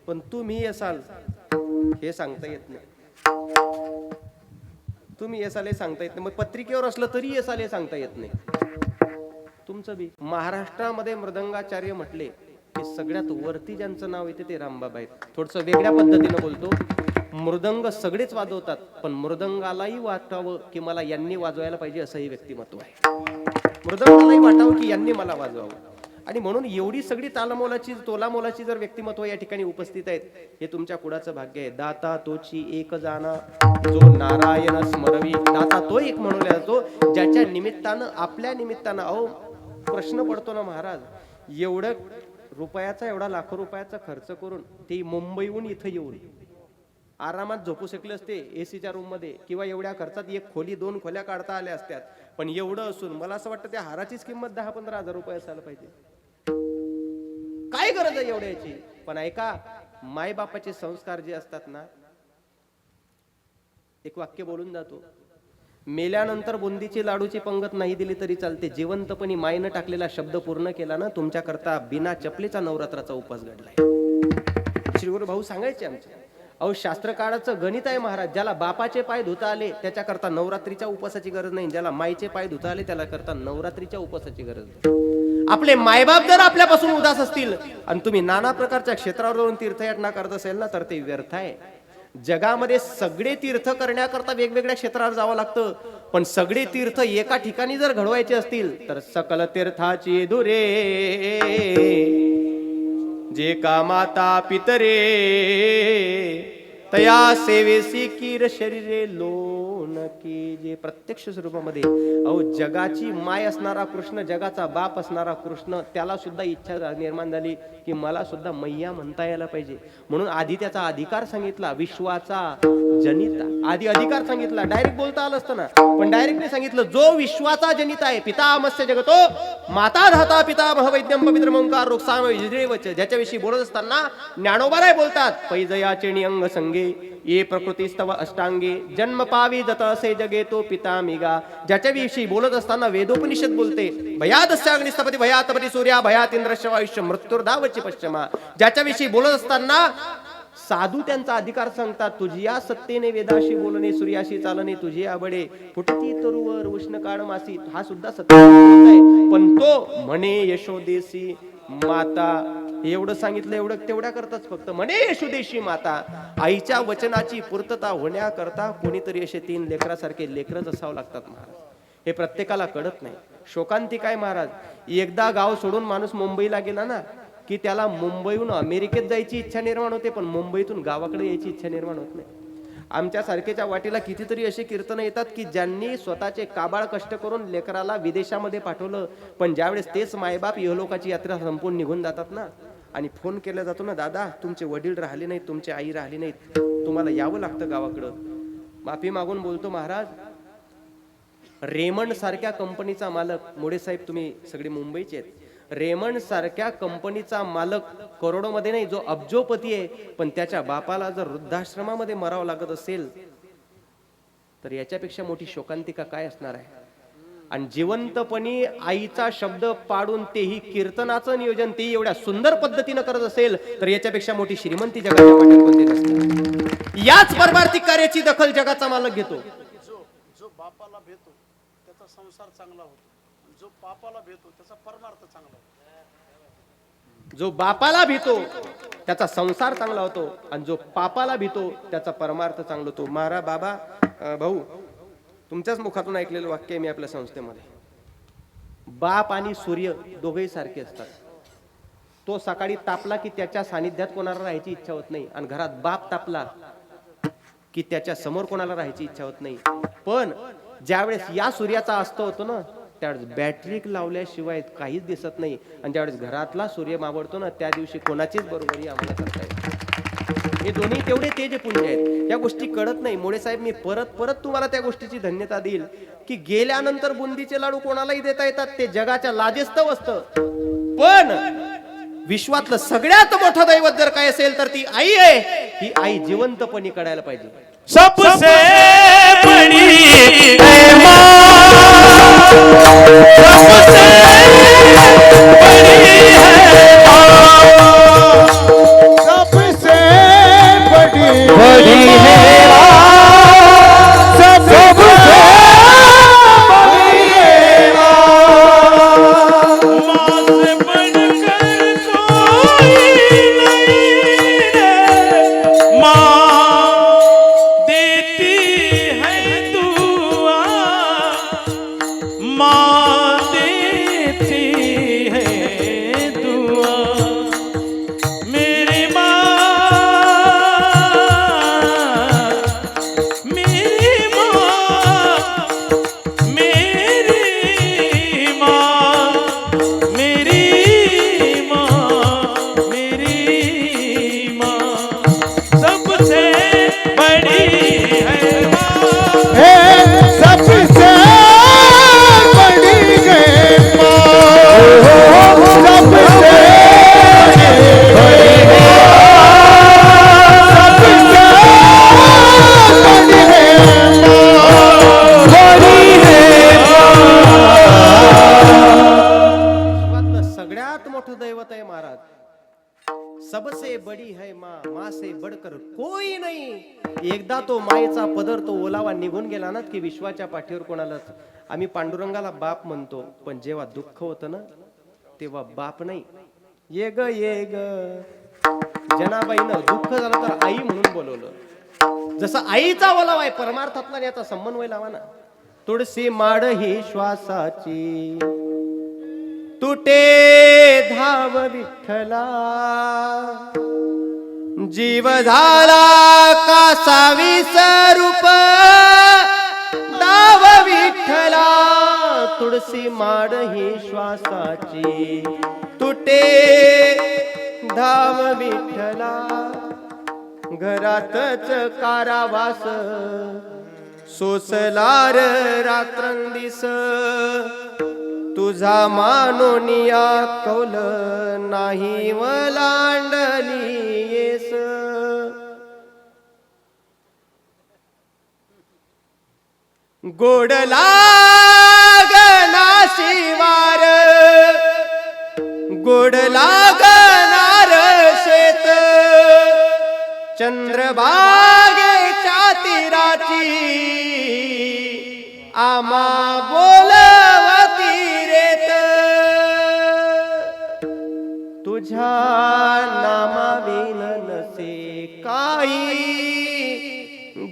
पण तुम्ही असाल हे सांगता येत नाही. तुम्ही येसाल हे सांगता येत नाही. मग पत्रिकेवर असलं तरी येसाल हे सांगता येत नाही. तुमचं बी महाराष्ट्रामध्ये मृदंगाचार्य म्हटले की सगळ्यात वरती ज्यांचं नाव येते ते रामबाबा आहेत. थोडस वेगळ्या पद्धतीनं बोलतो. मृदंग सगळेच वाजवतात, पण मृदंगालाही वाटावं की मला यांनी वाजवायला पाहिजे असंही व्यक्तिमत्व आहे. मृदंगालाही वाटावं की यांनी मला वाजवावं. आणि म्हणून एवढी सगळी तालमोलाची तोलामोलाची जर व्यक्तिमत्व या ठिकाणी उपस्थित आहेत, हे तुमच्या कुडाचं भाग्य आहे. दाता तोची एक जाना जो नारायण स्मरवी. दाता तो एक म्हणून जातो ज्याच्या निमित्तानं, आपल्या निमित्तानं. अहो, प्रश्न पडतो ना महाराज, एवढं रुपयाचा, एवढा लाखो रुपयाचा खर्च करून ते मुंबईहून इथं येऊन आरामात झोपू शकले असते एसीच्या रूम मध्ये, किंवा एवढ्या खर्चात 1 खोली 2 खोल्या काढता आल्या असत्यात. पण एवढं असून मला असं वाटतं त्या हाराचीच किंमत 10-15 हजार रुपये असायला पाहिजे. काय गरज आहे एवढ्याची? पण ऐका, मायबापाचे संस्कार जे असतात ना, एक वाक्य बोलून जातो, मेल्यानंतर बुंदीची लाडूची पंगत नाही दिली तरी चालते, जिवंतपणी मायनं टाकलेला शब्द पूर्ण केला ना, तुमच्या करता बिना चपलीचा नवरात्राचा उपवास घडलाय. श्री गुरु भाऊ सांगायचे आमचे. अहो, शास्त्रकाळाचं गणित आहे महाराज. ज्याला बापाचे पाय धुता आले त्याच्या करता नवरात्रीच्या उपवासाची गरज नाही, ज्याला माईचे पाय धुता आले त्याला करता नवरात्रीच्या उपवासाची गरज नाही. आपले मायबाप जर आपल्यापासून उदास असतील आणि तुम्ही नाना प्रकारच्या क्षेत्रावर जाऊन तीर्थयाटना करत असेल ना, तर ते व्यर्थ आहे. जगामध्ये सगळे तीर्थ करण्याकरता वेगवेगळ्या क्षेत्रावर जावं लागतं, पण सगळे तीर्थ एका ठिकाणी जर घडवायचे असतील तर सकल तीर्थाची दुरे जे का माता पितरे तया सेवेसी कीर शरीरे लोन की. जे प्रत्यक्ष स्वरूपामध्ये, अहो, जगाची माय असणारा कृष्ण, जगाचा बाप असणारा कृष्ण, त्याला सुद्धा इच्छा निर्माण झाली की मला सुद्धा मैया म्हणता यायला पाहिजे. म्हणून आधी त्याचा अधिकार सांगितला, विश्वाचा जनिता. आधी अधिकार सांगितला, डायरेक्ट बोलता आलं असतं ना, पण डायरेक्ट नाही सांगितलं. जो विश्वाचा जनिता आहे, पितामहस्य जगतो माता धाता पितामह वैद्यम पवित्र ओंकार रोक्षाम विजयवच, ज्याच्याविषयी बोलत असताना ज्ञानोबाराय बोलतात, पैजयाचे नियंग संगे ये प्रकृतीस्तव अष्टांगे जन्म पावी जत असे जगे तो पिता मिगा. ज्याच्याविषयी बोलत असताना वेदोपनिषद बोलते, भयादस्य अग्निस्तपती भयातपती सूर्या भयात इंद्रश्व आयुष्य मृत्युर्धावची पश्चिमा. ज्याच्याविषयी बोलत असताना साधू त्यांचा अधिकार सांगतात, तुझी या सत्तेने वेदाशी बोलणे सूर्याशी चालणे तुझी आवडे फुटती तरुवर उष्ण काळ मासी. हा सुद्धा सत्य आहे, पण तो म्हणे यशोदेशी माता. एवढं सांगितलं, एवढं तेवढ्या करताच फक्त म्हणे यशोदेशी माता. आईच्या वचनाची पूर्तता होण्याकरता कोणीतरी असे 3 लेकरासारखे लेकरच असावं लागतात महाराज. हे प्रत्येकाला कळत नाही. शोकांतिक आहे महाराज. एकदा गाव सोडून माणूस मुंबईला गेला ना की त्याला मुंबईहून अमेरिकेत जायची इच्छा निर्माण होते, पण मुंबईतून गावाकडे यायची इच्छा निर्माण होत नाही. आमच्या सारखेच्या वाटीला कितीतरी असे कीर्तन येतात की ज्यांनी स्वतःचे काबाळ कष्ट करून लेकराला विदेशामध्ये पाठवलं, पण ज्यावेळेस तेच मायबाप इहलोकाची यात्रा संपून निघून जातात ना, आणि फोन केला जातो ना, दादा तुमचे वडील राहिले नाहीत, तुमची आई राहिली नाहीत, तुम्हाला यावं लागतं गावाकडं. माफी मागून बोलतो महाराज, रेमंड सारख्या कंपनीचा मालक, मोडे साहेब तुम्ही सगळे मुंबईचे आहेत, रेमंड सारख्या कंपनीचा मालक करोडोमध्ये नाही, जो अब्जोपती आहे, पण त्याच्या बापाला जर वृद्धाश्रमामध्ये मरावं लागत असेल तर याच्यापेक्षा मोठी शोकांतिका काय असणार आहे. आणि जिवंतपणी आईचा शब्द पाडून तेही कीर्तनाचं नियोजन ते एवढ्या सुंदर पद्धतीनं करत असेल तर याच्यापेक्षा मोठी श्रीमंती जगाच्या वाटेत कोणती नसते. याच परमार्थिक कार्याची दखल जगाचा मालक घेतो. जो बापाला भेटतो त्याचा संसार चांगला होतो, जो पापाला भेटतो त्याचा परमार्थ चांगला होतो. जो बापाला भीतो त्याचा संसार चांगला होतो, आणि जो पापाला भीतो त्याचा परमार्थ चांगला होतो. मारा बाबा भाऊ, तुमच्याच मुखातून ऐकलेलं वाक्य आहे मी आपल्या संस्थेमध्ये. बाप आणि सूर्य दोघेही सारखे असतात. तो सकाळी तापला की त्याच्या सानिध्यात कोणाला राहायची इच्छा होत नाही, आणि घरात बाप तापला की त्याच्या समोर कोणाला राहायची इच्छा होत नाही. पण ज्यावेळेस या सूर्याचा अस्त होतो ना, त्यावेळेस बॅटरी लावल्याशिवाय काहीच दिसत नाही, आणि ज्यावेळेस घरातला सूर्य मावळतो ना, त्या दिवशी कोणाचीच बरोबरी आम्हाला करता येते. हे दोन्ही तेवढे तेजपुंज आहेत. या गोष्टी कळत नाही. मोडे साहेब, मी परत परत तुम्हाला त्या गोष्टीची धन्यता देईल की गेल्यानंतर बुंदीचे लाडू कोणालाही देता येतात, ते जगाच्या लाजेस्तव असतं. पण विश्वातलं सगळ्यात मोठं दैवत जर काय असेल तर ती आई आहे. ही आई जिवंतपणी कळायला पाहिजे. सबसे बड़ी है माँ, सबसे बड़ी है माँ, सबसे बड़ी है माँ, सबसे बड़ी है माँ। माँ से बढ़कर कोई नहीं है, माँ देती है दुआ, माँ देती है दुआ। मेरी माँ, मेरी माँ, मेरी माँ, मेरी माँ, मेरी माँ सबसे बड़ी है माँ। है सबसे बड़ी है माँ, सबसे बड़ी है माँ, सबसे बड़ी है माँ, बड़ी है विश्वातलं सगळ्यात मोठं दैवत आहे महाराज. सबसे बडी है माँ, माँ से बढ़कर कोई नाही. एकदा तो मायेचा पदर तो ओलावा निघून गेला ना की विश्वाच्या पाठीवर कोणालाच. आम्ही पांडुरंगाला बाप म्हणतो, पण जेव्हा दुःख होतं ना तेव्हा बाप नाही. ये ग जनाबाईनं दुःख झालं तर आई म्हणून बोलवलं. जसं आईचा ओलावा आहे परमार्थातला, याचा समन्वय लावा ना. तुळशी माड ही श्वासाची तुटे धाव विठ्ठला, जीव झाला कासावी स्वरूप दाव विठ्ठला. तुळशी माड ही श्वासाची तुटे धाव विठ्ठला, घरातच कारावास सोसलार रात्रंदिस तुझा मानोनिया कौल नाही वलांडली येस गोड लागना शिवार गोड लागणार शेत चंद्रभागेच्या तीराची आमा बोलवती रेत तुझ्या नामाविन नसे काही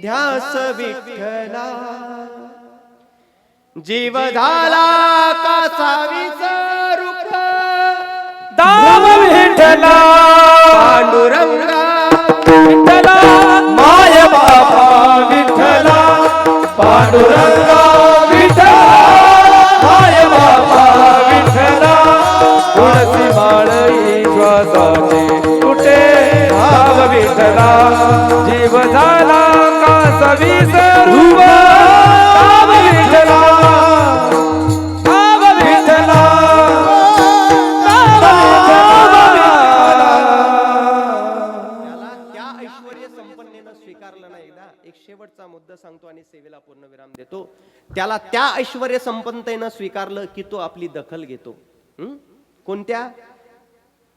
ध्यास विठ्ठला जीव झाला कासावीचा रुख दाम विठ्ठला पांडुरंगा विठ्ठला माय बापा विठ्ठला पांडुरंगा विठ्ठला माय बापा विठ्ठला तुळसी माळी श्वासाचे कुठे भाव विठ्ठला जीव झाला कासवी स्वरूप भाव विठ्ठला भाव विठ्ठला त्याला त्या ऐश्वर्य संपन्नेनं स्वीकारलं ना एकदा एक शेवटचा मुद्दा सांगतो आणि सेवेला पूर्ण विराम देतो त्याला त्या ऐश्वर्य संपन्नतेनं स्वीकारलं की तो आपली दखल घेतो कोणत्या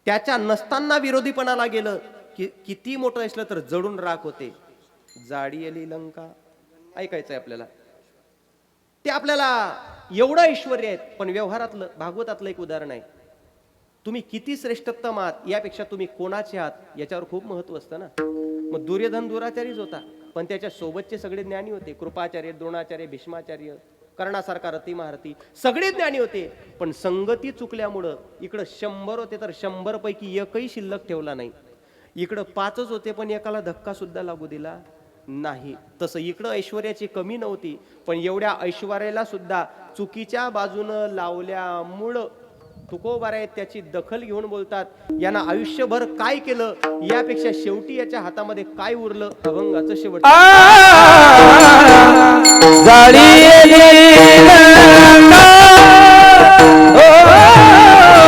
त्याच्या नसताना विरोधीपणाला गेलं की किती मोठं असलं तर जडून राख होते जाडी आली लंका ऐकायचंय आपल्याला ते आपल्याला एवढं ऐश्वर्य आहेत पण व्यवहारातलं भागवतातलं एक उदाहरण आहे तुम्ही किती श्रेष्ठतम आहात यापेक्षा तुम्ही कोणाचे आहात याच्यावर खूप महत्व असतं ना मग दुर्योधन दुराचारीच होता पण त्याच्या सोबतचे सगळे ज्ञानी होते कृपाचार्य द्रोणाचार्य भीष्माचार्य कर्णासारखा रती महारथी सगळे ज्ञानी होते पण संगती चुकल्यामुळं इकडं 100 होते तर 100 पैकी एकही शिल्लक ठेवला नाही इकडं 5च होते पण एकाला धक्का सुद्धा लागू दिला नाही तसं इकडं ऐश्वर्याची कमी नव्हती पण एवढ्या ऐश्वर्याला सुद्धा चुकीच्या बाजूनं लावल्यामुळं तुकोबार आहेत त्याची दखल घेऊन बोलतात यांना आयुष्यभर काय केलं यापेक्षा शेवटी याच्या हातामध्ये काय उरलं अभंगाचं शेवट Oh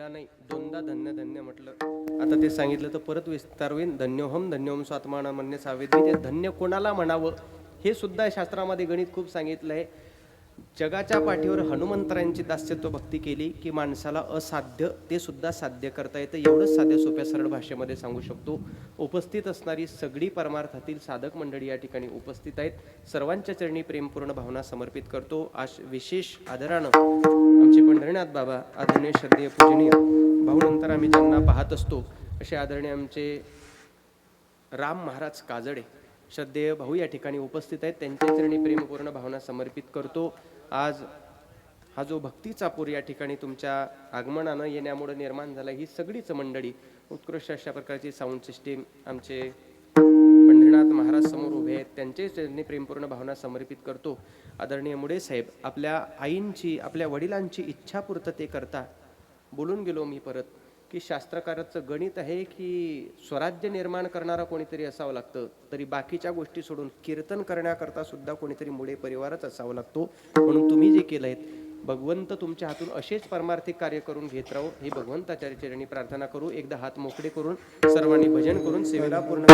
एकदा नाही दोनदा धन्य धन्य म्हटलं. आता ते सांगितलं तर परत विस्तार होईल. धन्योहम धन्योहम स्वात्मान म्हणणे सावेदी. ते धन्य कोणाला म्हणावं हे सुद्धा शास्त्रामध्ये गणित खूप सांगितलं आहे. जगाच्या पाठीवर हनुमंतरायांची दास्यत्व भक्ती केली की माणसाला असाध्य ते सुद्धा साध्य करता येतं. एवढंच साध्या सोप्या सरळ भाषेमध्ये सांगू शकतो. उपस्थित असणारी सगळी परमार्थातील साधक मंडळी या ठिकाणी उपस्थित आहेत. सर्वांच्या चरणी प्रेमपूर्ण भावना समर्पित करतो. आज विशेष आदरानं आमचे पंढरीनाथ बाबा आदरणीय श्रद्धेय पूजनीय भाऊनंतर आम्ही ज्यांना पाहत असतो असे आदरणीय आमचे राम महाराज काजडे श्रद्धेय भाऊ या ठिकाणी उपस्थित आहेत. त्यांच्या चरणी प्रेमपूर्ण भावना समर्पित करतो. आज हा जो भक्तीचा पूर या ठिकाणी तुमच्या आगमनानं येण्यामुळे निर्माण झाला, ही सगळीच मंडळी उत्कृष्ट अशा प्रकारची साऊंड सिस्टीम आमचे पंढरीनाथ महाराज समोर उभे आहेत. त्यांचे चरणी प्रेमपूर्ण भावना समर्पित करतो. आदरणीय मुडे साहेब, आपल्या आईंची आपल्या वडिलांची इच्छा पूर्तते करता बोलून गेलो मी परत की शास्त्रकाराचं गणित आहे की स्वराज्य निर्माण करणारा कोणीतरी असावं लागतं, तरी बाकीच्या गोष्टी सोडून कीर्तन करण्याकरता सुद्धा कोणीतरी मुळे परिवारच असावं लागतो. म्हणून तुम्ही जे केलंय भगवंत तुमच्या हातून असेच परमार्थिक कार्य करून घेत राहू ही भगवंताच्या चरणी प्रार्थना करू. एकदा हात मोकळे करून सर्वांनी भजन करून सेवेला पूर्ण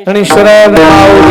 ज्ञानेश्वर माऊली